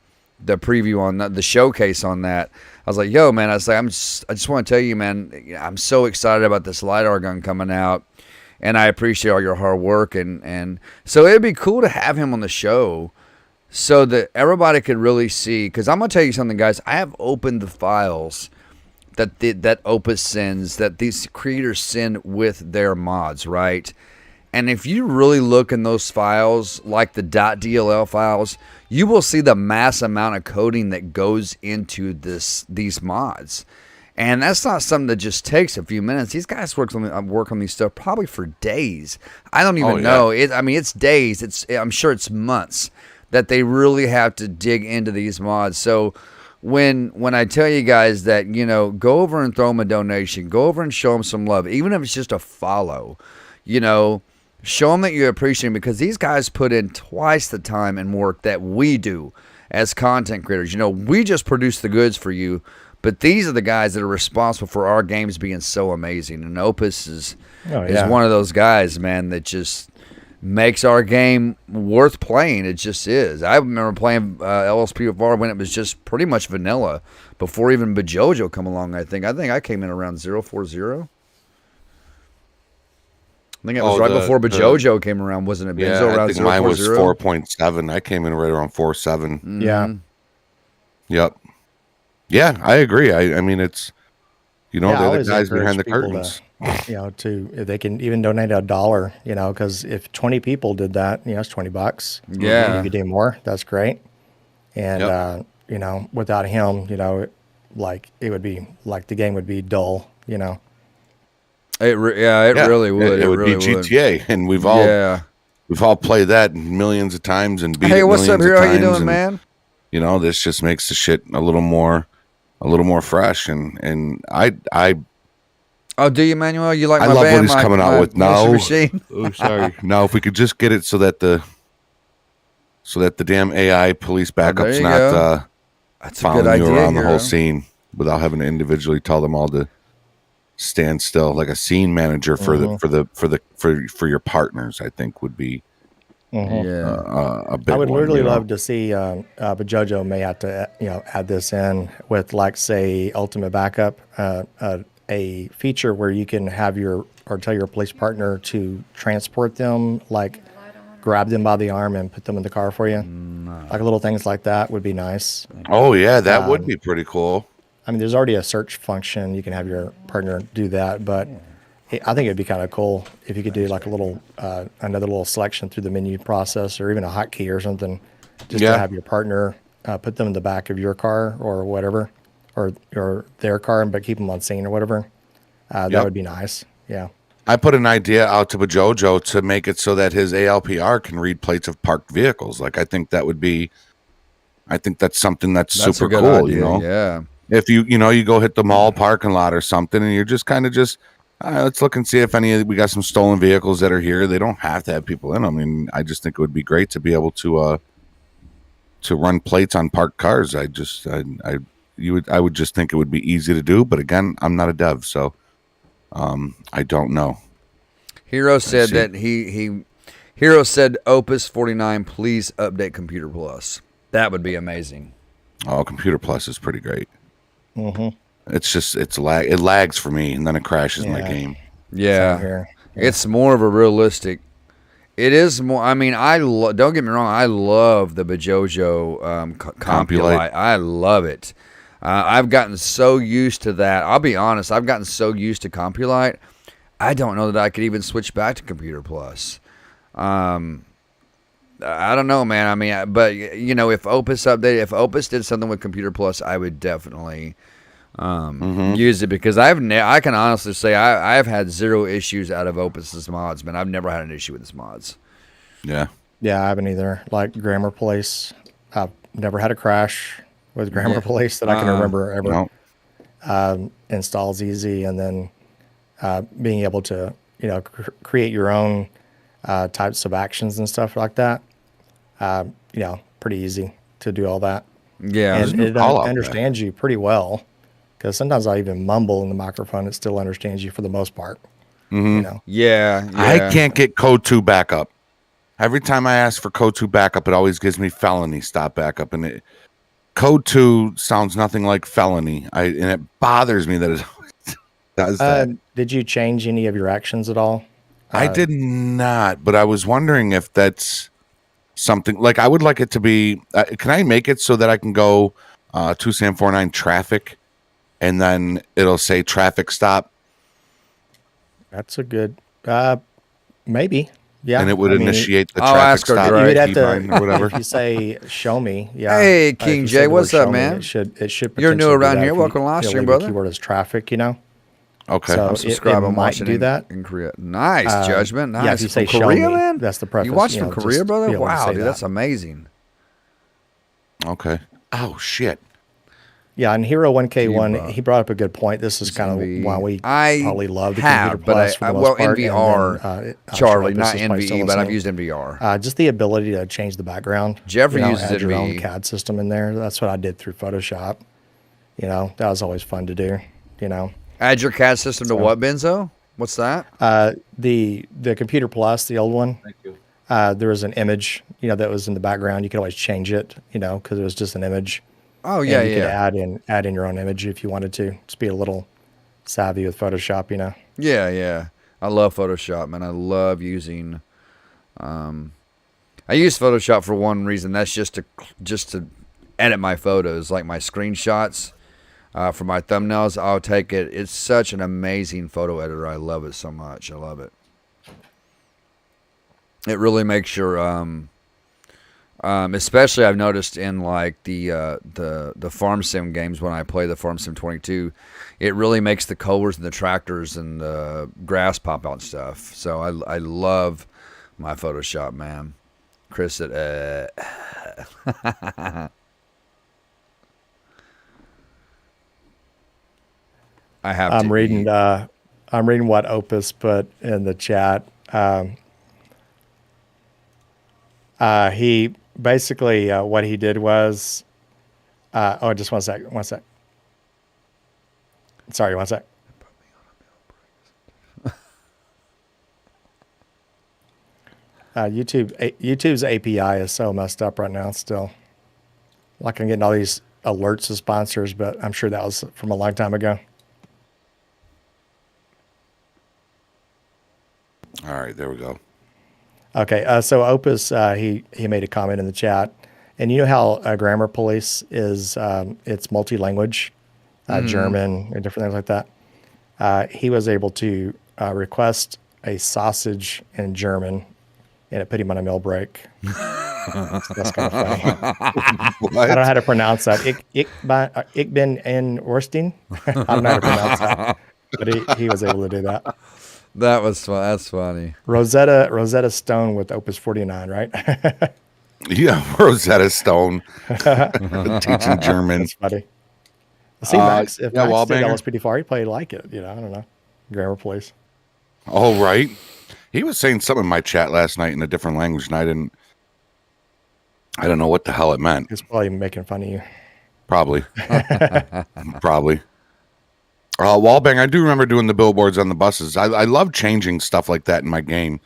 preview on the showcase on that. I was like, yo man, I was like, I just want to tell you, man, I'm so excited about this LiDAR gun coming out, and I appreciate all your hard work, and so it'd be cool to have him on the show so that everybody could really see, because I'm going to tell you something, guys. I have opened the files that Opus sends, that these creators send with their mods, right? And if you really look in those files, like the .dll files, you will see the mass amount of coding that goes into these mods. And that's not something that just takes a few minutes. These guys work on these stuff probably for days. I don't even know. It's days. I'm sure it's months that they really have to dig into these mods. So when I tell you guys that, go over and throw them a donation, go over and show them some love, even if it's just a follow, show them that you appreciate them, because these guys put in twice the time and work that we do as content creators. We just produce the goods for you, but these are the guys that are responsible for our games being so amazing. And Opus is one of those guys, man, that just makes our game worth playing. It just is. I remember playing LSPDFR when it was just pretty much vanilla, before even Bajojo come along. I think I came in around 040. I think it was before Bajojo came around, wasn't it? Benzo, around I think mine was 4.7. I came in right around 4.7. Mm-hmm. Yeah. Yep. Yeah, I agree. I mean, it's they're the guys behind the curtains. If they can even donate $1, because if 20 people did that, it's $20. Yeah. If you do more, that's great. And without him, it would be like the game would be dull. It really would. It would be GTA, and we've all played that millions of times and beat it millions of times. Hey, what's up, Hero? How you doing, man? This just makes the shit a little more fresh, and I. Oh, do you, Manuel? You like I my love band, what he's coming out with now. Machine? Oh, sorry. Now, if we could just get it so that the damn AI police backup's not following you around the whole scene without having to individually tell them all to stand still, like a scene manager for your partners, I think would be a bit. I would really love to see, but JoJo may have to add this in with, like, say, ultimate backup, a feature where you can have tell your police partner to transport them, like grab them by the arm and put them in the car for you. Like little things like that would be nice. Oh yeah, that would be pretty cool. I mean, there's already a search function. You can have your partner do that, but I think it'd be kind of cool if you could do like a little, another little selection through the menu process, or even a hotkey or something, just to have your partner put them in the back of your car or whatever, or their car, but keep them on scene or whatever. That would be nice. Yeah. I put an idea out to Bajojo to make it so that his ALPR can read plates of parked vehicles. Like, I think that's something that's super cool. Idea, yeah. If you go hit the mall parking lot or something, and you're just kind of Let's look and see if we got some stolen vehicles that are here. They don't have to have people in them. I mean, I just think it would be great to be able to run plates on parked cars. I would just think it would be easy to do. But again, I'm not a dev, so I don't know. Hero said that Hero said Opus 49, please update Computer Plus. That would be amazing. Oh, Computer Plus is pretty great. Mm-hmm. It's just it lags for me, and then it crashes my game. Yeah, it's more of a realistic. It is more. I mean, don't get me wrong. I love the Bajojo Compulite. I love it. I've gotten so used to that. I'll be honest. I've gotten so used to Compulite. I don't know that I could even switch back to Computer Plus. I don't know, man. I mean, but you know, if Opus did something with Computer Plus, I would definitely use it, because I can honestly say I've had zero issues out of Opus's mods, man. I've never had an issue with his mods. Yeah, I haven't either. Like Grammar Police, I've never had a crash with Grammar Police that I can remember ever. No. Installs easy, and then being able to create your own types of actions and stuff like that. Pretty easy to do all that. Yeah, and it understands you pretty well, because sometimes I even mumble in the microphone. It still understands you for the most part. Mm-hmm. Yeah. I can't get code 2 backup. Every time I ask for code 2 backup, it always gives me felony stop backup, and code 2 sounds nothing like felony. And it bothers me that it does that. Did you change any of your actions at all? I did not, but I was wondering if that's something like I would like it to be. Can I make it so that I can go 2749 traffic, and then it'll say traffic stop? That's a good, maybe. Yeah, and it would initiate the traffic stop. You would have to, or whatever. If you say "show me," yeah. Hey, King J, what's up, man? It should. You're new around here. Welcome to live stream, brother. The keyword is traffic. Okay. So subscribe. It might do that in Korea. Nice judgment. Nice. Yeah, if you say from "show Korea, me," man. That's the preface. You watch from Korea, brother? Wow, dude, that's amazing. Okay. Oh shit. Yeah, and Hero 1K1, he brought up a good point. This is kind of why we probably love the Computer Plus for the most part. NVR, Charlie, not NVE, but I've used NVR. Just the ability to change the background. Jeffrey uses add your own NVE. CAD system in there. That's what I did through Photoshop. That was always fun to do. Add your CAD system to what, Benzo? What's that? The Computer Plus, the old one. Thank you. There was an image, that was in the background. You could always change it, because it was just an image. Oh yeah, you could add in your own image if you wanted to. Just be a little savvy with Photoshop, Yeah. I love Photoshop, man. I love using. I use Photoshop for one reason. That's just to edit my photos, like my screenshots for my thumbnails. I'll take it. It's such an amazing photo editor. I love it so much. I love it. It really makes your especially I've noticed in like the farm sim games when I play the Farm Sim 22, it really makes the colors and the tractors and the grass pop out and stuff. So I love my Photoshop, man. Chris said, I have. I'm reading what Opus put in the chat. He basically what he did was, just one sec. Sorry, one sec. YouTube's API is so messed up right now. Still, like I'm getting all these alerts of sponsors, but I'm sure that was from a long time ago. All right, there we go. Okay, so Opus, he made a comment in the chat, and you know how Grammar Police is, it's multi-language, German and different things like that. He was able to request a sausage in German, and it put him on a meal break. That's kind of funny. I don't know how to pronounce that. Ich bin in Wurstein. I don't know how to pronounce that, but he was able to do that. That was fun. That's funny. Rosetta Stone with Opus 49, right? Yeah, Rosetta Stone teaching German. That's funny. See, Max, if Max did LSPDFR, he'd probably like it. I don't know. Grammar police. Oh, right. He was saying something in my chat last night in a different language, and I don't know what the hell it meant. He's probably making fun of you. Probably. Probably. Wallbang, I do remember doing the billboards on the buses. I love changing stuff like that in my game.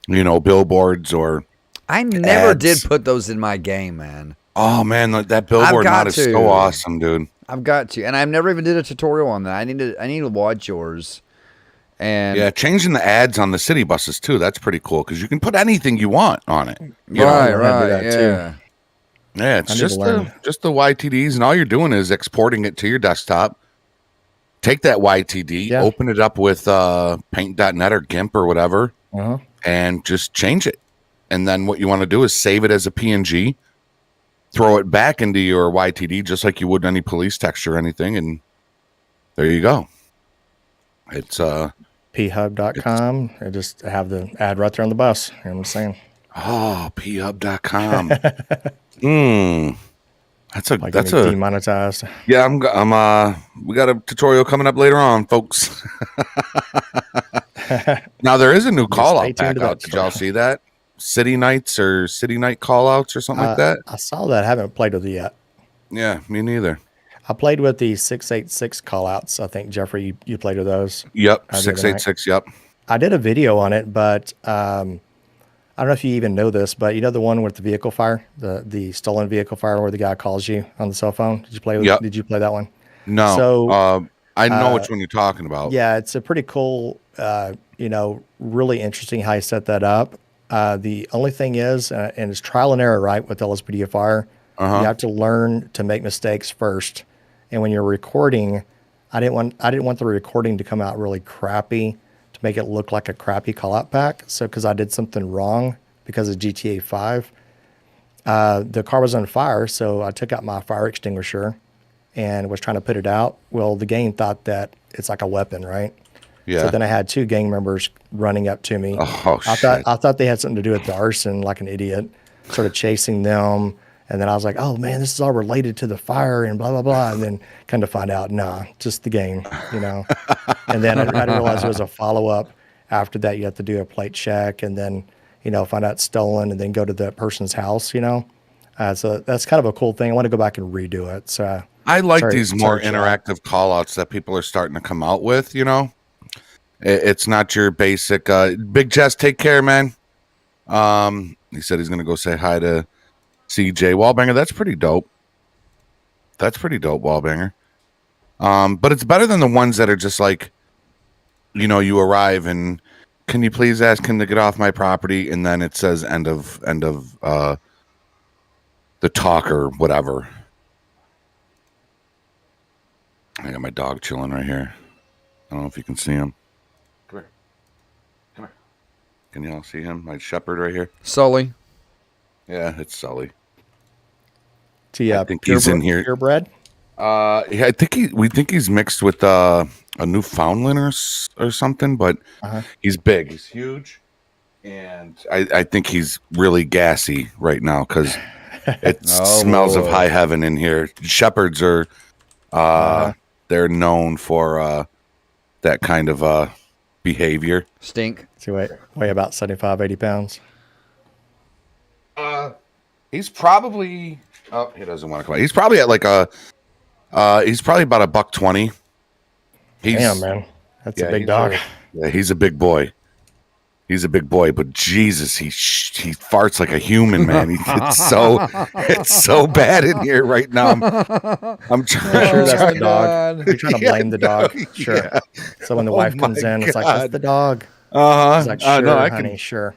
You know, billboards or I never ads. did put those in my game, man. Oh, man, that billboard mod is so awesome, dude. I've got to. And I've never even did a tutorial on that. I need to watch yours. And yeah, changing the ads on the city buses, too. That's pretty cool because you can put anything you want on it. Right, yeah. Too. Yeah, it's just the YTDs, and all you're doing is exporting it to your desktop. Take that YTD, open it up with paint.net or GIMP or whatever, and just change it. And then what you want to do is save it as a PNG, throw it back into your YTD just like you would any police texture or anything, and there you go. It's phub.com. I just have the ad right there on the bus. You know what I'm saying? Oh, phub.com. That's demonetized. Yeah, we got a tutorial coming up later on, folks. Now there is a new call out back out. Did y'all see that? City nights or city night call outs or something like that? I saw that. I haven't played with it yet. Yeah, me neither. I played with the 686 call outs. I think, Jeffrey, you played with those. Yep, 686, yep. I did a video on it, but I don't know if you even know this, but you know the one with the vehicle fire, the stolen vehicle fire where the guy calls you on the cell phone? Did you play that one? No. So I know which one you're talking about. Yeah, it's a pretty cool, really interesting how you set that up. The only thing is, and it's trial and error, right, with LSPDFR, you have to learn to make mistakes first. And when you're recording, I didn't want the recording to come out really crappy to make it look like a crappy call-out pack. So because I did something wrong because of GTA 5, the car was on fire, so I took out my fire extinguisher and was trying to put it out. Well, the game thought that it's like a weapon, right? Yeah. So then I had two gang members running up to me. Oh, I thought they had something to do with the arson, like an idiot, sort of chasing them. And then I was like, oh, man, this is all related to the fire and blah, blah, blah. And then kind of find out, nah, just the game, you know. And then I didn't realize there was a follow-up. After that, you have to do a plate check and then, find out it's stolen and then go to the person's house, So that's kind of a cool thing. I want to go back and redo it. So I like these more interactive call-outs that people are starting to come out with, It's not your basic, Big Jess, take care, man. He said he's going to go say hi to CJ Wallbanger. That's pretty dope. Wallbanger. But it's better than the ones that are just like, you arrive and can you please ask him to get off my property? And then it says end of the talk or whatever. I got my dog chilling right here. I don't know if you can see him. Come here. Can y'all see him? My shepherd right here. Sully. Yeah, it's Sully. I think he's in here. Purebred? Yeah, we think he's mixed with a Newfoundland or something, but he's big. He's huge. And I think he's really gassy right now because it smells of high heaven in here. Shepherds are they're known for that kind of behavior. Stink. So weigh about 75, 80 pounds. He's probably he doesn't want to come out. He's probably at like he's probably about $120. Damn, man. That's a big dog. He's a big boy. But Jesus, he farts like a human, man. It's so bad in here right now. I'm trying. Sure, that's the dog. You're trying to blame the dog. Sure. Yeah. So when the wife comes in, it's like, that's the dog. He's like, sure, honey, sure.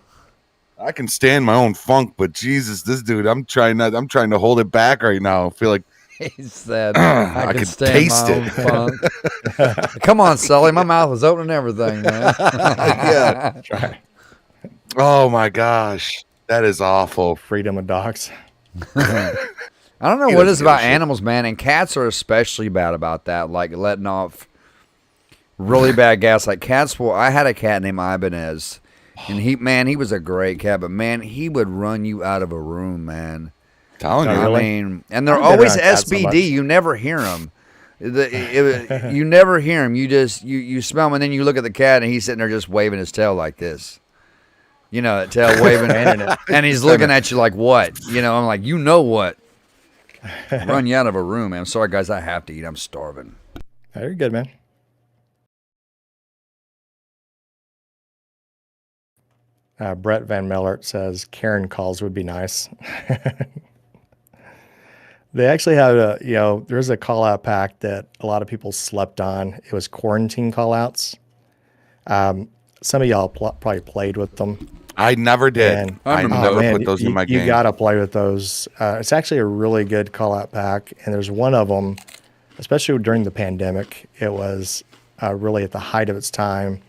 I can stand my own funk, but Jesus, this dude, I'm trying to hold it back right now. I feel like he said, I can taste it. Come on, Sully. My mouth was open and everything, man. Yeah. Try. Oh my gosh. That is awful. Freedom of dogs. I don't know what it is about animals, man, and cats are especially bad about that, like letting off really bad gas. Like cats I had a cat named Ibanez, and he was a great cat, but man, he would run you out of a room, man. Telling you. I mean, and they're always SBD. You never hear them. You never hear him. You smell him, and then you look at the cat, and he's sitting there just waving his tail like this. You know, that tail waving, and he's looking at you like, what? You know, I'm like, you know what? Run you out of a room, man. I'm sorry, guys. I have to eat. I'm starving. Oh, you're good, man. Brett Van Mellert says Karen calls would be nice. They actually have there's a call out pack that a lot of people slept on. It was quarantine call outs. Some of y'all probably played with them. I never did. And, I never put those in my game. You got to play with those. It's actually a really good call out pack. And there's one of them, especially during the pandemic, it was really at the height of its time.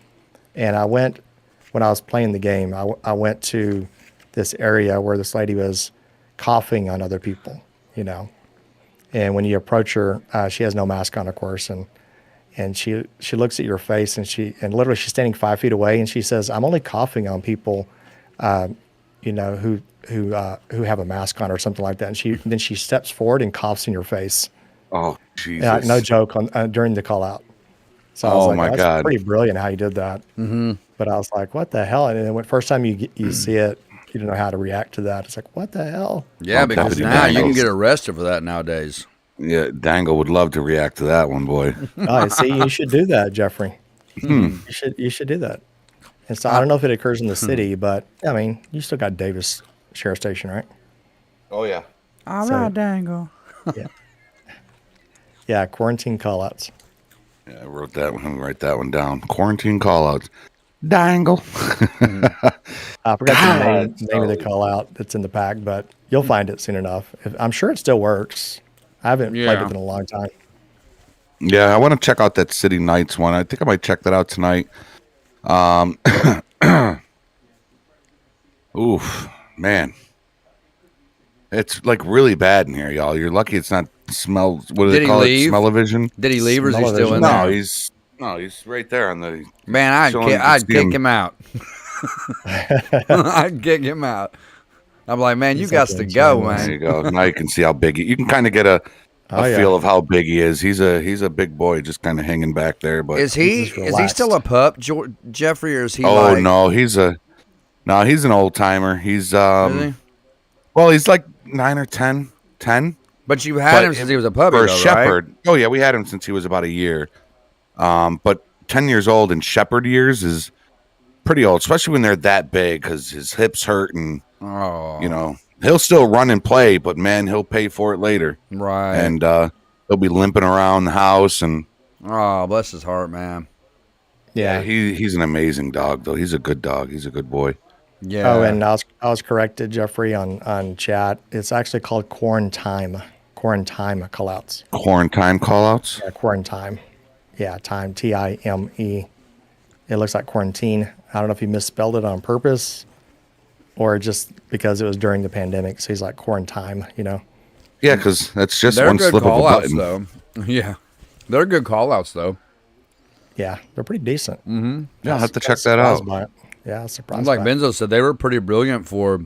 And when I was playing the game, I went to this area where this lady was coughing on other people, you know. And when you approach her, she has no mask on, of course, and she looks at your face, and literally she's standing 5 feet away, and she says, "I'm only coughing on people, you know, who have a mask on," or something like that. And then she steps forward and coughs in your face. Oh, Jesus! No joke during the call out. So I was like, my that's God, pretty brilliant how you did that. Mm-hmm. But I was like, what the hell? And then when first time you see it, you don't know how to react to that. It's like, what the hell? Yeah, because now you can get arrested for that nowadays. Yeah, Dangle would love to react to that one, boy. Oh, see, you should do that, Jeffrey. You should do that. And so I don't know if it occurs in the city, but I mean, you still got Davis Sheriff Station, right? Oh yeah. All right, Dangle. Yeah. Yeah, quarantine callouts. Yeah, I wrote that one. Write that one down. Quarantine callouts. Dangle. I forgot the name of the call out that's in the pack, but you'll find it soon enough. I'm sure it still works. I haven't played with it in a long time. Yeah, I want to check out that City Nights one. I think I might check that out tonight. Oof, man. It's like really bad in here, y'all. You're lucky it's not smell. What do they call it? Smell-o-vision? Did he leave or is he still in there? No, he's right there on the. Man, I'd kick him out. I'd kick him out. I'm like, man, you got to go, man. There you go. Now you can see how big you can kind of get a feel of how big he is. He's a big boy, just kind of hanging back there. But is he still a pup, Jeffrey, or is he? Oh no, he's an old timer. He's well, he's like 9 or 10. But you had him since he was a puppy, or a though, shepherd. Right? Oh yeah, we had him since he was about a year. But 10 years old in shepherd years is pretty old, especially when they're that big, because his hips hurt and you know he'll still run and play, but man, he'll pay for it later. Right. And he'll be limping around the house and. Oh, bless his heart, man. Yeah, he's an amazing dog, though. He's a good dog. He's a good boy. Yeah. Oh, and I was corrected, Jeffrey, on chat. It's actually called quarantine callouts. Quarantine callouts? Yeah, quarantine. Yeah, time, Time. It looks like quarantine. I don't know if he misspelled it on purpose or just because it was during the pandemic. So he's like quarantine, you know? Yeah, because that's just one slip of a button. Though. Yeah. They're good callouts, though. Yeah, they're pretty decent. Mm-hmm. Yeah, I'll have to check that out. Yeah, I was surprised. Like Benzo said, they were pretty brilliant for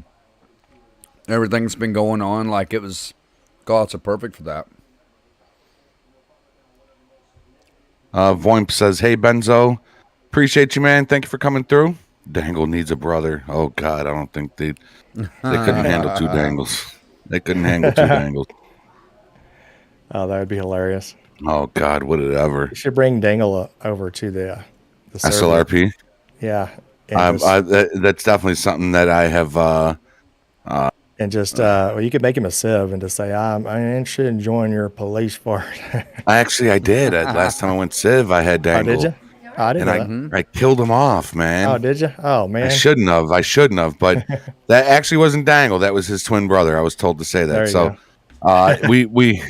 everything that's been going on. Like, it was, callouts are perfect for that. Voimp says, "Hey Benzo, appreciate you, man. Thank you for coming through." Dangle needs a brother. Oh God, I don't think they couldn't handle two Dangles. They couldn't handle two Dangles. Oh, that would be hilarious. Oh God, would it ever? You should bring Dangle over to the SLRP. Yeah, that's definitely something that I have. And just, well, you could make him a civ and just say, I'm interested in joining your police force. I did. Last time I went civ, I had Dangle. Oh, did you? Oh, I didn't and I killed him off, man. Oh, did you? Oh, man. I shouldn't have, but that actually wasn't Dangle. That was his twin brother. I was told to say that. So we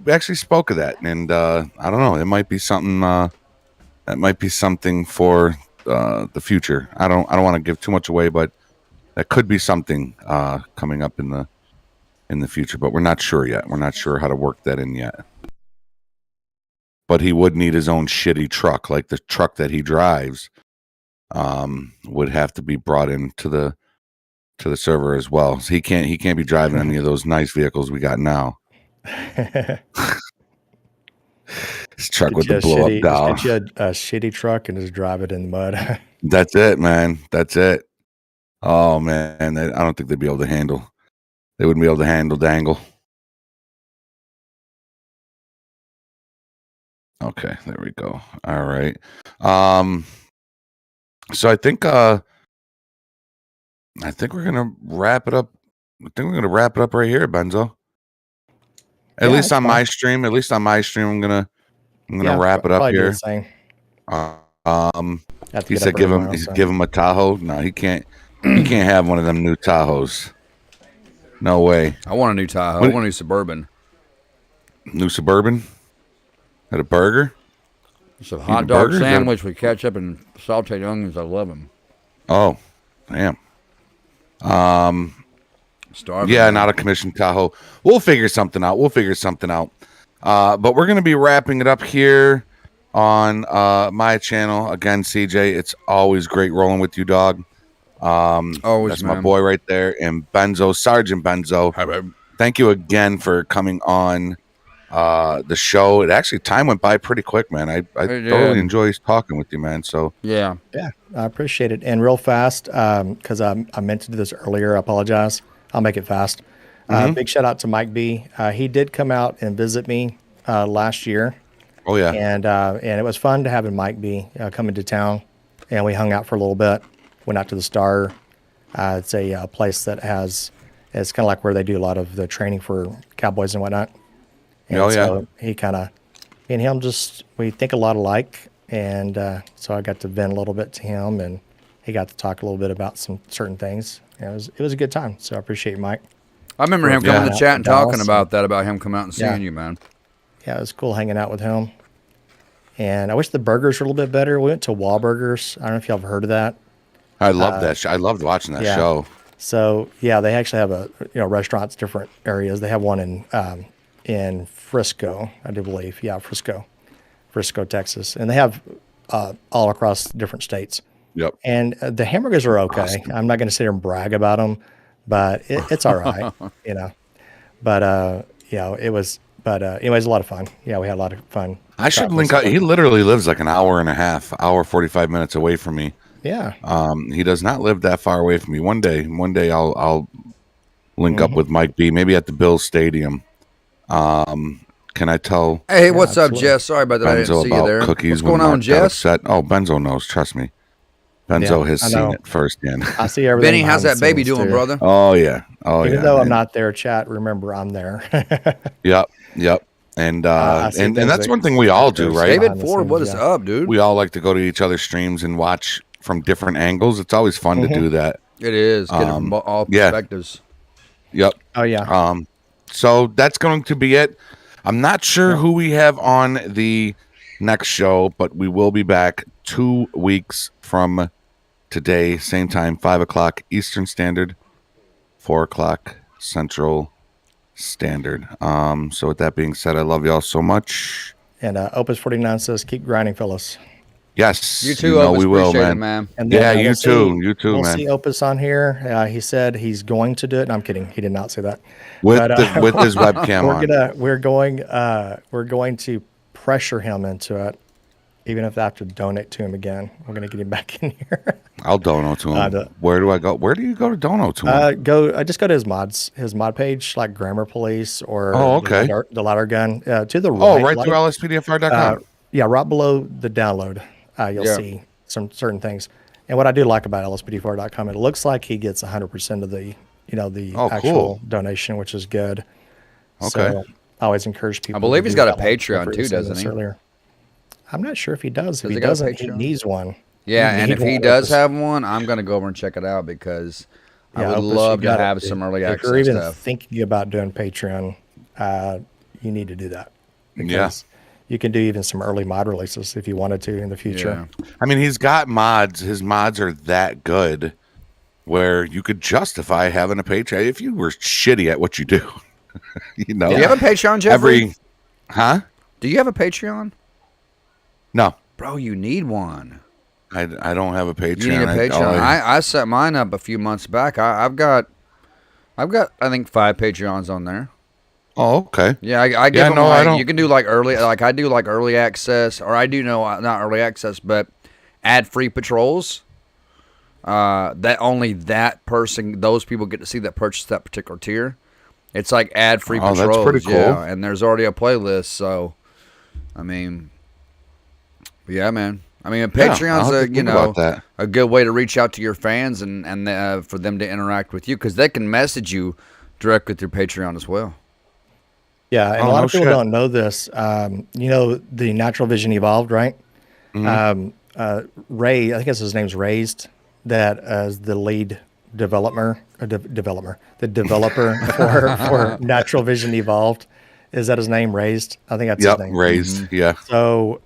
actually spoke of that, and I don't know. It might be something. That might be something for the future. I don't want to give too much away, but that could be something coming up in the future. But we're not sure yet. We're not sure how to work that in yet. But he would need his own shitty truck, like the truck that he drives. Would have to be brought into the server as well. So he can't be driving any of those nice vehicles we got now. His truck Get with you the a blow up shitty, doll. just get you a shitty truck and just drive it in the mud. That's it, man. That's it. Oh man, I don't think they'd be able to handle. They wouldn't be able to handle dangle. Okay, there we go. All right. So I think we're gonna wrap it up. I think we're gonna wrap it up right here, Benzo. At least on my stream. At least on my stream, I'm gonna wrap it up probably do here. the same. He said give him a Tahoe. No, he can't. He can't have one of them new Tahoes. No way. I want a new Tahoe. I want a new Suburban. New Suburban? Had a burger? It's a hot dog sandwich with ketchup and sauteed onions. I love them. Oh, damn. Starving. Yeah, not a commissioned Tahoe. We'll figure something out. But we're going to be wrapping it up here on my channel. Again, CJ, it's always great rolling with you, dog. Always, that's man. my boy right there. And Benzo, Sergeant Benzo. Hi, babe. Thank you again for coming on the show. It actually, time went by pretty quick, man. I thoroughly enjoy talking with you, man. So yeah, I appreciate it. And real fast, because I meant to do this earlier. I apologize. I'll make it fast. Big shout out to Mike B. He did come out and visit me last year. Oh yeah, and it was fun to have Mike B come into town, and we hung out for a little bit. Went out to the Star. It's a place that it's kind of like where they do a lot of the training for cowboys and whatnot. And so he kind of, me and him we think a lot alike. And so I got to vent a little bit to him, and he got to talk a little bit about some certain things. It was a good time. So I appreciate Mike. I remember him coming to the chat and talking about that, about him coming out and seeing you, man. Yeah, it was cool hanging out with him. And I wish the burgers were a little bit better. We went to Wahlburgers. I don't know if y'all have heard of that. I love that. I loved watching that show. So yeah, they actually have restaurants, different areas. They have one in Frisco, I do believe. Yeah, Frisco, Texas, and they have all across different states. Yep. And the hamburgers are okay. Awesome. I'm not going to sit here and brag about them, but it's all right, But it was. But anyways, a lot of fun. Yeah, we had a lot of fun. I should link up. He literally lives like an hour and a half, 45 minutes away from me. Yeah. He does not live that far away from me. One day I'll link up with Mike B. Maybe at the Bills Stadium. Can I tell? Hey, what's up, Jess? Sorry about that. I didn't see you there. Cookies. What's going on, Jess? Oh, Benzo knows. Trust me. Benzo has seen it firsthand. I see everything. Benny, how's that baby doing, brother? Oh yeah. Even though I'm not there, chat. Remember, I'm there. Yep. And that's one thing we all do, right? David Ford, what is up, dude? We all like to go to each other's streams and watch from different angles. It's always fun to do that. It is. Get it from all perspectives. Yep. Oh yeah. So that's going to be it. I'm not sure who we have on the next show, but we will be back 2 weeks from today, same time, 5 o'clock Eastern Standard, 4 o'clock Central Standard. So with that being said, I love y'all so much. And Opus 49 says, keep grinding, fellas. Yes, you too. Opus, we will, man. It, man. And then, you too, we'll man. See Opus on here. He said he's going to do it. No, I'm kidding. He did not say that. With his webcam on. We're going to pressure him into it, even if I have to donate to him again. We're going to get him back in here. I'll donate to him. Where do I go? Where do you go to donate to him? Just go to his mod page, like Grammar Police or the ladder gun. To the right. Oh, right through LSPDFR.com. Yeah, right below the download, you'll see some certain things. And what I do like about LSPDFR.com, it looks like he gets 100% of the actual donation, which is good. Okay. So I always encourage people. I believe he's got a Patreon too, doesn't he? Earlier. I'm not sure if he does. If he doesn't, he needs one. Yeah, and if he does have one, I'm going to go over and check it out because I would love to have some early access stuff. If you're even thinking about doing Patreon, you need to do that. Because you can do even some early mod releases if you wanted to in the future. Yeah. I mean, he's got mods. His mods are that good where you could justify having a Patreon if you were shitty at what you do. Do you have a Patreon, Jeffrey? Do you have a Patreon? No. Bro, you need one. I don't have a Patreon. You need a Patreon. I set mine up a few months back. I've got I think 5 Patreons on there. Oh, okay. Yeah, I give them no, I don't. you can do like early, like I do like early access, or I do know not early access, but ad free patrols. That only that person, those people get to see that purchase that particular tier. It's like ad free Oh, patrols. that's pretty cool. Yeah, and there's already a playlist, so I mean, yeah, man. I mean, Patreon's I'll have to you think know about that. a good way to reach out to your fans and for them to interact with you because they can message you directly through Patreon as well. Yeah, and Oh, a lot no of people shit. don't know this. You know, the Natural Vision Evolved, right? Ray, I think his name's Raised, that as the lead developer for Natural Vision Evolved. Is that his name, Raised? I think that's his Yep, name. raised. Yeah. So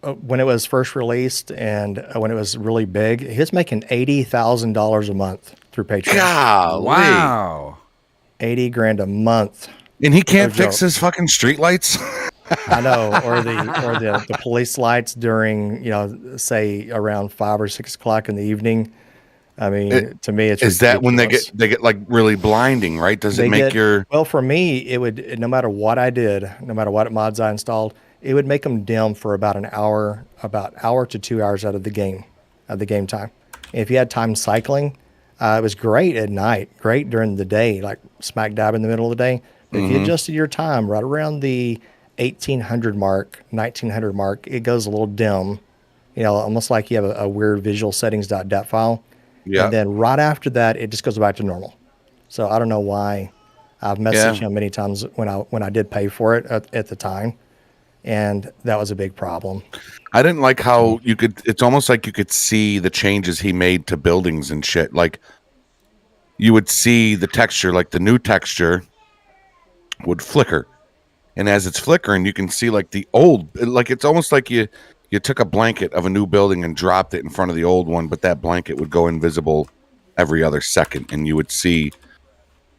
when it was first released and when it was really big, he was making $80,000 a month through Patreon. Golly. Wow. 80 grand a month. And he can't No fix joke. his fucking streetlights. I know, or the police lights during, you know, say around 5 or 6 o'clock in the evening. I mean, to me, it's Is that when ridiculous. they get like really blinding, right? Does it make your well, for me, it would, no matter what I did, no matter what mods I installed, it would make them dim for about an hour, hour to 2 hours out of the game time. And if you had time cycling, it was great at night, great during the day, like smack dab in the middle of the day. But if you adjusted your time right around the 1800 mark, 1900 mark, it goes a little dim, you know, almost like you have a weird visual settings.dat file. Yeah. And then right after that, it just goes back to normal. So I don't know why. I've messaged him many times when I did pay for it at the time, and that was a big problem. I didn't like how you could it's almost like you could see the changes he made to buildings and shit. Like you would see the texture, like the new texture would flicker. And as it's flickering, you can see like the old, like it's almost like you took a blanket of a new building and dropped it in front of the old one, but that blanket would go invisible every other second, and you would see.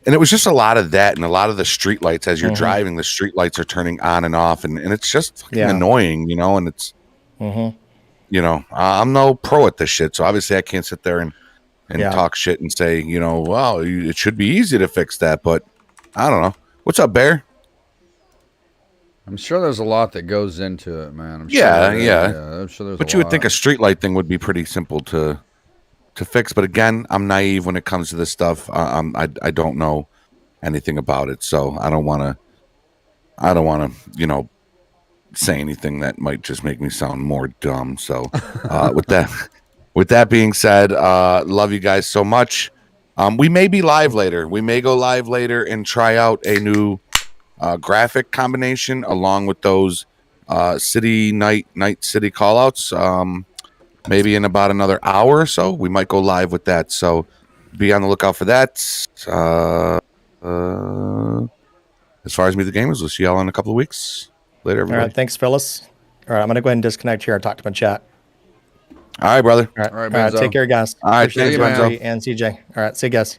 And it was just a lot of that, and a lot of the street lights as you're driving, the street lights are turning on and off, and it's just fucking annoying, you know. And it's, you know, I'm no pro at this shit, so obviously I can't sit there and talk shit and say, you know, well, it should be easy to fix that, but I don't know. What's up, Bear? I'm sure there's a lot that goes into it, man. I'm Yeah. I'm sure there's But a you would lot. think a streetlight thing would be pretty simple to fix. But again, I'm naive when it comes to this stuff. I don't know anything about it, so I don't want to, you know, say anything that might just make me sound more dumb. So with that being said, love you guys so much. We may be live later. We may go live later and try out a new graphic combination along with those city night city callouts. Maybe in about another hour or so, we might go live with that. So be on the lookout for that. As far as Meet the Gamers, we'll see y'all in a couple of weeks. Later, everybody. All right, thanks, Phyllis. All right, I'm going to go ahead and disconnect here and talk to my chat. All right, brother. All right, All right, Benzo. take care, guys. All right, Appreciate thanks, you, Benzo. Henry and CJ. All right, see you guys.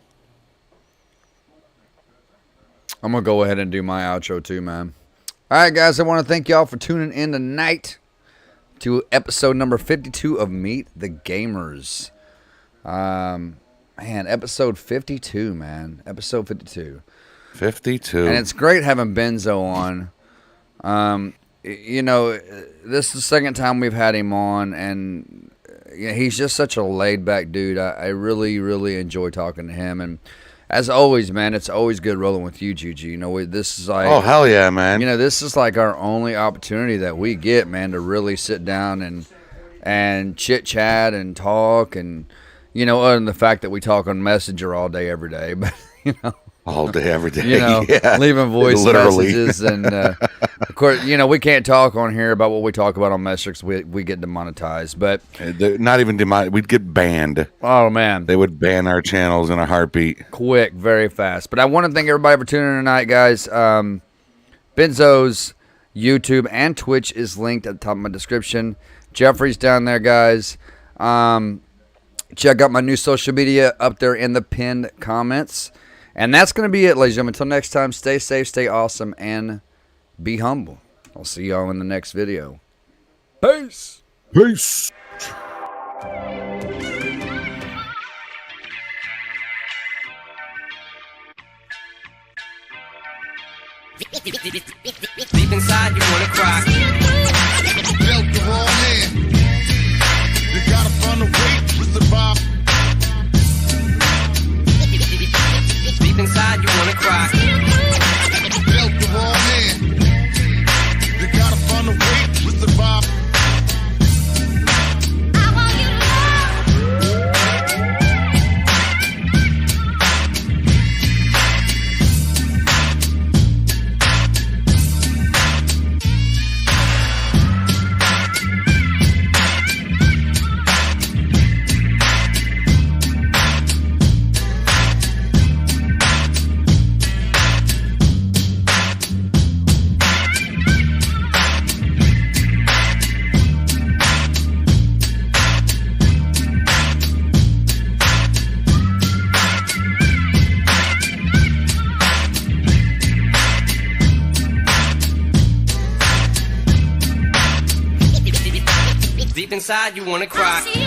I'm going to go ahead and do my outro too, man. All right, guys, I want to thank y'all for tuning in tonight to episode number 52 of Meet the Gamers. Man, episode 52, man. Episode 52. 52. And it's great having Benzo on. You know, this is the second time we've had him on, and he's just such a laid-back dude. I really, really enjoy talking to him. And as always, man, it's always good rolling with you, Juju. You know, this is like... Oh, hell yeah, man. You know, this is like our only opportunity that we get, man, to really sit down and chit-chat and talk. And, you know, other than the fact that we talk on Messenger all day, every day. But, you know... All day, every day. You know, yeah. leaving voice Literally. messages. And, of course, you know, we can't talk on here about what we talk about on Messenger. We get demonetized. But, They're not even we'd get banned. oh, man. They would ban our channels in a heartbeat. Quick, very fast. But I want to thank everybody for tuning in tonight, guys. Benzo's YouTube and Twitch is linked at the top of my description. Jeffrey's down there, guys. Check out my new social media up there in the pinned comments. And that's going to be it, ladies and gentlemen. Until next time, stay safe, stay awesome, and be humble. I'll see y'all in the next video. Peace. Peace. Deep inside, you wanna cry. Dealt the wrong hand. You gotta find a way to survive. Deep inside, you wanna cry. Dealt the wrong hand. You gotta find a way to survive. Deep inside, you wanna cry.